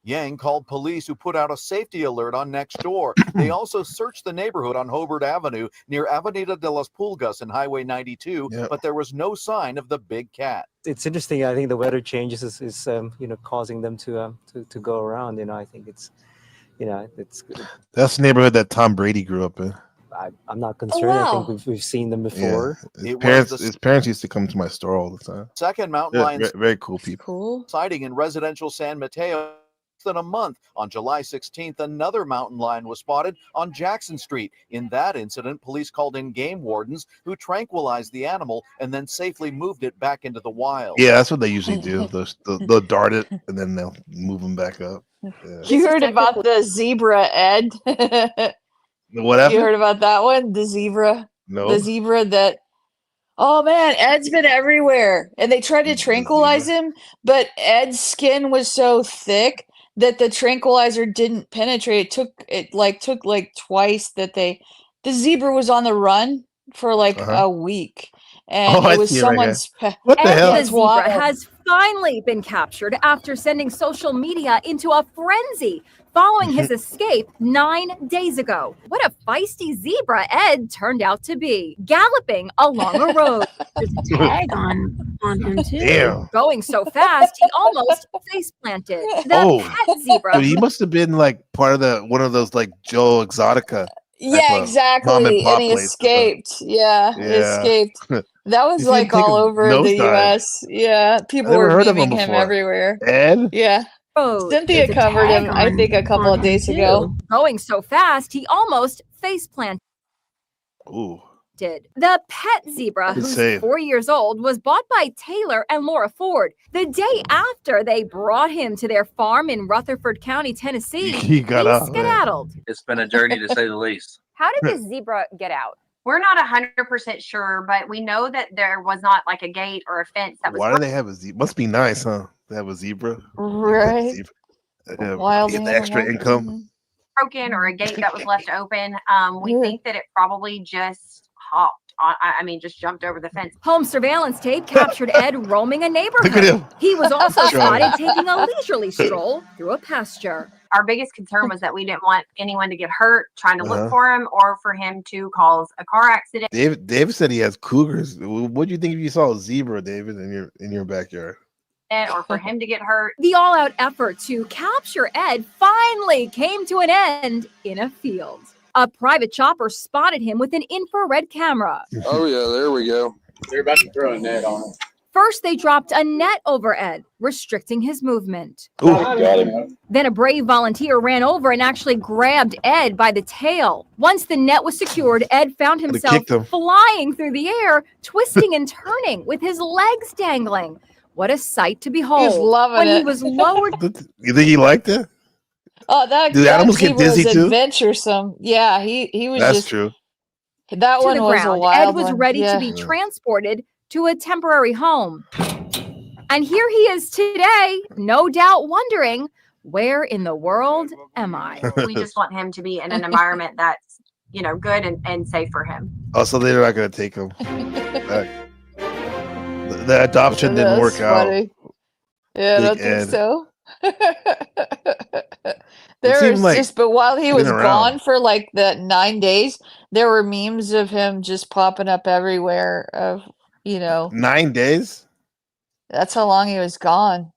Yang called police, who put out a safety alert on Nextdoor. They also searched the neighborhood on Hobart Avenue near Avenida de las Pulgas and Highway 92, but there was no sign of the big cat. It's interesting. I think the weather changes is causing them to go around. I think it's That's the neighborhood that Tom Brady grew up in. I'm not concerned. I think we've seen them before. Yeah. His parents used to come to my store all the time. Second mountain lion very cool people. sighting in residential San Mateo. Than a month. On July 16th, another mountain lion was spotted on Jackson Street. In that incident, police called in game wardens who tranquilized the animal and then safely moved it back into the wild. Yeah, that's what they usually do. They'll dart it and then they'll move them back up. Yeah. You heard about the zebra, Ed? Whatever. You heard about that one? The zebra? No. The zebra that... Oh man, Ed's been everywhere. And they tried to tranquilize him, but Ed's skin was so thick that the tranquilizer didn't penetrate. It took twice that the zebra was on the run for a week. And it was someone's pet. What the hell? The zebra has finally been captured after sending social media into a frenzy following his escape 9 days ago. What a feisty zebra Ed turned out to be, galloping along a road. There's a tag on him too. Damn. Going so fast, he almost face planted. The pet zebra. Dude, he must have been part of one of those Joe Exotica. Yeah, exactly. And he escaped. Yeah, he escaped. That was all over the US. Yeah, people were memeing him everywhere. Ed? Yeah. Cynthia covered him, I think, a couple of days ago. Going so fast, he almost face planted. Ooh. The pet zebra, who's 4 years old, was bought by Taylor and Laura Ford. The day after they brought him to their farm in Rutherford County, Tennessee, he skedaddled. It's been a journey to say the least. How did the zebra get out? We're not 100% sure, but we know that there was not a gate or a fence that was. Why do they have a zebra? Must be nice, huh? They have a zebra. Right. Wild get the extra income. Broken or a gate that was left open. We think that it probably just hopped. Just jumped over the fence. Home surveillance tape captured Ed roaming a neighborhood. He was also spotted taking a leisurely stroll through a pasture. Our biggest concern was that we didn't want anyone to get hurt trying to look for him or for him to cause a car accident. David said he has cougars. What do you think if you saw a zebra, David, in your backyard? Or for him to get hurt. The all-out effort to capture Ed finally came to an end in a field. A private chopper spotted him with an infrared camera. Oh, yeah, there we go. They're about to throw a net on him. First, they dropped a net over Ed, restricting his movement. Ooh, got him. Then a brave volunteer ran over and actually grabbed Ed by the tail. Once the net was secured, Ed found himself flying through the air, twisting and turning with his legs dangling. What a sight to behold. He was loving when it. he was lowered. You think he liked it? Oh, that Do animals get zebra dizzy was too? adventuresome. Yeah, he was That's just true. that to one the was a ground. wild Ed was one. ready Yeah. to be transported to a temporary home. And here he is today, no doubt wondering, where in the world am I? We just want him to be in an environment that's, you know, good and safe for him. Also, they're not going to take him. The adoption didn't work funny. Yeah, I Big don't think Ed. so. It There seemed was like just, but while he been was around. gone for like that 9 days, there were memes of him just popping up everywhere. Of 9 days? that's how long he was gone,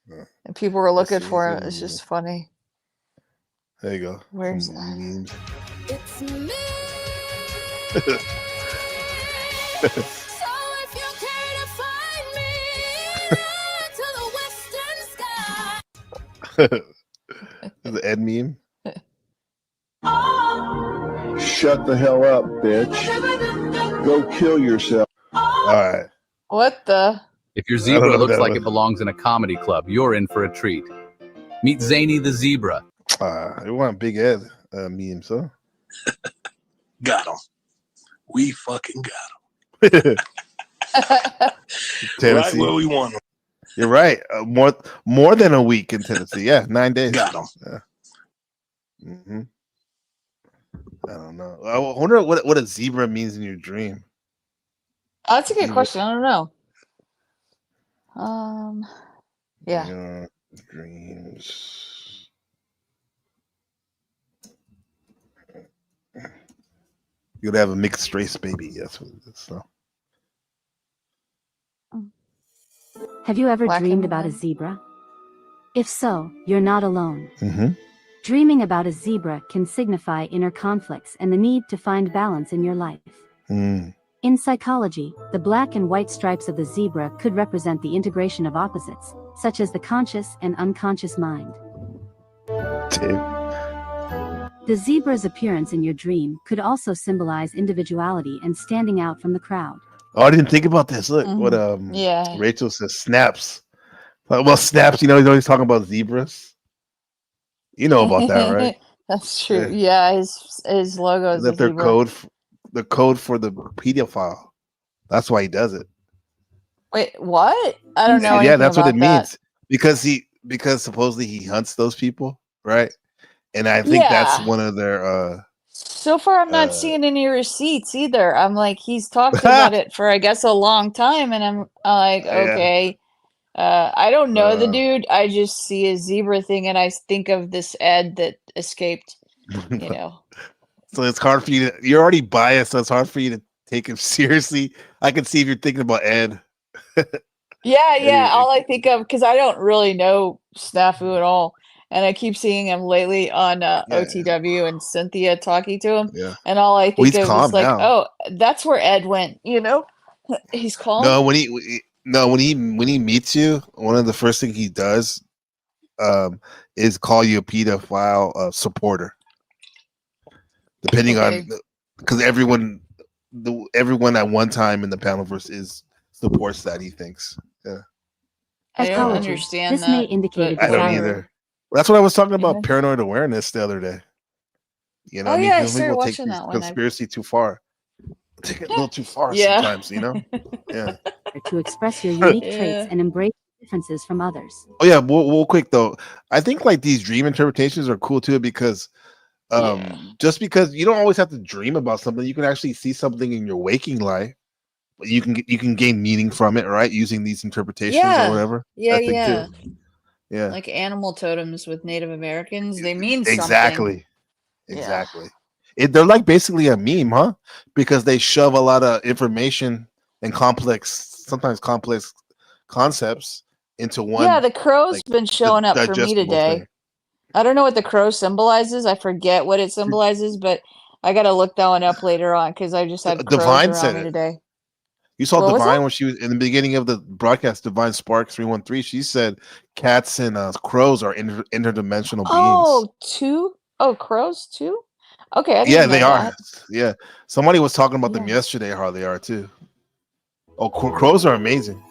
Yeah. and people were looking see, for he's him. gonna It's be- just funny. There you go. Where's Some that? memes. It's me. So if you care to find me, run to the western sky. The Ed meme. Shut the hell up, bitch. Go kill yourself. All right. What the? If your I don't zebra know looks that like one. it belongs in a comedy club, you're in for a treat. Meet Zany the zebra. You want Big Ed meme, so. Got him. We fucking got Tennessee. Right where we want him. You're right. More than a week in Tennessee. Yeah, 9 days. Got him. Yeah. I don't know. I wonder what a zebra means in your dream. Oh, that's a good Zebra. question. I don't know. Yeah. Dreams. You'd have a mixed race baby. That's what it is. So. Have you ever Black dreamed and about a white. zebra? If so, you're not alone. Mm-hmm. Dreaming about a zebra can signify inner conflicts and the need to find balance in your life. Mm. In psychology, the black and white stripes of the zebra could represent the integration of opposites, such as the conscious and unconscious mind. The zebra's appearance in your dream could also symbolize individuality and standing out from the crowd. Oh, I didn't think about this. Look what Yeah. Rachel says. Snaps. Well, snaps. You know, he's always talking about zebras. You know about that, right? That's true. Yeah, his logo is That a their zebra. the code for the pedophile. That's why he does it. Wait, what? I don't know. Yeah, anything that's what it about that. means. Because supposedly he hunts those people, right? And I think that's Yeah. one of their So far, I'm not seeing any receipts either. I'm like, he's talked about it for, I guess, a long time, and I'm like, Yeah. okay. I don't know the dude. I just see a zebra thing, and I think of this Ed that escaped. You know. So it's hard for you to. You're already biased, so it's hard for you to take him seriously. I can see if you're thinking about Ed. Yeah, Anyway. all I think of, because I don't really know Snafu at all, and I keep seeing him lately on OTW and Cynthia talking to him, Yeah. and all I Well, think he's of calm is like, now. oh, that's where Ed went. You know, he's calm. No, when he meets you, one of the first things he does is call you a pedophile supporter. Depending on, because everyone at one time in the Panelverse supports that, he thinks. Yeah. I don't Psychology. understand This that. may indicate but I don't whatever. either. That's what I was talking about Yeah. paranoid awareness the other day. You know, Oh, what I mean, yeah, I some started people take watching these that one. conspiracy too far. Take it a little too far Yeah. sometimes, you know? Yeah. To express your unique Yeah. traits and embrace differences from others. Oh yeah, real quick though. I think like these dream interpretations are cool too because just because you don't always have to dream about something, you can actually see something in your waking life. You can gain meaning from it, right? Using these interpretations Yeah. or whatever. Yeah, I think yeah. too. Yeah. Like animal totems with Native Americans, they mean something. Exactly. Yeah. Exactly. They're like basically a meme, huh? Because they shove a lot of information and sometimes complex concepts into one. Yeah, the crow's like, been showing up for me digestible today. thing. I don't know what the crow symbolizes. I forget what it symbolizes, but I gotta look that one up later on because I just had crows Divine around said me it. today. You saw What was Divine that? when she was in the beginning of the broadcast. Divine Spark 313. She said cats and crows are interdimensional beings. Oh, two? Oh, crows too? Okay, I Yeah, didn't know they are. that. Yeah, somebody was talking about them Yeah. yesterday. How they are too. Oh, crows are amazing.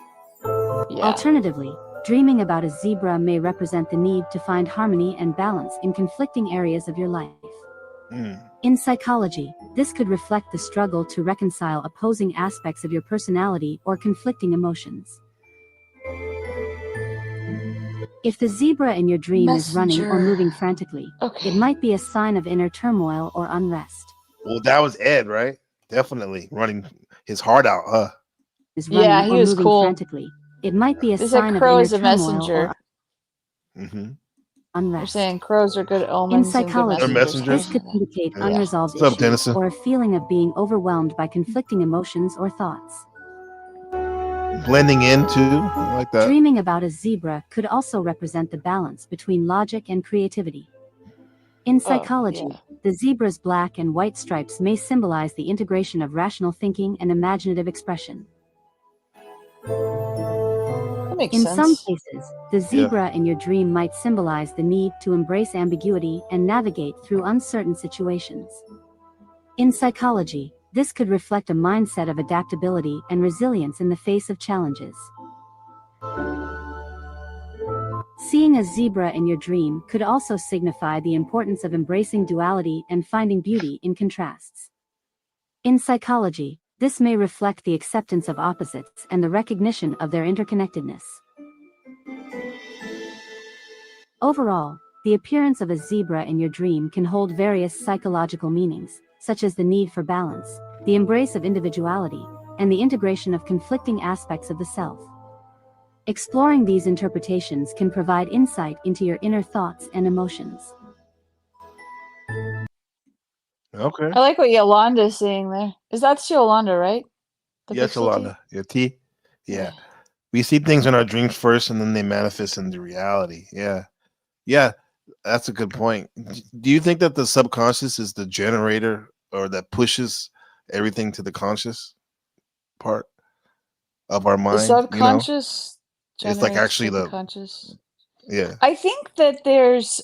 Yeah. Alternatively, dreaming about a zebra may represent the need to find harmony and balance in conflicting areas of your life. In psychology, this could reflect the struggle to reconcile opposing aspects of your personality or conflicting emotions. If the zebra in your dream is running or moving frantically, it might be a sign of inner turmoil or unrest. Well, that was Ed, right? Definitely running his heart out, huh? Is running Yeah, he or was moving cool. frantically, it might be a They said sign of crow inner is a turmoil or messenger. unrest. They're saying crows are good In omens and good psychology, messengers. this could indicate Yeah. unresolved What's up, issues Denison? or a feeling of being overwhelmed by conflicting emotions or thoughts. Blending in too, I like that. Dreaming about a zebra could also represent the balance between logic and creativity. In psychology, the zebra's black and white stripes may symbolize the integration of rational thinking and imaginative expression. That makes In sense. some cases, the zebra in your dream might symbolize the need to embrace ambiguity and navigate through uncertain situations. In psychology, this could reflect a mindset of adaptability and resilience in the face of challenges. Seeing a zebra in your dream could also signify the importance of embracing duality and finding beauty in contrasts. In psychology, this may reflect the acceptance of opposites and the recognition of their interconnectedness. Overall, the appearance of a zebra in your dream can hold various psychological meanings, such as the need for balance, the embrace of individuality, and the integration of conflicting aspects of the self. Exploring these interpretations can provide insight into your inner thoughts and emotions. Okay. I like what Yolanda's saying there. That's Yolanda, right? The Yes, pixel tea? Alana. Your T. Yeah. We see things in our dreams first, and then they manifest into reality. Yeah. Yeah. That's a good point. Do you think that the subconscious is the generator or that pushes everything to the conscious part of our The mind? subconscious It's like generates actually the the conscious. yeah. I think that there's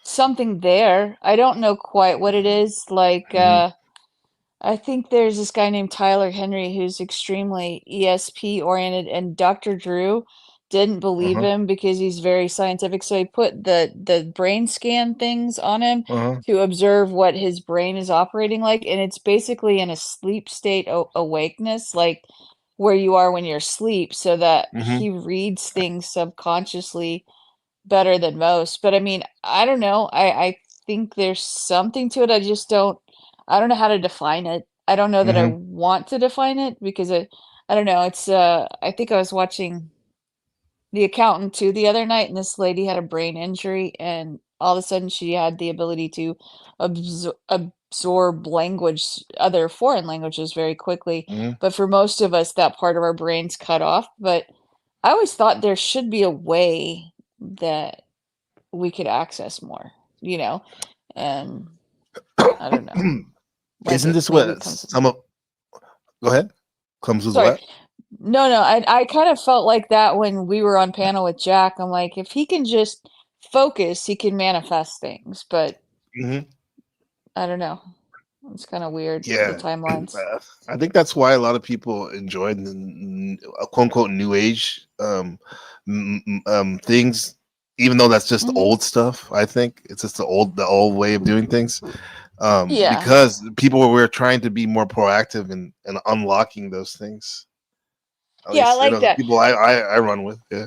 something there. I don't know quite what it is. Like I think there's this guy named Tyler Henry who's extremely ESP oriented, and Dr. Drew didn't believe Uh-huh. him because he's very scientific. So he put the brain scan things on him Uh-huh. to observe what his brain is operating like, and it's basically in a sleep state awakeness, like where you are when you're asleep, so that he reads things subconsciously better than most. But I mean, I don't know. I think there's something to it. I don't know how to define it. I don't know that I want to define it because I don't know. It's I think I was watching The Accountant too the other night, and this lady had a brain injury, and all of a sudden she had the ability to absorb other foreign languages very quickly. But for most of us, that part of our brain's cut off. But I always thought there should be a way that we could access more, and I don't know. Like Isn't it this maybe what comes with some of go ahead? Comes with Sorry. what? No, I kind of felt like that when we were on panel with Jack. I'm like, if he can just focus, he can manifest things. But I don't know. It's kind of weird, the Yeah. timelines. I think that's why a lot of people enjoy the quote unquote new age things, even though that's just old stuff. I think it's just the old way of doing things. Yeah. Because people were trying to be more proactive and unlocking those things. At Yeah, I least, like that. people I run with. Yeah.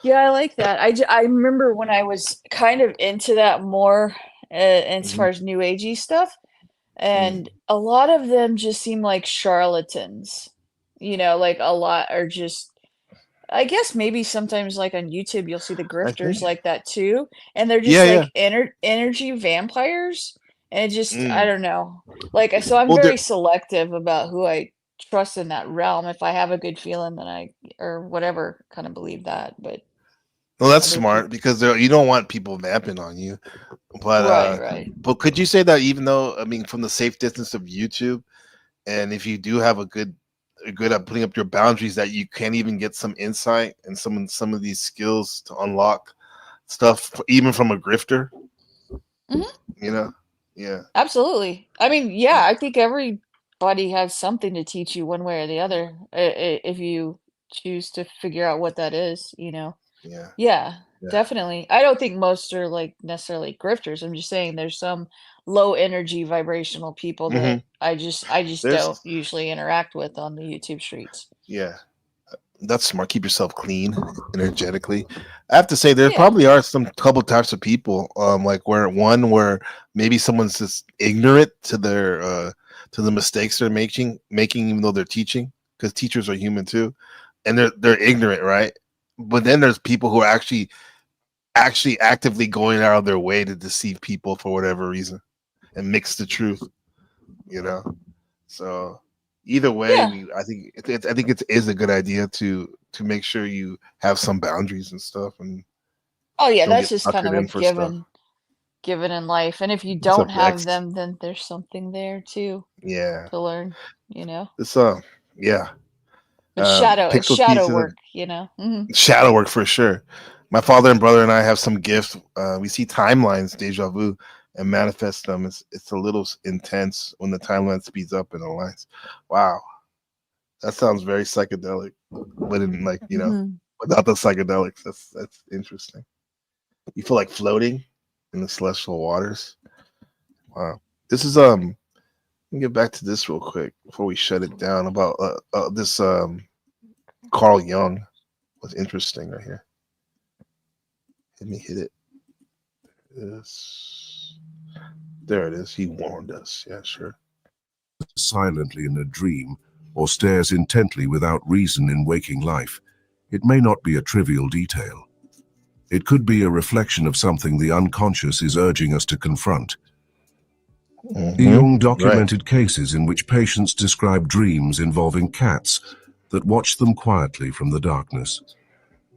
Yeah, I like that. I remember when I was kind of into that more as far as new agey stuff, and a lot of them just seem like charlatans. Like a lot are just, I guess maybe sometimes like on YouTube you'll see the I think. grifters like that too, and they're just Yeah, yeah. like energy vampires, and it just I Mm. don't know. Like so I'm Well, very selective about who I trust in that realm. If I have a good feeling, then I or whatever kind of believe that, but Well, that's other smart because you don't want people vamping on you. But Right. but could you say that even though, I mean, from the safe distance of YouTube, and if you do have a good at putting up your boundaries, that you can even get some insight and some of these skills to unlock stuff even from a grifter, Mhm. you know? Yeah. Absolutely. I mean, yeah, I think everybody has something to teach you one way or the other, if you choose to figure out what that is, you know? Yeah. Yeah, Yeah. definitely. I don't think most are like necessarily grifters. I'm just saying there's some low energy vibrational people that Mhm. I just There's don't usually interact with on the YouTube streets. Yeah. That's smart. Keep yourself clean energetically. I have to say there Yeah. probably are some couple types of people, like where maybe someone's just ignorant to their to the mistakes they're making even though they're teaching, because teachers are human too, and they're ignorant, right? But then there's people who are actually actively going out of their way to deceive people for whatever reason and mix the truth, you know. So either way, Yeah. I think it is a good idea to make sure you have some boundaries and stuff, and Oh yeah, don't that's get just kind suckered of a in for stuff. given in life. And if you What's don't up, have Dex? them, then there's something there too Yeah, to learn, you know? it's yeah. But it's Pixel T shadow to the work, you know? Hmm. shadow work for sure. My father and brother and I have some gifts. We see timelines, deja vu, and manifest them. It's a little intense when the timeline speeds up and aligns. Wow, that sounds very psychedelic, but in like Hmm. without the psychedelics. That's interesting. You feel like floating in the celestial waters. Wow, this is Let me get back to this real quick before we shut it down about this Carl Jung was interesting right here. Let me hit it. This. There it is. He warned us. Yeah, sure. Silently in a dream or stares intently without reason in waking life, it may not be a trivial detail. It could be a reflection of something the unconscious is urging us to confront. Jung Right. documented cases in which patients described dreams involving cats that watched them quietly from the darkness.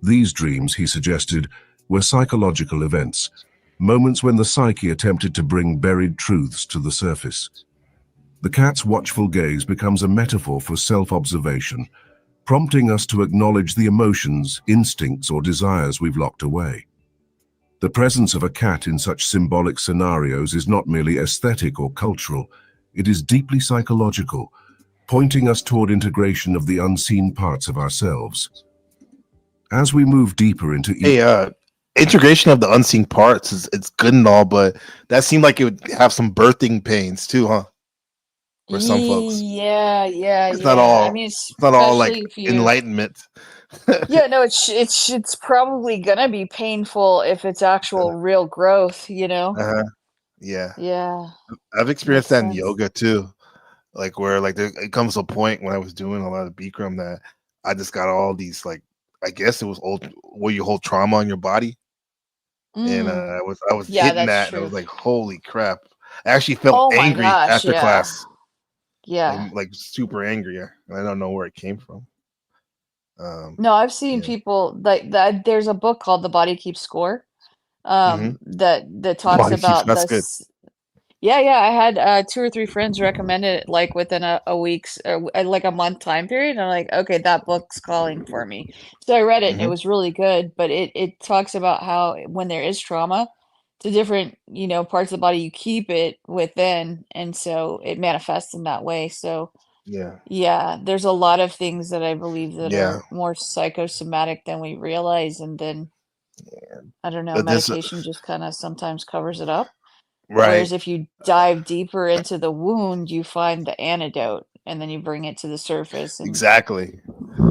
These dreams, he suggested, were psychological events, moments when the psyche attempted to bring buried truths to the surface. The cat's watchful gaze becomes a metaphor for self-observation, prompting us to acknowledge the emotions, instincts, or desires we've locked away. The presence of a cat in such symbolic scenarios is not merely aesthetic or cultural, it is deeply psychological, pointing us toward integration of the unseen parts of ourselves. As we move deeper into Integration of the unseen parts is it's good and all, but that seemed like it would have some birthing pains too, huh? For some folks, Yeah, it's not yeah. I all mean, like especially if you're enlightenment. Yeah, no, it's probably gonna be painful if it's actual real growth, you know? Uh-huh. Yeah, Yeah, I've experienced makes that in sense. yoga too. Like where it comes to a point when I was doing a lot of Bikram that I just got all these like, I guess it was old where you hold trauma on your body, and Mm. I was Yeah, hitting that's that, and I true. was like, holy crap! I actually felt Oh my angry gosh, after yeah. class, Yeah. like super angry, and I don't know where it came from. No, I've seen Yeah. people like that. There's a book called The Body Keeps Score, Mhm. that talks Body keeps. about That's good. this. Yeah, I had 2 or 3 friends recommend it like within a week's like a month time period. And I'm like, okay, that book's calling for me. So I read it and it Mhm. was really good, but it talks about how when there is trauma to different, parts of the body, you keep it within, and so it manifests in that way. So Yeah. yeah, there's a lot of things that I believe that Yeah. are more psychosomatic than we realize, and then I don't know, But this, medication just kind of sometimes covers it up. right? Whereas if you dive deeper into the wound, you find the antidote and then you bring it to the surface, and Exactly.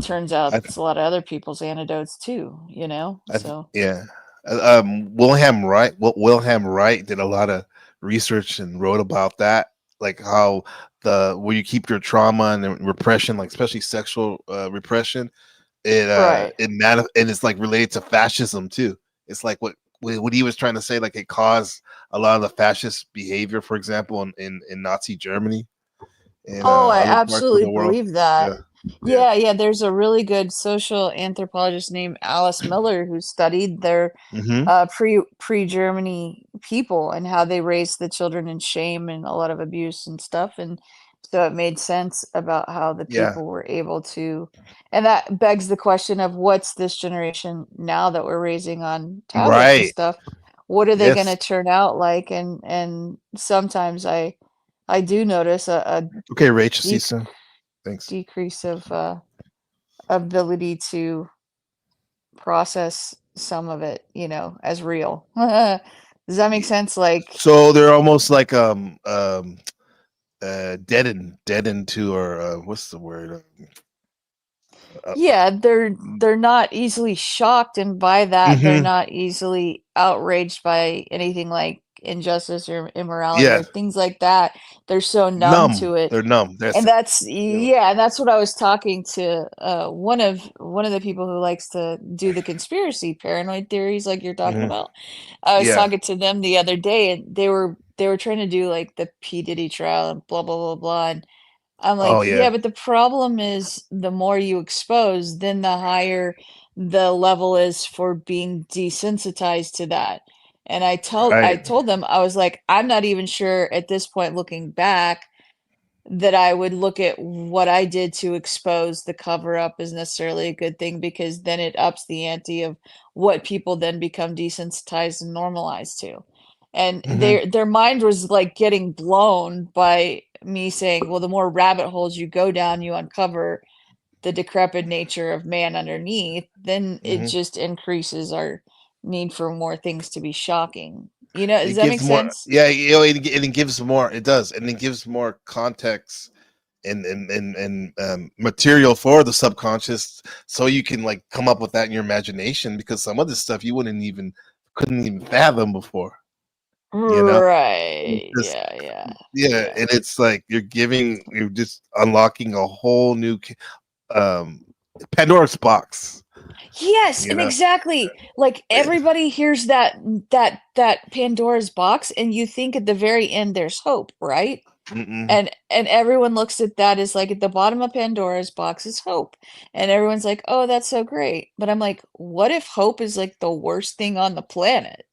turns out I it's a lot of other people's antidotes too, you know? So Yeah. Wilhelm Wright did a lot of research and wrote about that, like how the where you keep your trauma and repression, like especially sexual repression, Right. and it's like related to fascism too. It's like what he was trying to say, like it caused a lot of the fascist behavior, for example, in Nazi Germany and Oh, I other parts of absolutely the world. believe that. Yeah. Yeah, there's a really good social anthropologist named Alice Miller who studied their Mm-hmm. pre-Germany people and how they raised the children in shame and a lot of abuse and stuff. And so it made sense about how the Yeah. people were able to, and that begs the question of what's this generation now that we're raising on tablets and Right. stuff? What are they going to Yes. turn out like? And sometimes I do notice a Okay, Rach. See you dec soon. Thanks. decrease of ability to process some of it, you know, as real. Does that make sense? Like, So they're almost like deadened to, or what's the word? yeah, they're not easily shocked, and by that, they're Mm-hmm. not easily outraged by anything like injustice or immorality Yeah. or things like that. They're so numb to it. They're numb. That's And it. that's yeah, and that's what I was talking to one of the people who likes to do the conspiracy paranoid theories like you're talking Mm-hmm. about. I was Yeah. talking to them the other day, and they were trying to do like the P. Diddy trial and blah blah blah blah. And I'm Oh like, yeah, yeah. but the problem is the more you expose, then the higher the level is for being desensitized to that. And I Right. told them, I was like, I'm not even sure at this point looking back that I would look at what I did to expose the cover up is necessarily a good thing, because then it ups the ante of what people then become desensitized and normalized to. And Mm-hmm. their mind was like getting blown by me saying, well, the more rabbit holes you go down, you uncover the decrepit nature of man underneath, then it Mm-hmm. just increases our need for more things to be shocking. You know, does It that make gives more. sense? Yeah. You know, it gives more. It does, and it gives more context and material for the subconscious, so you can like come up with that in your imagination, because some of this stuff you couldn't even fathom before, you know. Right. Just, yeah, and it's like you're just unlocking a whole new Pandora's box, Yes, you and know. exactly. Like everybody hears that Pandora's box, and you think at the very end there's hope, right? Mm-mm. And everyone looks at that as like at the bottom of Pandora's box is hope. And everyone's like, "Oh, that's so great." But I'm like, "What if hope is like the worst thing on the planet?"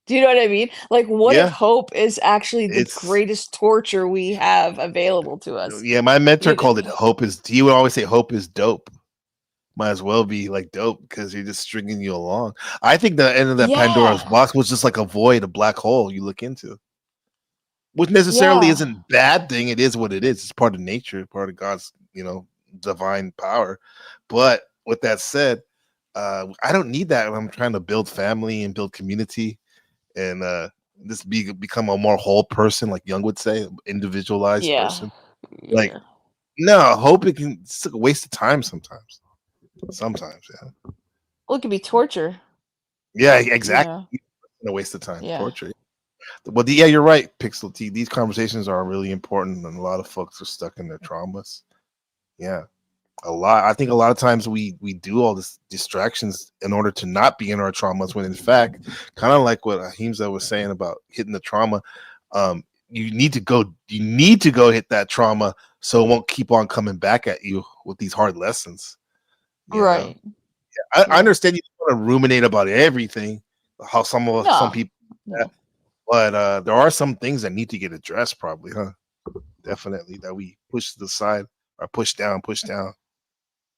Do you know what I mean? Like, what if Yeah, hope is actually the it's greatest torture we have available to us? yeah. My mentor You called it hope is. He would always say hope is dope. Might as well be like dope, because you're just stringing you along. I think the end of that Pandora's Yeah. box was just like a void, a black hole you look into, which necessarily Yeah. isn't a bad thing. It is what it is. It's part of nature, part of God's, divine power. But with that said, I don't need that when I'm trying to build family and build community and become a more whole person, like Jung would say, individualized Yeah. person. Like, no, it's like a waste of time sometimes. Sometimes, yeah. Well, it could be torture. Yeah, You exactly. know? A waste of time. Yeah. Torture. Well, yeah, you're right, Pixel T. These conversations are really important, and a lot of folks are stuck in their traumas. Yeah, a lot. I think a lot of times we do all this distractions in order to not be in our traumas, when in fact, kind of like what Ahimsa was saying about hitting the trauma, you need to go hit that trauma, so it won't keep on coming back at you with these hard lessons. You know? Right. Yeah, I understand you don't want to ruminate about everything, how some No. people, No. but there are some things that need to get addressed, probably, huh? Definitely, that we push to the side or push down.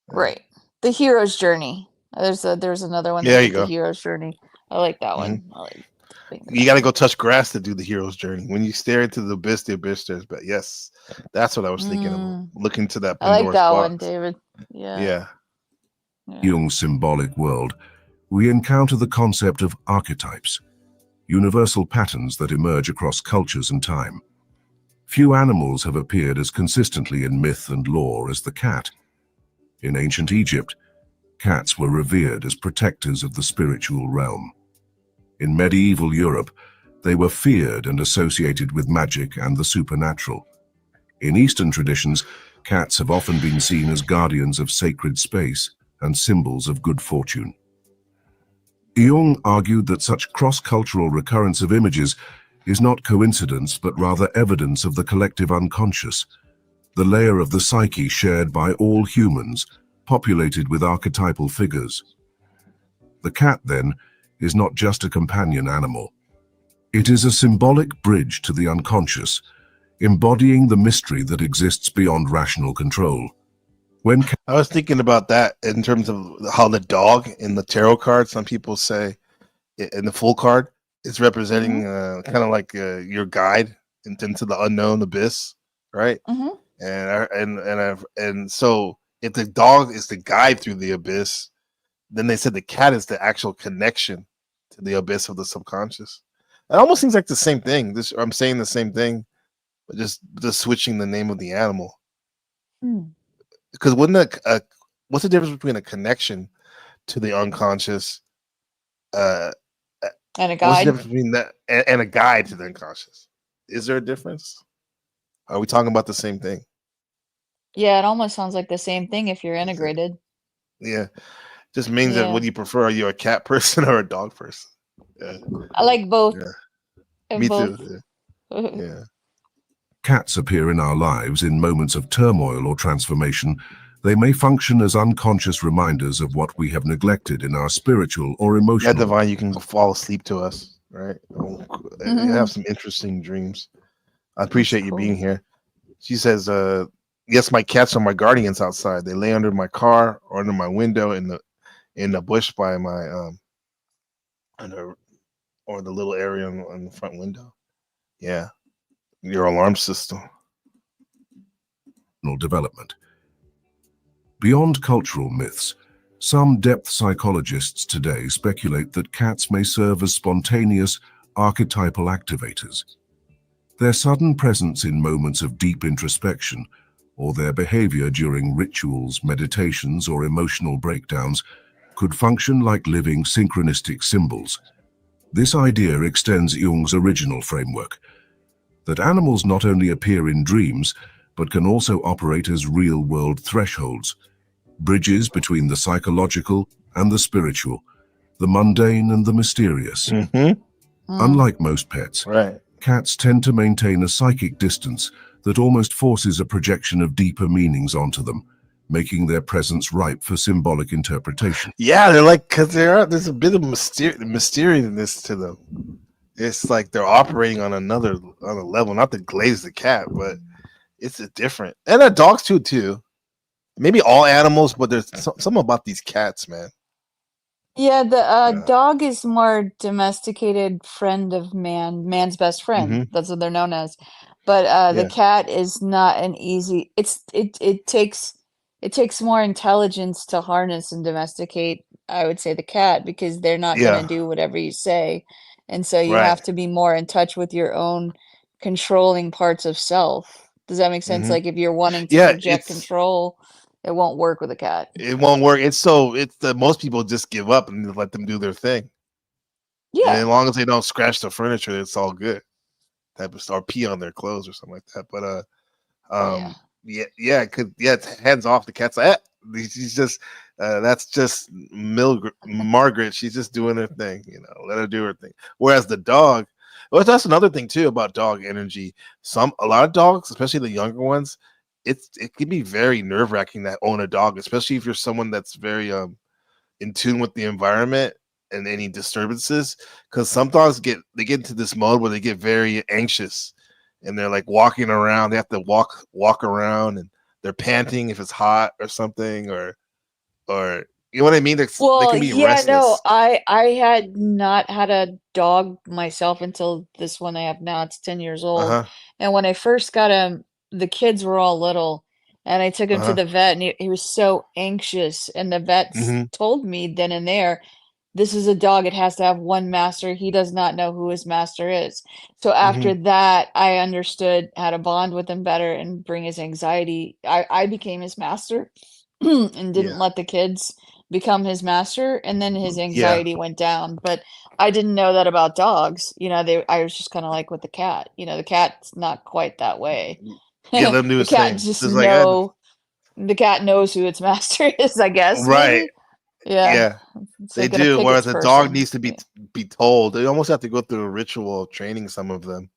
Right. The hero's journey. There's another one There that's you the go. hero's journey. I like that Mhm. one. I like You got to go touch grass to do the hero's journey. When you stare into the abyss, there's but yes, that's what I was thinking of. Looking to that I like Pandora's that box. one, David. Yeah. Yeah. Jung's symbolic world, we encounter the concept of archetypes, universal patterns that emerge across cultures and time. Few animals have appeared as consistently in myth and lore as the cat. In ancient Egypt, cats were revered as protectors of the spiritual realm. In medieval Europe, they were feared and associated with magic and the supernatural. In Eastern traditions, cats have often been seen as guardians of sacred space and symbols of good fortune. Jung argued that such cross-cultural recurrence of images is not coincidence, but rather evidence of the collective unconscious, the layer of the psyche shared by all humans, populated with archetypal figures. The cat, then, is not just a companion animal. It is a symbolic bridge to the unconscious, embodying the mystery that exists beyond rational control. When I was thinking about that in terms of how the dog in the tarot card, some people say in the full card, is representing kind of like your guide into the unknown abyss, right? And so if the dog is the guide through the abyss, then they said the cat is the actual connection to the abyss of the subconscious. It almost seems like the same thing. I'm saying the same thing, but just switching the name of the animal. Because what's the difference between a connection to the unconscious and a what's the guide? difference between that and a guide to the unconscious? Is there a difference? Are we talking about the same thing? Yeah, it almost sounds like the same thing if you're integrated. Yeah. Just means that Yeah. what do you prefer? Are you a cat person or a dog person? Yeah. I like both. Me Both. too. Yeah. cats appear in our lives in moments of turmoil or transformation, they may function as unconscious reminders of what we have neglected in our spiritual or Yeah, emotional. Divine, you can fall asleep to us, right? You have some interesting dreams. I appreciate you being here. She says, yes, my cats are my guardians outside. They lay under my car or under my window in the bush by my or the little area on the front window. Yeah. Your alarm system. Development. Beyond cultural myths, some depth psychologists today speculate that cats may serve as spontaneous, archetypal activators. Their sudden presence in moments of deep introspection, or their behavior during rituals, meditations, or emotional breakdowns, could function like living synchronistic symbols. This idea extends Jung's original framework, that animals not only appear in dreams, but can also operate as real-world thresholds, bridges between the psychological and the spiritual, the mundane and the mysterious. Unlike most pets, cats tend to maintain a psychic distance that almost forces a projection of deeper meanings onto them, making their presence ripe for symbolic interpretation. Yeah, they're like, because there's a bit of mysteriousness to them. It's like they're operating on a level, not to glaze the cat, but it's a different. And dogs too. Maybe all animals, but there's something about these cats, man. Yeah, the dog is more domesticated friend of man's best friend. That's what they're known as. But the cat is not an easy. It takes more intelligence to harness and domesticate, I would say, the cat, because they're not going to do whatever you say. And so you have to be more in touch with your own controlling parts of self. Does that make sense? Like if you're wanting to project control, it won't work with a cat. It won't work. It's most people just give up and let them do their thing. Yeah. And as long as they don't scratch the furniture, it's all good. Type of or pee on their clothes or something like that. But it's hands off. The cat's like, she's just that's just Margaret. She's just doing her thing, let her do her thing. Whereas the dog, well, that's another thing too about dog energy. A lot of dogs, especially the younger ones, it can be very nerve-wracking to own a dog, especially if you're someone that's very in tune with the environment and any disturbances, because some dogs get into this mode where they get very anxious and they're like walking around. They have to walk around and they're panting if it's hot or something, or you know what I mean? They can be restless. No, I had not had a dog myself until this one I have now. It's 10 years old. And when I first got him, the kids were all little, and I took him to the vet, and he was so anxious. And the vets told me then and there, this is a dog. It has to have one master. He does not know who his master is. So after that, I understood how to bond with him better and bring his anxiety. I became his master and didn't let the kids become his master. And then his anxiety went down. But I didn't know that about dogs. I was just kind of like with the cat. The cat's not quite that way. Yeah, let him do his The cat thing. just Just like, the cat knows who its master is, I guess. right. Maybe. Yeah. They gonna do. pick Whereas its a dog person. needs to be told. They almost have to go through a ritual of training some of them.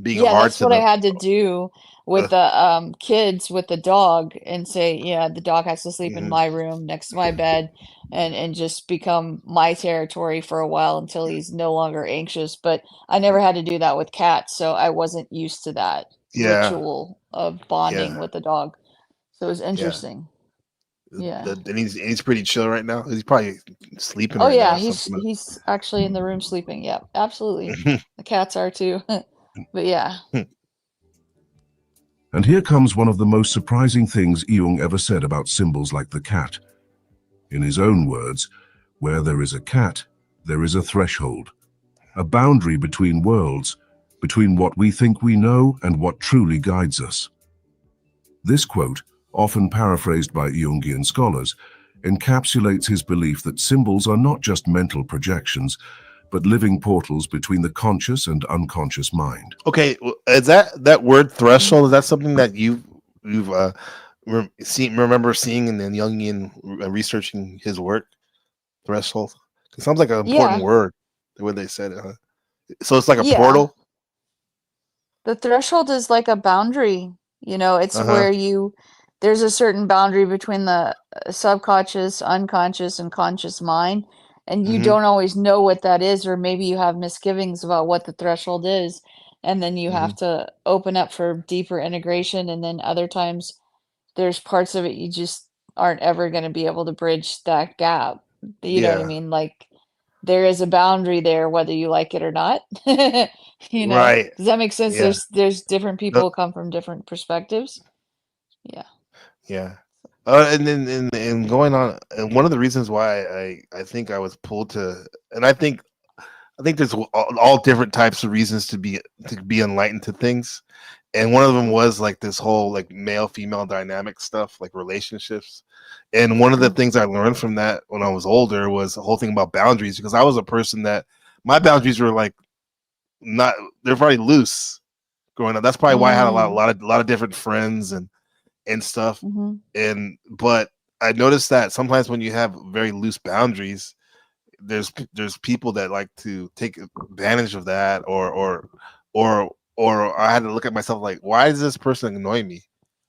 being Yeah, hard that's to what I them. had to do with the kids with the dog and say, yeah, the dog has to sleep in Mhm. my room next to my bed and just become my territory for a while until he's no longer anxious. But I never had to do that with cats, so I wasn't used to that Yeah, ritual of bonding yeah, with the dog. So it was yeah. interesting. Yeah. And he's pretty chill right now. He's probably sleeping Oh right now yeah, or something. he's actually in the room sleeping. Yeah, absolutely. The cats are too. But yeah. And here comes one of the most surprising things Jung ever said about symbols like the cat. In his own words, where there is a cat, there is a threshold, a boundary between worlds, between what we think we know and what truly guides us. This quote, often paraphrased by Jungian scholars, encapsulates his belief that symbols are not just mental projections, but living portals between the conscious and unconscious mind. Okay, is that word threshold? Is that something that you've remember seeing in Jungian researching his work? Threshold. It sounds like an important Yeah. word. The way they said it. Huh? So it's like a Yeah. portal. The threshold is like a boundary, it's Uh huh. where there's a certain boundary between the subconscious, unconscious, and conscious mind, and you Mhm. don't always know what that is, or maybe you have misgivings about what the threshold is, and then you have Mhm. to open up for deeper integration, and then other times there's parts of it you just aren't ever going to be able to bridge that gap. You know what I Yeah. mean? Like there is a boundary there, whether you like it or not. Right. Does that make sense? Yeah. There's different The- people come from different perspectives. Yeah. yeah. And then and going on, and one of the reasons why I think I was pulled to, and I think there's all different types of reasons to be enlightened to things, and one of them was like this whole like male female dynamic stuff, like relationships. And one of the things I learned from that when I was older was the whole thing about boundaries, because I was a person that my boundaries were like not they're probably loose growing up. That's probably why I had a lot, Mm. lot of different friends and stuff. Mhm. And but I noticed that sometimes when you have very loose boundaries, there's people that like to take advantage of that, or I had to look at myself like, why does this person annoy me?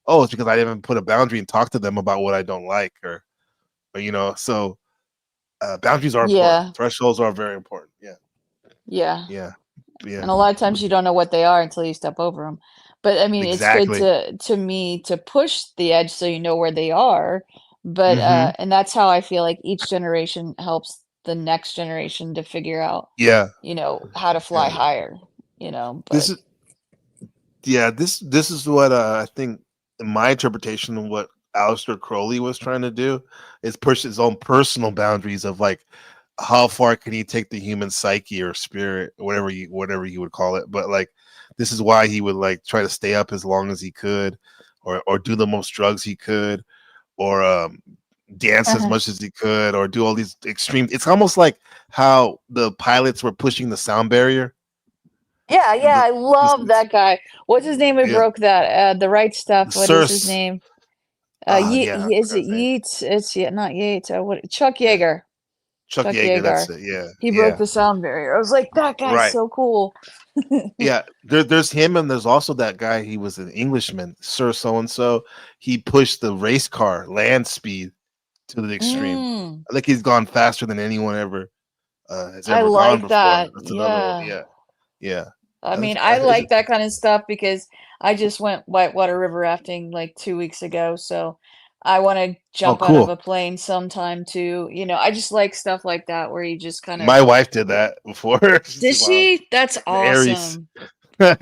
Oh, it's because I didn't put a boundary and talk to them about what I don't like, or so boundaries are important. Yeah. Thresholds are very important. Yeah, Yeah. yeah, And yeah. a lot of times you don't know what they are until you step over them. But I mean, it's good Exactly. to me to push the edge so you know where they are. But Hmm. and that's how I feel like each generation helps the next generation to figure out, Yeah, how to fly yeah. higher, This but is yeah. This is what I think in my interpretation of what Aleister Crowley was trying to do is push his own personal boundaries of like how far can he take the human psyche or spirit, whatever you would call it. But like this is why he would like try to stay up as long as he could, or do the most drugs he could, or dance as Uh-huh. much as he could, or do all these extreme. It's almost like how the pilots were pushing the sound barrier. Yeah, yeah, The, I love that guy. What's his name who yeah, broke that? The Right Stuff. What is his Sirs. name? Yeah, I Is forgot it his name. Yeats? It's not Yates. What? Chuck Yeah, Yeager. Chuck Chuck Yeager. That's Yeager. it. Yeah, He broke yeah, the sound barrier. I was like, that guy's right. so cool. Yeah, there's him, and there's also that guy. He was an Englishman, Sir So and So. He pushed the race car land speed to the extreme. Mm, I think he's gone faster than anyone ever has I ever gone like before. that. That's another one. Yeah. Yeah, yeah. I That's, mean, I like that kind of stuff because I just went whitewater river rafting like 2 weeks ago. So I want to oh, jump out of cool. a plane sometime too. I just like stuff like that where you just kind of, My wife did that before. She's did like, wow, she? That's the Aries. awesome.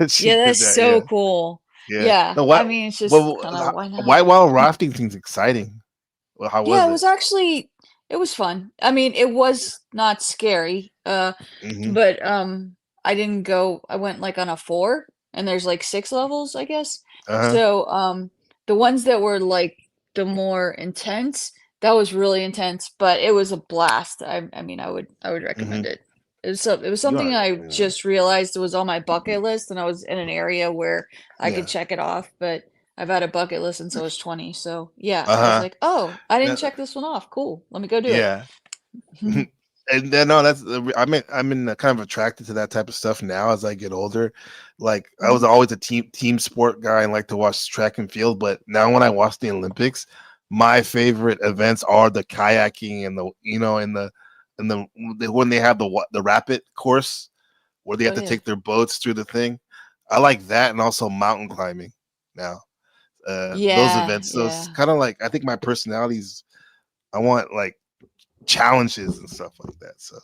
She Yeah, did that's that. Yeah, so cool. yeah. Yeah. No, I what? mean, it's just Well, kind of why not? white wild rafting seems exciting. Well, how Yeah, was it? it was fun. I mean, it was not scary. Hmm. But I didn't go. I went like on a 4 and there's like 6 levels, I guess. Uh huh. So the ones that were like the more intense, that was really intense, but it was a blast. I mean, I would Hmm. recommend it. It was You something are. I Yeah. just realized was on my bucket list and I was in an area where I could Yeah. check it off, but I've had a bucket list since I was 20. So yeah, Uh I was huh. like, oh, I didn't Yeah. check this one off. Cool. Let me go do it. Yeah. And then no, I'm kind of attracted to that type of stuff now as I get older. Like I was always a team sport guy and like to watch track and field, but now when I watch the Olympics, my favorite events are the kayaking and the when they have the rapid course where they have to take their boats through the thing. I like that, and also mountain climbing now. Those events, those kind of like I think my personalities. I want like challenges and stuff like that. So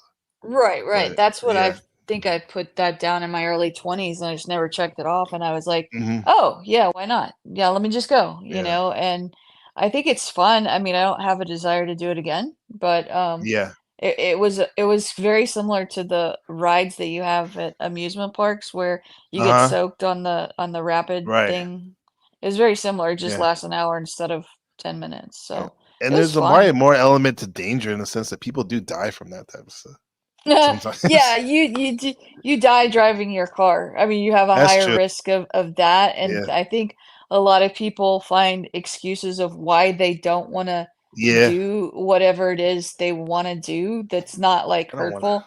Right. but That's what yeah. I think. I put that down in my early 20s, and I just never checked it off. And I was like, Mhm. oh yeah, why not? Yeah, let me just go. Yeah. And I think it's fun. I mean, I don't have a desire to do it again, but Yeah. it was very similar to the rides that you have at amusement parks where you get Uh-huh. soaked on the rapid Right. thing. It's very similar. It just Yeah. lasts an hour instead of 10 minutes. So And it was there's a probably fun. more element to danger in the sense that people do die from that type of stuff sometimes. Yeah, you die driving your car. I mean, you have a That's higher true. risk of that, and Yeah. I think a lot of people find excuses of why they don't want to Yeah. do whatever it is they want to do that's not like I don't want to. hurtful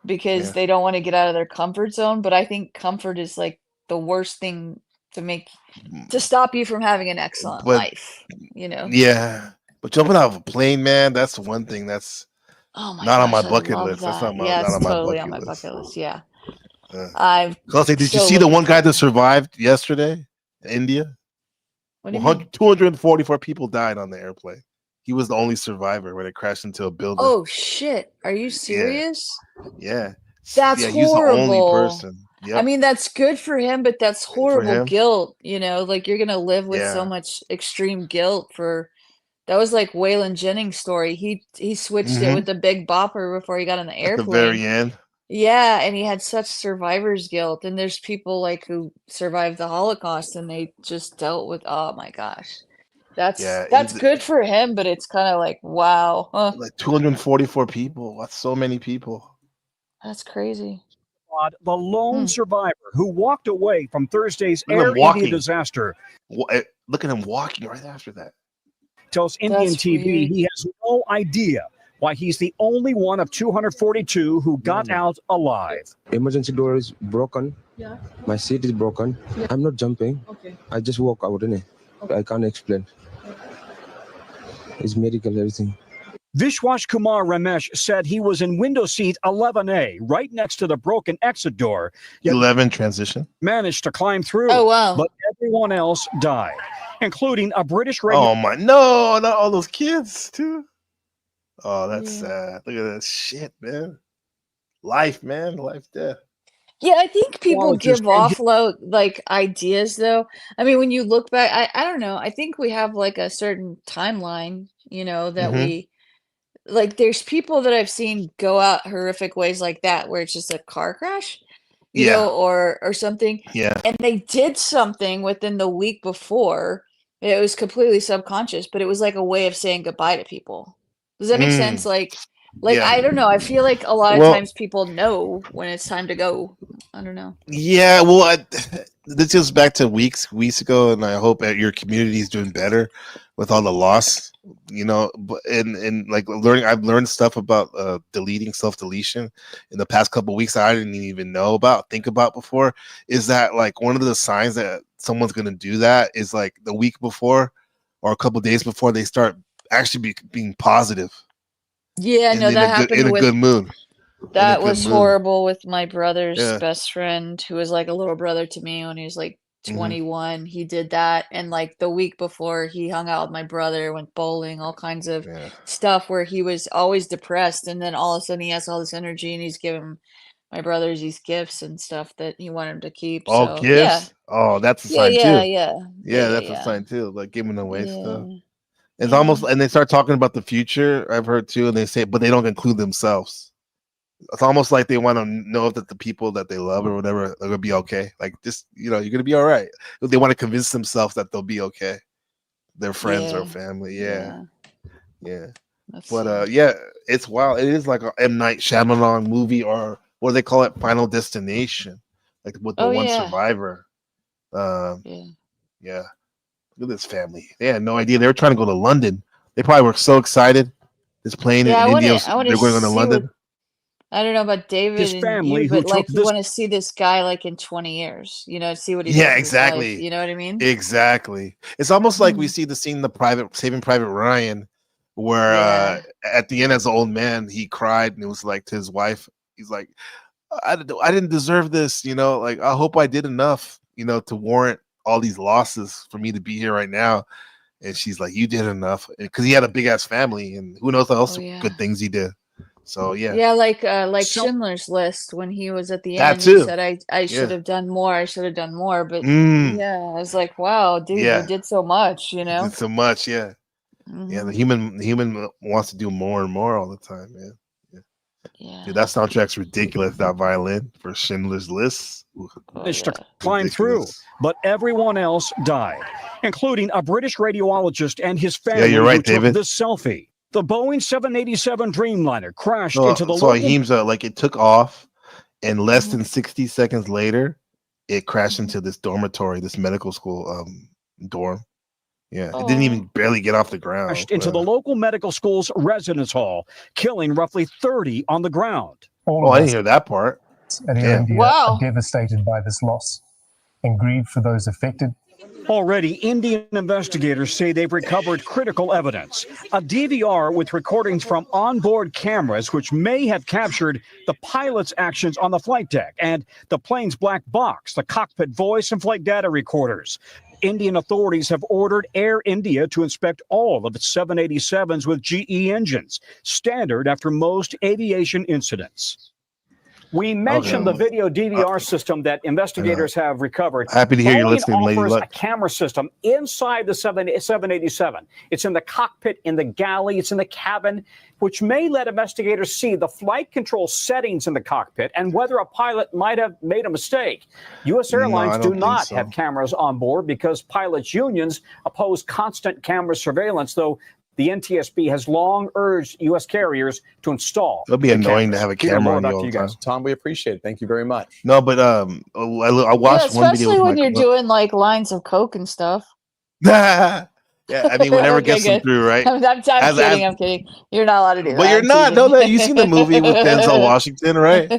because Yeah. they don't want to get out of their comfort zone. But I think comfort is like the worst thing to stop you from having an excellent But life, you know? yeah. But jumping out of a plane, man, that's one thing that's Oh my not on my gosh, I bucket love list. That's that. not Yeah, it's on my totally on bucket my list. bucket list. Yeah. Uh, I'm so I'll say, did you so see the looking one guy forward that to it. survived yesterday in India? What do you mean? 244 people died on the airplane. He was the only survivor when it crashed into a building. Oh shit. Are you Yeah. serious? Yeah. That's Yeah, he was the only horrible. person. I Yep. mean, that's good for him, but that's For horrible him. guilt, like you're gonna live with so Yeah. much extreme guilt for that was like Waylon Jennings' story. He switched it with Mhm. the Big Bopper before he got on the At the airplane. very end. Yeah, and he had such survivor's guilt. And there's people like who survived the Holocaust and they just dealt with oh my gosh. Yeah, That's good for him, but it's kind of like, wow, huh? like 244 people. That's so many people. That's crazy. The lone survivor who walked away from Thursday's Look at Air him India walking. disaster Look at him walking right after that. tells Indian That's TV weird. he has no idea why he's the only one of 242 who got out alive. Emergency door is broken. Yeah. My seat is broken. Yeah. I'm not jumping. Okay. I just walk out, innit? I can't explain. It's medical, everything. Vishwash Kumar Ramesh said he was in window seat 11A, right next to the broken exit door, yet 11 transition. managed to climb through. Oh, wow. But everyone else died, including a British radio. Oh my no, not all those kids too. Oh, that's sad. Look at that shit, man. Life, man. Life, death. Yeah, I think people Colleges give and off like ideas though. I mean, when you look back, I don't know. I think we have like a certain timeline, that Mhm. we like there's people that I've seen go out horrific ways like that where it's just a car crash, Yeah. or something. Yeah. And they did something within the week before. It was completely subconscious, but it was like a way of saying goodbye to people. Does that make sense? Like Yeah. I don't know. I feel like a lot of Well- times people know when it's time to go. I don't know. Yeah, well, this goes back to weeks ago, and I hope that your community is doing better with all the loss. But and like I've learned stuff about deleting self-deletion in the past couple of weeks that I didn't even think about before. Is that like one of the signs that someone's going to do that is like the week before or a couple of days before they start actually being positive. Yeah, no, that happened in a with good mood. that good was mood. horrible with my brother's Yeah. best friend who was like a little brother to me when he was like Mhm. 21. He did that, and like the week before he hung out with my brother, went bowling, all kinds of stuff where he was always depressed, and then all of a sudden he has all this energy and he's giving my brothers these gifts and stuff that he wanted him to keep. All So yeah. gifts. Oh, that's a Yeah, sign yeah, too. yeah. Yeah, Yeah, that's a yeah. sign too. Like giving away stuff. Yeah. It's Yeah. almost, and they start talking about the future. I've heard too, and they say, but they don't include themselves. It's almost like they want to know that the people that they love or whatever are gonna be okay. Like just, you're gonna be all right. They want to convince themselves that they'll be okay. Their friends or Yeah. family. Yeah. Yeah. That's But yeah, it's wild. It is like a M. Night Shyamalan movie, or what do they call it? Final Destination. Like with the Oh one yeah. survivor. Yeah. Yeah. Look at this family. They had no idea. They were trying to go to London. They probably were so excited. This plane Yeah, in India, I wanna they're going to see London. what I don't know about David His and family, you, who but like took you this want to see this guy like in 20 years, you know, see what he Yeah, does with his life. exactly. You know what I mean? Exactly. It's almost like we Mhm. see the scene in the private Saving Private Ryan, where Yeah. at the end, as an old man, he cried and it was like to his wife, he's like, I didn't deserve this, you know, like I hope I did enough, you know, to warrant all these losses for me to be here right now. And she's like, you did enough, because he had a big ass family, and who knows what else Oh yeah. good things he did. So yeah, Yeah, like So Schindler's List when he was at the that end, he too. said, I should Yeah. have done more, I should have done more. But Mm, yeah, I was like, wow, dude, you yeah. did so much, you He know? did so much. Yeah. Yeah. Hmm. The human wants to do more and more all the time, man. Yeah. Yeah. Dude, that soundtrack's ridiculous. That violin for Schindler's List. Ooh, Oh managed to yeah. climb through, ridiculous. but everyone else died, including a British radiologist and his Yeah, family you're who right, took David. this selfie. The Boeing 787 Dreamliner crashed So, into the so local Ahimsa, like it took off, and less Mhm. than 60 seconds later, it crashed into this dormitory, this medical school dorm. Yeah, it didn't Oh. even barely get off the ground. crashed into the local medical school's residence hall, killing roughly 30 on the ground. Oh, I didn't hear that part. And in Damn. India Wow. are devastated by this loss and grieve for those affected. Already, Indian investigators say they've recovered critical evidence, a DVR with recordings from onboard cameras which may have captured the pilot's actions on the flight deck, and the plane's black box, the cockpit voice and flight data recorders. Indian authorities have ordered Air India to inspect all of its 787s with GE engines, standard after most aviation incidents. We mentioned the video DVR system that investigators have recovered. Happy to hear you're Boeing listening, Lady offers Luck. a camera system inside the 787. It's in the cockpit, in the galley, it's in the cabin, which may let investigators see the flight control settings in the cockpit and whether a pilot might have made a mistake. U.S. No, airlines I do don't think not so. have cameras on board because pilots' unions oppose constant camera surveillance, though the NTSB has long urged U.S. carriers to install. It'll be the annoying cameras. to have a Peter, camera more on you back all to the you time. guys. Tom, we appreciate it. Thank you very much. No, but I Yeah, watched one video especially with when you're my doing like lines of coke and stuff. yeah, I mean, whenever it Okay, gets them good. through, right? I'm kidding. I'm kidding. You're not allowed to do But that you're on not. TV. No, you seen the movie with Denzel Washington, right?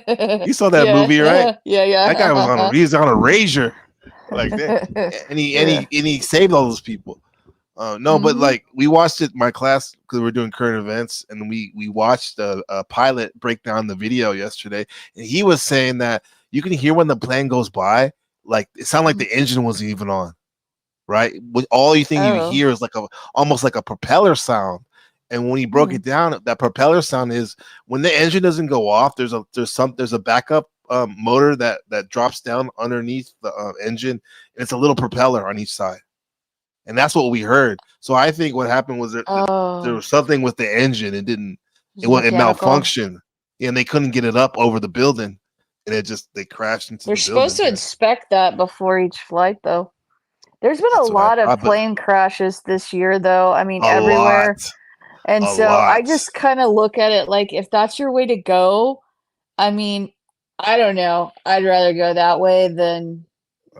You saw that Yeah, movie, right? yeah. That guy was on he was on a razor, like that, and Yeah. he saved all those people. No, but Mhm. like we watched it in my class because we were doing current events, and we watched a pilot break down the video yesterday, and he was saying that you can hear when the plane goes by, like it sounded like the engine wasn't even on, right? All you think you Oh. hear is like almost like a propeller sound. And when he broke it down, that propeller sound is when the engine doesn't go off. There's a backup motor that drops down underneath the engine, and it's a little propeller on each side, and that's what we heard. So I think what happened was there Oh. was something with the engine. It It's mechanical. malfunctioned, and they couldn't get it up over the building, and they crashed into They're the supposed to building. inspect that before each flight, though. There's been That's a what I lot of thought, but- plane crashes this year, though. I mean, A everywhere. lot. And A so I lot. just kind of look at it like if that's your way to go, I mean, I don't know. I'd rather go that way than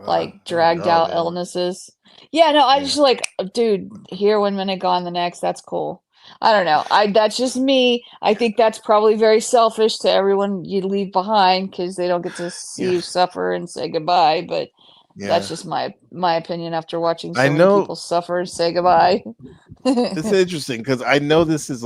like dragged know, out man. illnesses. Yeah, no, I just like, dude, here 1 minute, gone the next. That's cool. I don't know. That's just me. I think that's probably very selfish to everyone you leave behind because they don't get to see you suffer and say goodbye. But that's Yeah. just my opinion after watching so I many know- people suffer and say goodbye. It's interesting because I know this is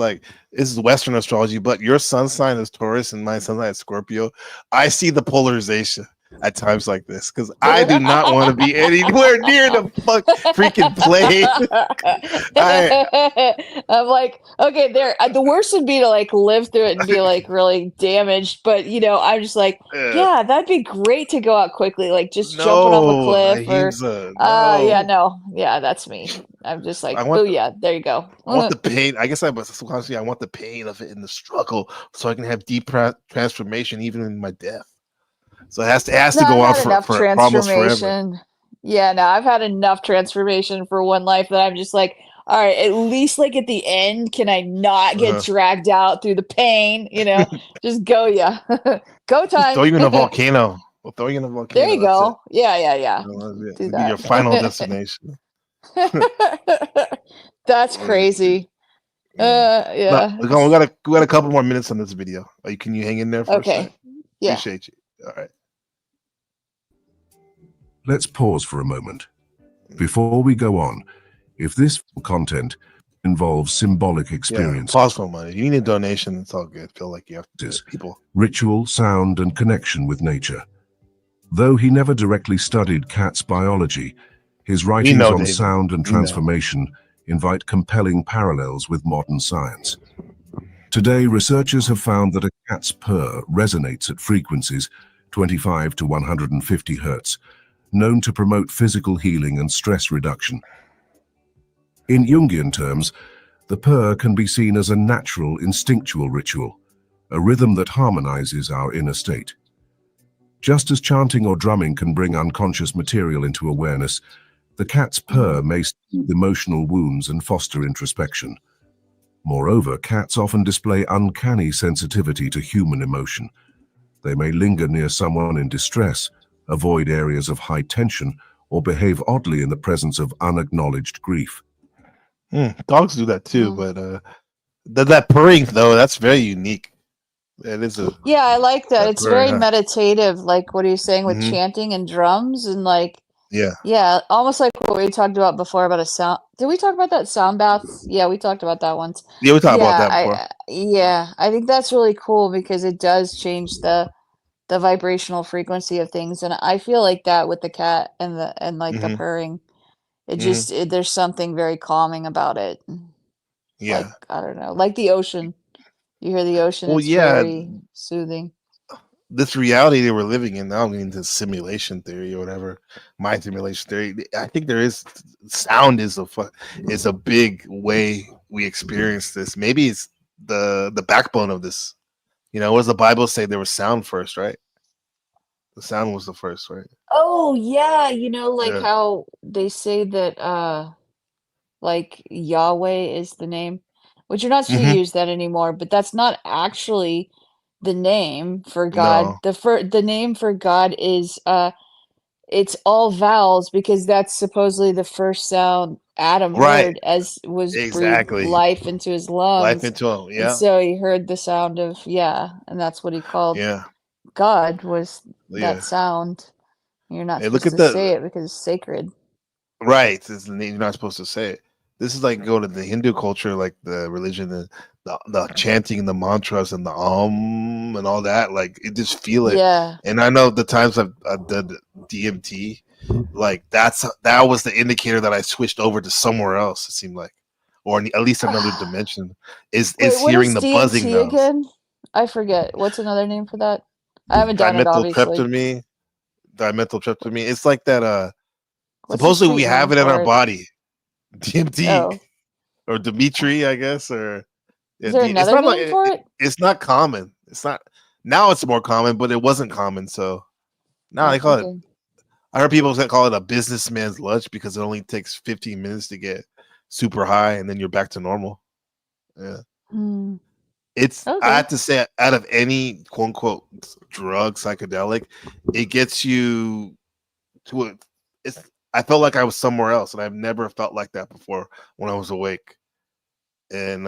Western astrology, but your sun sign is Taurus and my sun sign is Scorpio. I see the polarization at times like this because I do not want to be anywhere near the freaking plane. I'm like, okay, the worst would be to like live through it and be like really damaged. But I'm just like, yeah, that'd be great to go out quickly, like just jumping off a cliff or Ahimsa, yeah, that's me. I'm just like, I want oh yeah, there you go. I want the pain. I guess I want the pain of it in the struggle so I can have deep transformation even in my death. So it has to No, go on I've had enough for almost forever. transformation. Yeah, no, I've had enough transformation for one life that I'm just like, all right, at least like at the end, can I not get dragged out through the pain? Just go, yeah. Go time. Throw you in a volcano. We'll throw you in a volcano. There you that's go. Yeah. it. Do It'll be that. your final destination. That's crazy. Yeah. we got a couple more minutes on this video. Can you hang in there for a sec? Okay. Yeah. Appreciate you. All right. Let's pause for a moment. Before we go on, if this content involves symbolic Yeah. experience, Pause for a moment. If you need a donation, it's all good. Feel like you have to do it, people. ritual, sound, and connection with nature. Though he never directly studied cats' biology, his writings know, on David. sound and We know. transformation invite compelling parallels with modern science. Today, researchers have found that a cat's purr resonates at frequencies 25 to 150 hertz, known to promote physical healing and stress reduction. In Jungian terms, the purr can be seen as a natural, instinctual ritual, a rhythm that harmonizes our inner state. Just as chanting or drumming can bring unconscious material into awareness, the cat's purr may soothe emotional wounds and foster introspection. Moreover, cats often display uncanny sensitivity to human emotion. They may linger near someone in distress, avoid areas of high tension, or behave oddly in the presence of unacknowledged grief. Dogs do that too, but that purring though, that's very unique. It is a Yeah, I like that. It's purring, very huh? meditative, like what are you saying with Mhm. chanting and drums and like Yeah. yeah, almost like what we talked about before about a sound. Did we talk about that sound baths? Yeah, we talked about that once. Yeah, we talked about Yeah, that before. I think that's really cool because it does change the vibrational frequency of things, and I feel like that with the cat and like the Mhm. purring. It Mhm. just there's something very calming about it. Like, Yeah. I don't know, like the ocean. You hear the ocean, Well, it's yeah, very soothing. this reality that we're living in now, getting into simulation theory or whatever, mind simulation theory. I think there is sound is a big way we experience this. Maybe it's the backbone of this. What does the Bible say? There was sound first, right? The sound was the first, right? Oh, yeah, you know, like Yeah. how they say that, like, Yahweh is the name, which you're not supposed to Mhm. use that anymore, but that's not actually the name for God. No. The name for God is, it's all vowels because that's supposedly the first sound Adam Right. heard as was breathed Exactly. life into his Life lungs, into him. and Yeah. so he heard the sound of yeah, and that's what he called Yeah. God was that Yeah. sound. You're not Hey, look supposed at to say the it because it's sacred. right. You're not supposed to say it. This is like go to the Hindu culture, like the religion, the chanting, the mantras, and the and all that. Like you just feel it. Yeah. And I know the times I've done DMT, like that was the indicator that I switched over to somewhere else. It seemed like, or at least another dimension. Is Wait, what hearing is the buzzing DMT noise. again? I forget. What's another name for that? I haven't done it, obviously. Dimethyltryptamine. Dimethyltryptamine. It's like that. What's the Supposedly we street have name it in our for it? body. DMT Oh. or Dimitri, I guess, or Is there it's another not like name for it? it's not common. It's not now. It's more common, but it wasn't common. So now Oh, they call it. okay. I heard people call it a businessman's lunch because it only takes 15 minutes to get super high, and then you're back to normal. Yeah, Hmm. it's. I Okay. have to say, out of any quote unquote drug psychedelic, it gets you to a. It's. I felt like I was somewhere else, and I've never felt like that before when I was awake. And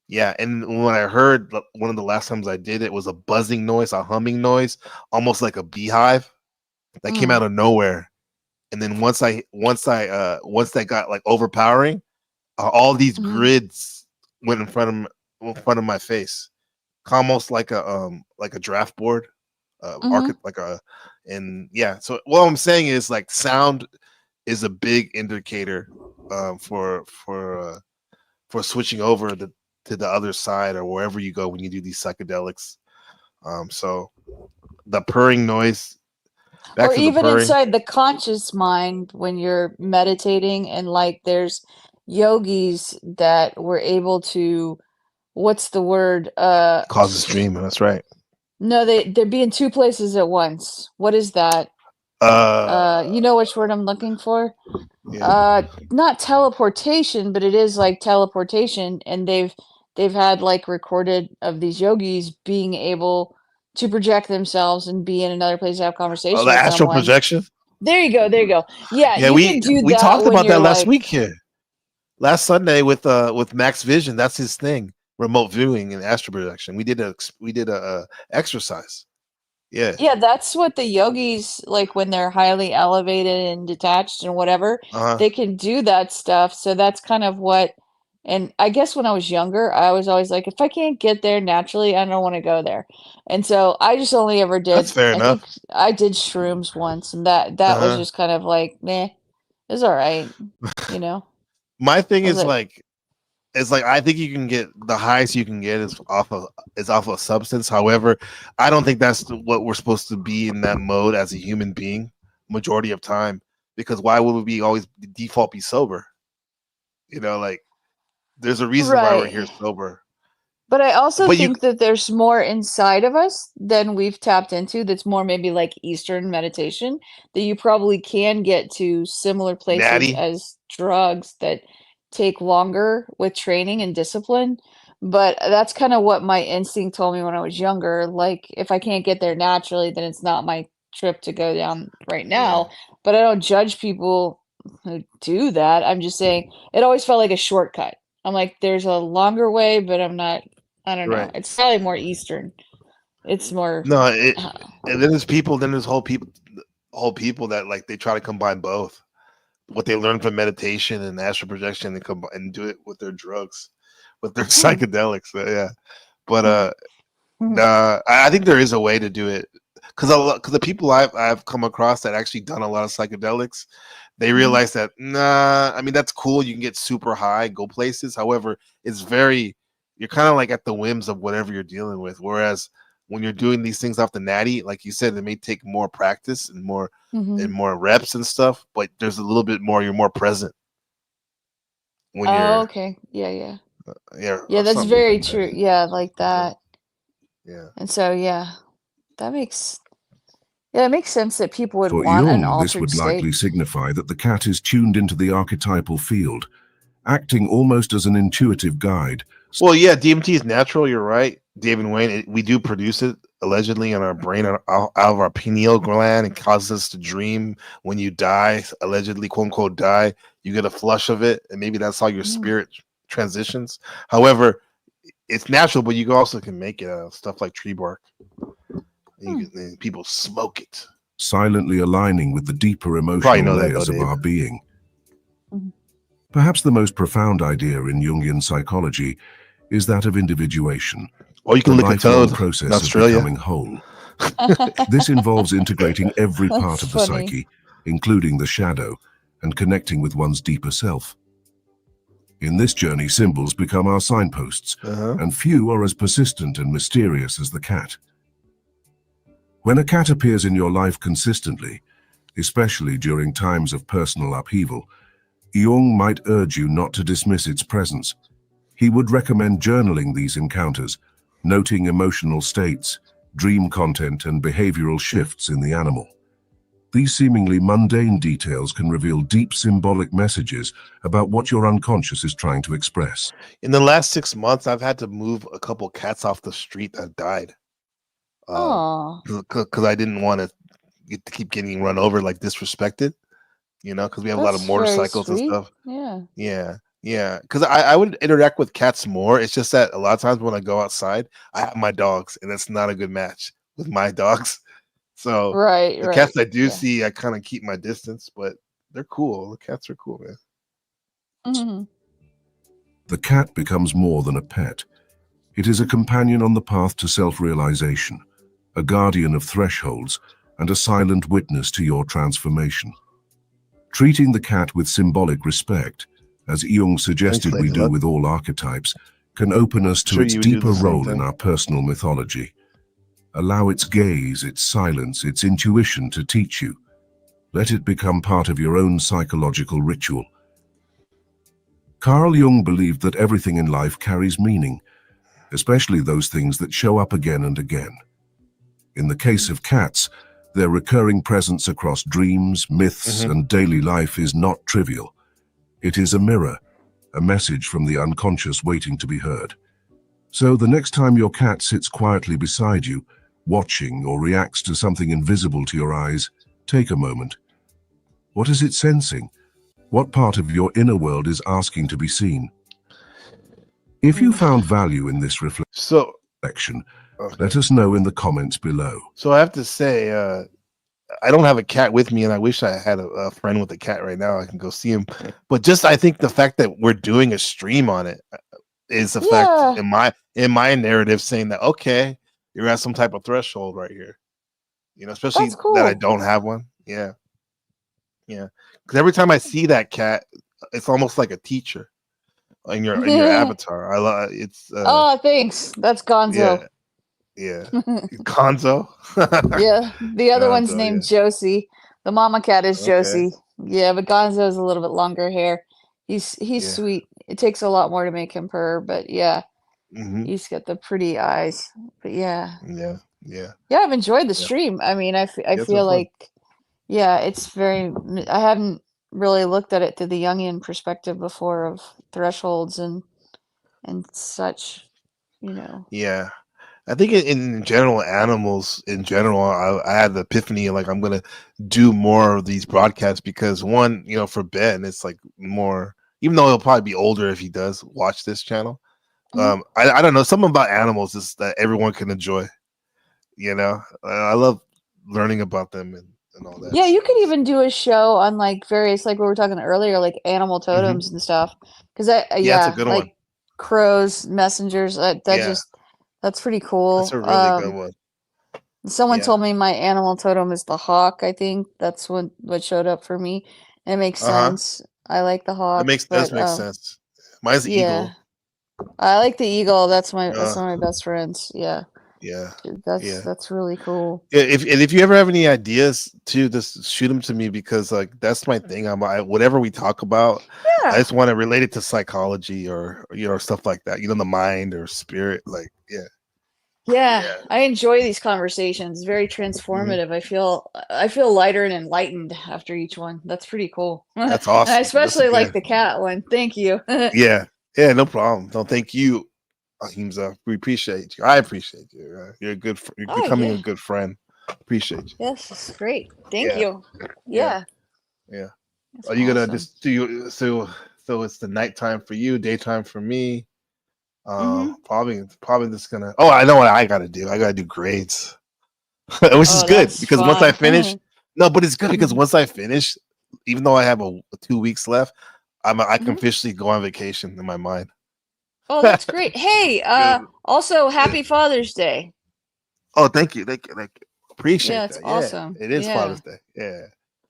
yeah, and when I heard one of the last times I did it was a buzzing noise, a humming noise, almost like a beehive that came Mm. out of nowhere. And then once that got like overpowering, all these Mhm. grids went in front of my face, almost like a draft board, Mhm. like a and yeah. So what I'm saying is like sound is a big indicator for switching over to the other side or wherever you go when you do these psychedelics. So the purring noise, back Or to the even purring. inside the conscious mind when you're meditating and like there's yogis that were able to what's the word? Causes dreaming. That's right. No, they'd be in two places at once. What is that? You know which word I'm looking for? Yeah. Not teleportation, but it is like teleportation, and they've had like recorded of these yogis being able to project themselves and be in another place to have Oh, conversation the with astral someone. projection. There you go, there you go. Yeah, Yeah, you can do we that talked when about you're that last like week here. last Sunday with Max Vision. That's his thing. Remote viewing and astral projection. We did a exercise. Yeah. Yeah, that's what the yogis like when they're highly elevated and detached and whatever, Uh-huh. they can do that stuff. So that's kind of what, and I guess when I was younger, I was always like, if I can't get there naturally, I don't want to go there. And so I just only ever That's did, fair I think enough. I did shrooms once, and that was Uh-huh. just kind of like, meh, it's all right, you know. My thing I was is like, like, it's like I think you can get the highest you can get is off of substance. However, I don't think that's what we're supposed to be in that mode as a human being majority of time. Because why would we always default be sober? Like there's a reason why we're right. here sober. But I also But you think that there's more inside of us than we've tapped into that's more maybe like Eastern meditation that you probably can get to similar places natty. as drugs that take longer with training and discipline. But that's kind of what my instinct told me when I was younger. Like, if I can't get there naturally, then it's not my trip to go down right Yeah. now. But I don't judge people who do that. I'm just saying it always felt like a shortcut. I'm like, there's a longer way, but I don't know. Right. It's probably more Eastern. It's more No, and then there's people, then there's whole people that like they try to combine both. What they learn from meditation and astral projection and do it with their drugs, with their psychedelics. Yeah. But nah, I think there is a way to do it. Because the people I've come across that actually done a lot of psychedelics, they realize that I mean that's cool. You can get super high, go places. However, you're kind of like at the whims of whatever you're dealing with. Whereas when you're doing these things off the natty, like you said, it may take more practice and more reps and stuff. But there's a little bit more. You're more present when Oh, you're okay. Yeah. yeah. Yeah, Or that's something very like that. true. Yeah, like that. Yeah. And so, yeah, that makes yeah, it makes sense that people would For want an Jung, this altered would state. likely signify that the cat is tuned into the archetypal field, acting almost as an intuitive guide. Well, yeah, DMT is natural. You're right, David Wayne. We do produce it allegedly in our brain out of our pineal gland. It causes us to dream when you die, allegedly, quote unquote, die. You get a flush of it, and maybe that's how your spirit transitions. However, it's natural, but you also can make it out of stuff like tree bark. And people smoke it. Silently aligning with the deeper Probably emotional know that, layers though, of Dave. our being. Perhaps the most profound idea in Jungian psychology is that of individuation, Or you can the lick a lifelong toad in process of Australia. becoming whole. This involves integrating every part That's of the funny. psyche, including the shadow, and connecting with one's deeper self. In this journey, symbols become our signposts, and few are as persistent and mysterious as the cat. When a cat appears in your life consistently, especially during times of personal upheaval, Jung might urge you not to dismiss its presence. He would recommend journaling these encounters, noting emotional states, dream content, and behavioral shifts in the animal. These seemingly mundane details can reveal deep symbolic messages about what your unconscious is trying to express. In the last 6 months, I've had to move a couple cats off the street that died. Oh, Because I didn't want to keep getting run over, like disrespected, because we have a lot of that's very motorcycles and sweet. stuff. Yeah. Yeah. Because I would interact with cats more. It's just that a lot of times when I go outside, I have my dogs, and that's not a good match with my dogs. So Right, the cats I right. do Yeah. see, I kind of keep my distance, but they're cool. The cats are cool, man. Mhm. The cat becomes more than a pet. It is a companion on the path to self-realization, a guardian of thresholds, and a silent witness to your transformation. Treating the cat with symbolic respect, as Jung suggested we do with all archetypes, can open us to Sure its you would do deeper the same role in thing. our personal mythology. Allow its gaze, its silence, its intuition to teach you. Let it become part of your own psychological ritual. Carl Jung believed that everything in life carries meaning, especially those things that show up again and again. In the case of cats, their recurring presence across dreams, myths, and daily life is not trivial. It is a mirror, a message from the unconscious waiting to be heard. So the next time your cat sits quietly beside you, watching or reacts to something invisible to your eyes, take a moment. What is it sensing? What part of your inner world is asking to be seen? If you found value in this So, reflection, okay. let us know in the comments below. So I have to say, I don't have a cat with me, and I wish I had a friend with a cat right now. I can go see him. But just I think the fact that we're doing a stream on it is the fact in my narrative saying that okay, you're at some type of threshold right here. You know, especially That's that I cool. don't have one. Yeah, yeah. Because every time I see that cat, it's almost like a teacher in your avatar. I love it's. Oh, thanks. That's Gonzo. Yeah, Conzo. Yeah, the other one's Gonzo, named yeah. Josie. The mama cat is Okay. Josie. Yeah, but Gonzo's a little bit longer hair. He's Yeah. sweet. It takes a lot more to make him purr, but yeah, Mm-hmm. he's got the pretty eyes. But yeah. Yeah. Yeah. Yeah, I've enjoyed the Yeah. stream. I mean, I Yeah, it's been feel fun. like, yeah, it's very, I hadn't really looked at it through the Jungian perspective before of thresholds and such, you know. Yeah. I think in general, animals in general, I had the epiphany like I'm gonna do more of these broadcasts because one, you know, for Ben, it's like more. Even though he'll probably be older if he does watch this channel, Mhm. I don't know. Something about animals is that everyone can enjoy. You know, I love learning about them and all that Yeah, you stuff. could even do a show on like various, like we were talking earlier, like animal Mhm. totems and stuff. Because Yeah, it's a yeah, good one. like crows, messengers, Yeah, that's pretty that's cool. a really good one. Someone Yeah. told me my animal totem is the hawk. I think that's what showed up for me. And it makes Uh-huh. sense. I like the That hawk, does but make sense. Mine's the yeah, eagle. I like the eagle. That's Uh, one of my best friends. Yeah, yeah, yeah. that's really cool. Yeah, if you ever have any ideas too, just shoot them to me because like that's my thing. Whatever we talk about, I Yeah. just want to relate it to psychology or you know stuff like that. You know, the mind or spirit. Like yeah, Yeah, I enjoy these conversations. It's very Mhm. transformative. I feel lighter and enlightened after each one. That's pretty cool. And That's I awesome. That's especially like good. the cat one. Thank you. Yeah, yeah, no problem. No, thank you, Ahimsa. We appreciate you. I appreciate you. You're a good. You're Oh becoming yeah. a good friend. Appreciate you. Yes, it's great. Thank Yeah, you. yeah, Yeah, yeah. that's Are you gonna awesome. just do you so it's the nighttime for you, daytime for me? Mhm. Probably just gonna. Oh, I know what I gotta do. I gotta do grades, which is Oh, good that's because once I fun. finish, no, but it's good because once I finish, even though I have 2 weeks left, I can Mhm. officially go on vacation in my mind. Oh, that's great. Hey, Good. also Yeah. happy Father's Day. Oh, thank you, thank you, thank you. Yeah, Appreciate it's that. Yeah, awesome. it is Yeah. Father's Day. Yeah,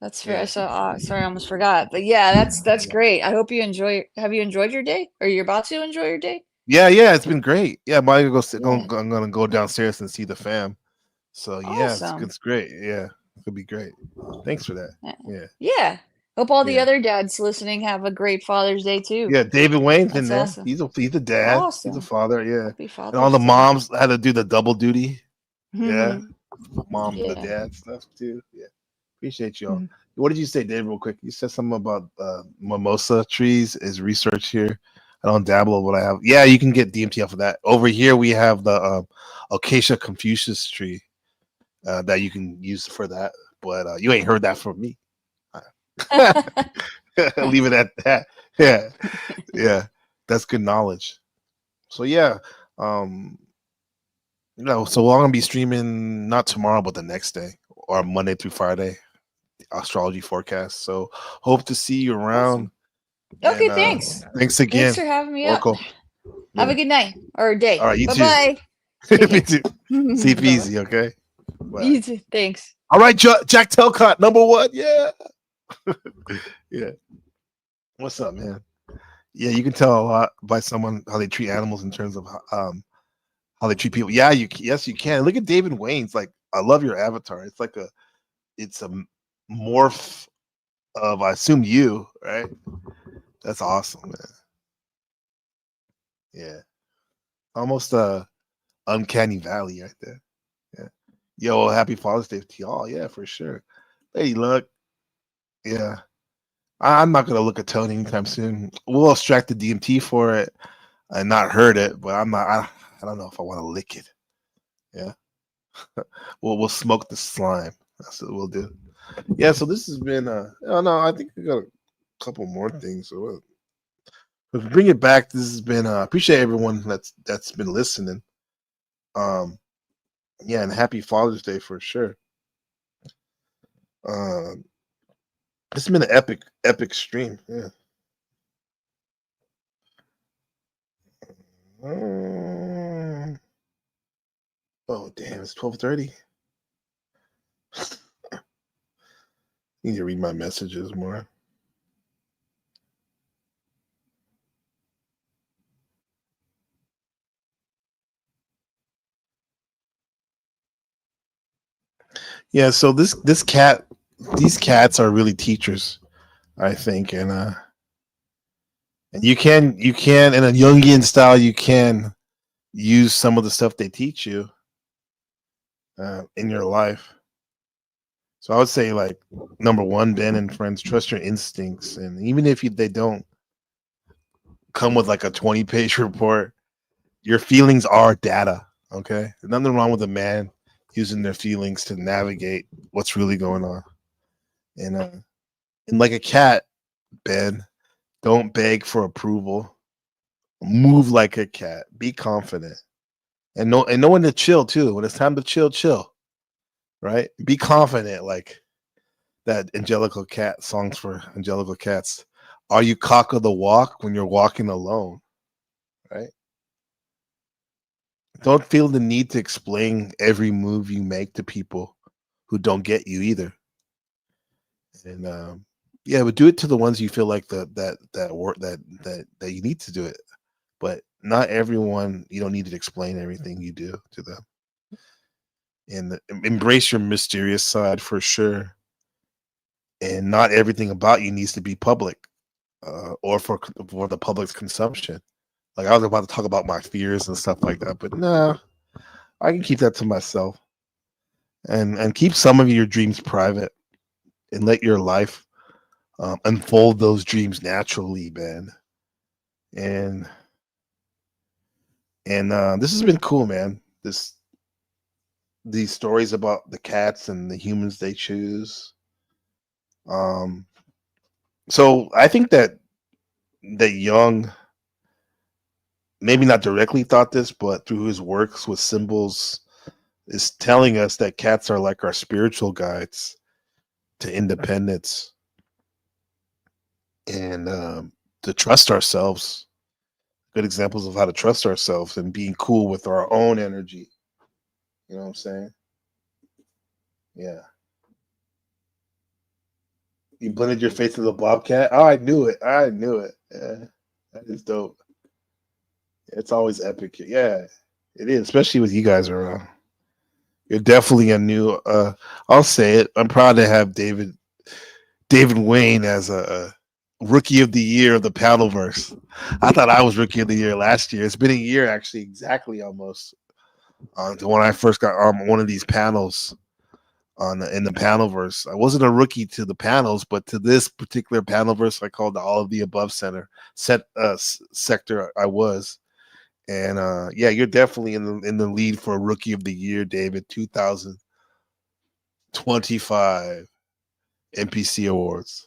That's fair. yeah, So, sorry, I almost forgot. But yeah, that's yeah. great. I hope you enjoy. Have you enjoyed your day? Or you're about to enjoy your day? Yeah, yeah, it's been great. Yeah, I'm gonna go sit. Yeah. I'm gonna go downstairs and see the fam. So yeah, Awesome. it's great. Yeah, it could be great. Thanks for that. Yeah. Yeah, Yeah. Hope all the yeah, other dads listening have a great Father's Day too. yeah. David Wayne's in That's there. awesome. He's a dad. He's a Awesome. father. Yeah, Happy and all Father's the Day. moms had to do the double duty. Yeah, Mhm. mom, the Yeah. dad stuff too. Yeah, appreciate y'all. Mhm. What did you say, Dave? Real quick, you said something about mimosa trees. Is research here? I don't dabble with what I have. Yeah, you can get DMT off of that. Over here, we have the Acacia confucius tree that you can use for that. But you ain't heard that from me. Leave it at that. Yeah, yeah, that's good knowledge. So yeah, um, so I'm gonna be streaming not tomorrow, but the next day or Monday through Friday, astrology forecast. So hope to see you around. Awesome. Okay, And thanks. thanks Thanks again, for having me up. Oracle. Have a Yeah. good night or All day. right, you too. Bye-bye. Take Me care. too. Sleep Bye-bye. easy, okay? Bye. You too. Thanks. All right, Jack Telcott, #1. Yeah. Yeah. What's up, man? Yeah, you can tell a lot by someone how they treat animals in terms of how they treat people. Yeah, yes, you can. Look at David Wayne's. Like, I love your avatar. It's a morph of I assume you, right? That's awesome, man. Yeah. Almost uncanny valley right there. Yeah. Yo, happy Father's Day to y'all. Yeah, for sure. Hey, look. Yeah. I'm not gonna look at Tony anytime soon. We'll extract the DMT for it and not hurt it, but I'm not. I don't know if I want to lick it. Yeah. We'll smoke the slime. That's what we'll do. Yeah. So this has been. Oh no, I think we got couple more things. So let's bring it back. This has been appreciate everyone that's been listening. Yeah, and happy Father's Day for sure. This has been an epic stream. Yeah. Oh damn, it's 12:30. Need to read my messages more. Yeah, so these cats are really teachers, I think, and you can in a Jungian style you can use some of the stuff they teach you in your life. So I would say, like, number one, Ben and friends, trust your instincts, and even if they don't come with like a 20-page report, your feelings are data. Okay, there's nothing wrong with a man using their feelings to navigate what's really going on, and like a cat, Ben, don't beg for approval. Move like a cat. Be confident, and know when to chill too. When it's time to chill. Right? Be confident, like that Angelical Cat songs for Angelical Cats. Are you cock of the walk when you're walking alone? Right? Don't feel the need to explain every move you make to people who don't get you either. And yeah, but do it to the ones you feel like that work that you need to do it. But not everyone, you don't need to explain everything you do to them. And embrace your mysterious side for sure. And not everything about you needs to be public or for the public's consumption. Like, I was about to talk about my fears and stuff like that, but no, I can keep that to myself. And keep some of your dreams private and let your life unfold those dreams naturally, man. And this has been cool, man. These stories about the cats and the humans they choose. So I think that Jung maybe not directly thought this, but through his works with symbols, is telling us that cats are like our spiritual guides to independence and to trust ourselves. Good examples of how to trust ourselves and being cool with our own energy. You know what I'm saying? Yeah. You blended your face with a bobcat. Oh, I knew it. Yeah, that is dope. It's always epic. Yeah, it is, especially with you guys around. You're definitely a new. I'll say it. I'm proud to have David Wayne as a rookie of the year of the Paddleverse. I thought I was rookie of the year last year. It's been a year, actually, exactly almost, to when I first got on one of these panels in the Panelverse. I wasn't a rookie to the panels, but to this particular Panelverse, I called the All of the Above sector. I was, and yeah, you're definitely in the lead for Rookie of the Year, David. 2025 NPC Awards.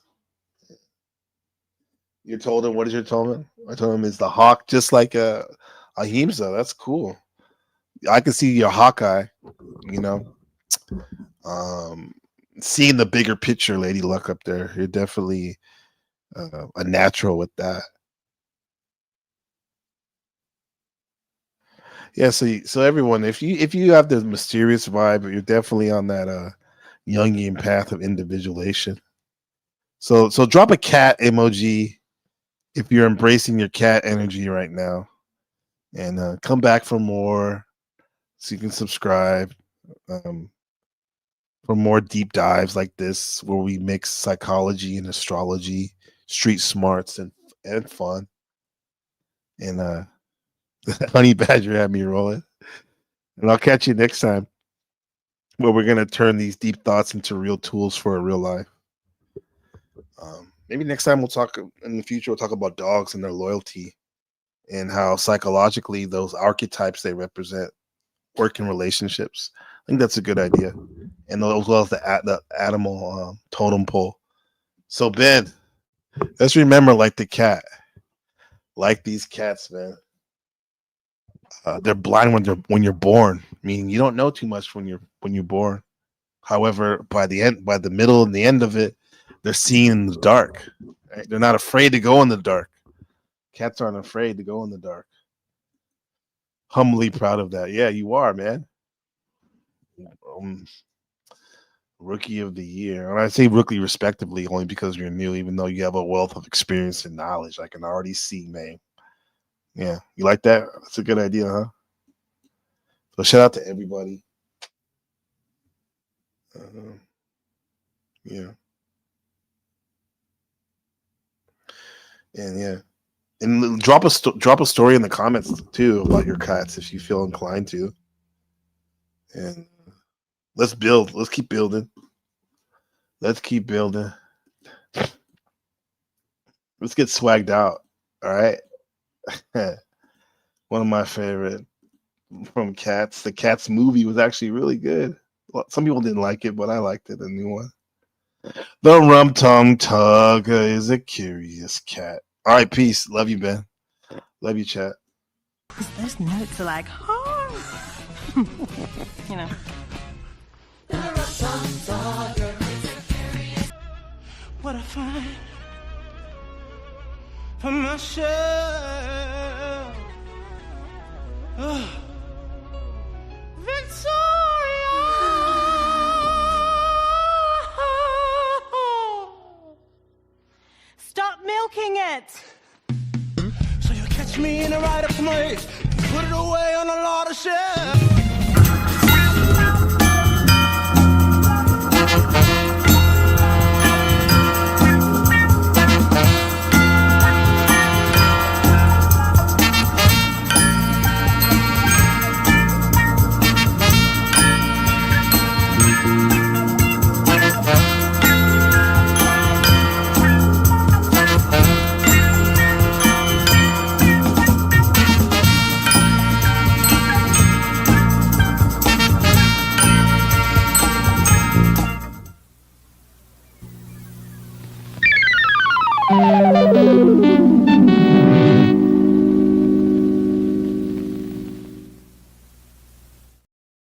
You told him, what did you tell him? I told him it's the hawk, just like Ahimsa. That's cool. I can see your Hawkeye, you know. Seeing the bigger picture, Lady Luck up there. You're definitely a natural with that. Yeah, so everyone, if you have the mysterious vibe, you're definitely on that Jungian path of individuation. So drop a cat emoji if you're embracing your cat energy right now, and come back for more, so you can subscribe for more deep dives like this, where we mix psychology and astrology, street smarts and fun. And Honey Badger had me rolling. And I'll catch you next time, where we're gonna turn these deep thoughts into real tools for a real life. Maybe next time in the future we'll talk about dogs and their loyalty, and how psychologically those archetypes they represent work in relationships. I think that's a good idea, and as well as the animal totem pole. So Ben, Let's remember, like the cat, like these cats, man. They're blind when you're born. Meaning you don't know too much when you're born. However, by the middle and the end of it, they're seeing in the dark. Right? They're not afraid to go in the dark. Cats aren't afraid to go in the dark. Humbly proud of that. Yeah, you are, man. Rookie of the year. And I say rookie respectively only because you're new, even though you have a wealth of experience and knowledge. I can already see, man. Yeah, you like that? That's a good idea, huh? So shout out to everybody. Yeah. And yeah. And drop a story in the comments too about your cats if you feel inclined to. And let's build. Let's keep building. Let's keep building. Let's get swagged out. All right. One of my favorite from Cats. The Cats movie was actually really good. Well, some people didn't like it, but I liked it. The new one. The Rum Tum Tug is a curious cat. All right, peace. Love you, Ben. Love you, chat. Those notes are like, you know. What I find for myself. Oh. Victoria, stop milking it. So you catch me in the right of place, put it away on a lot of shelf.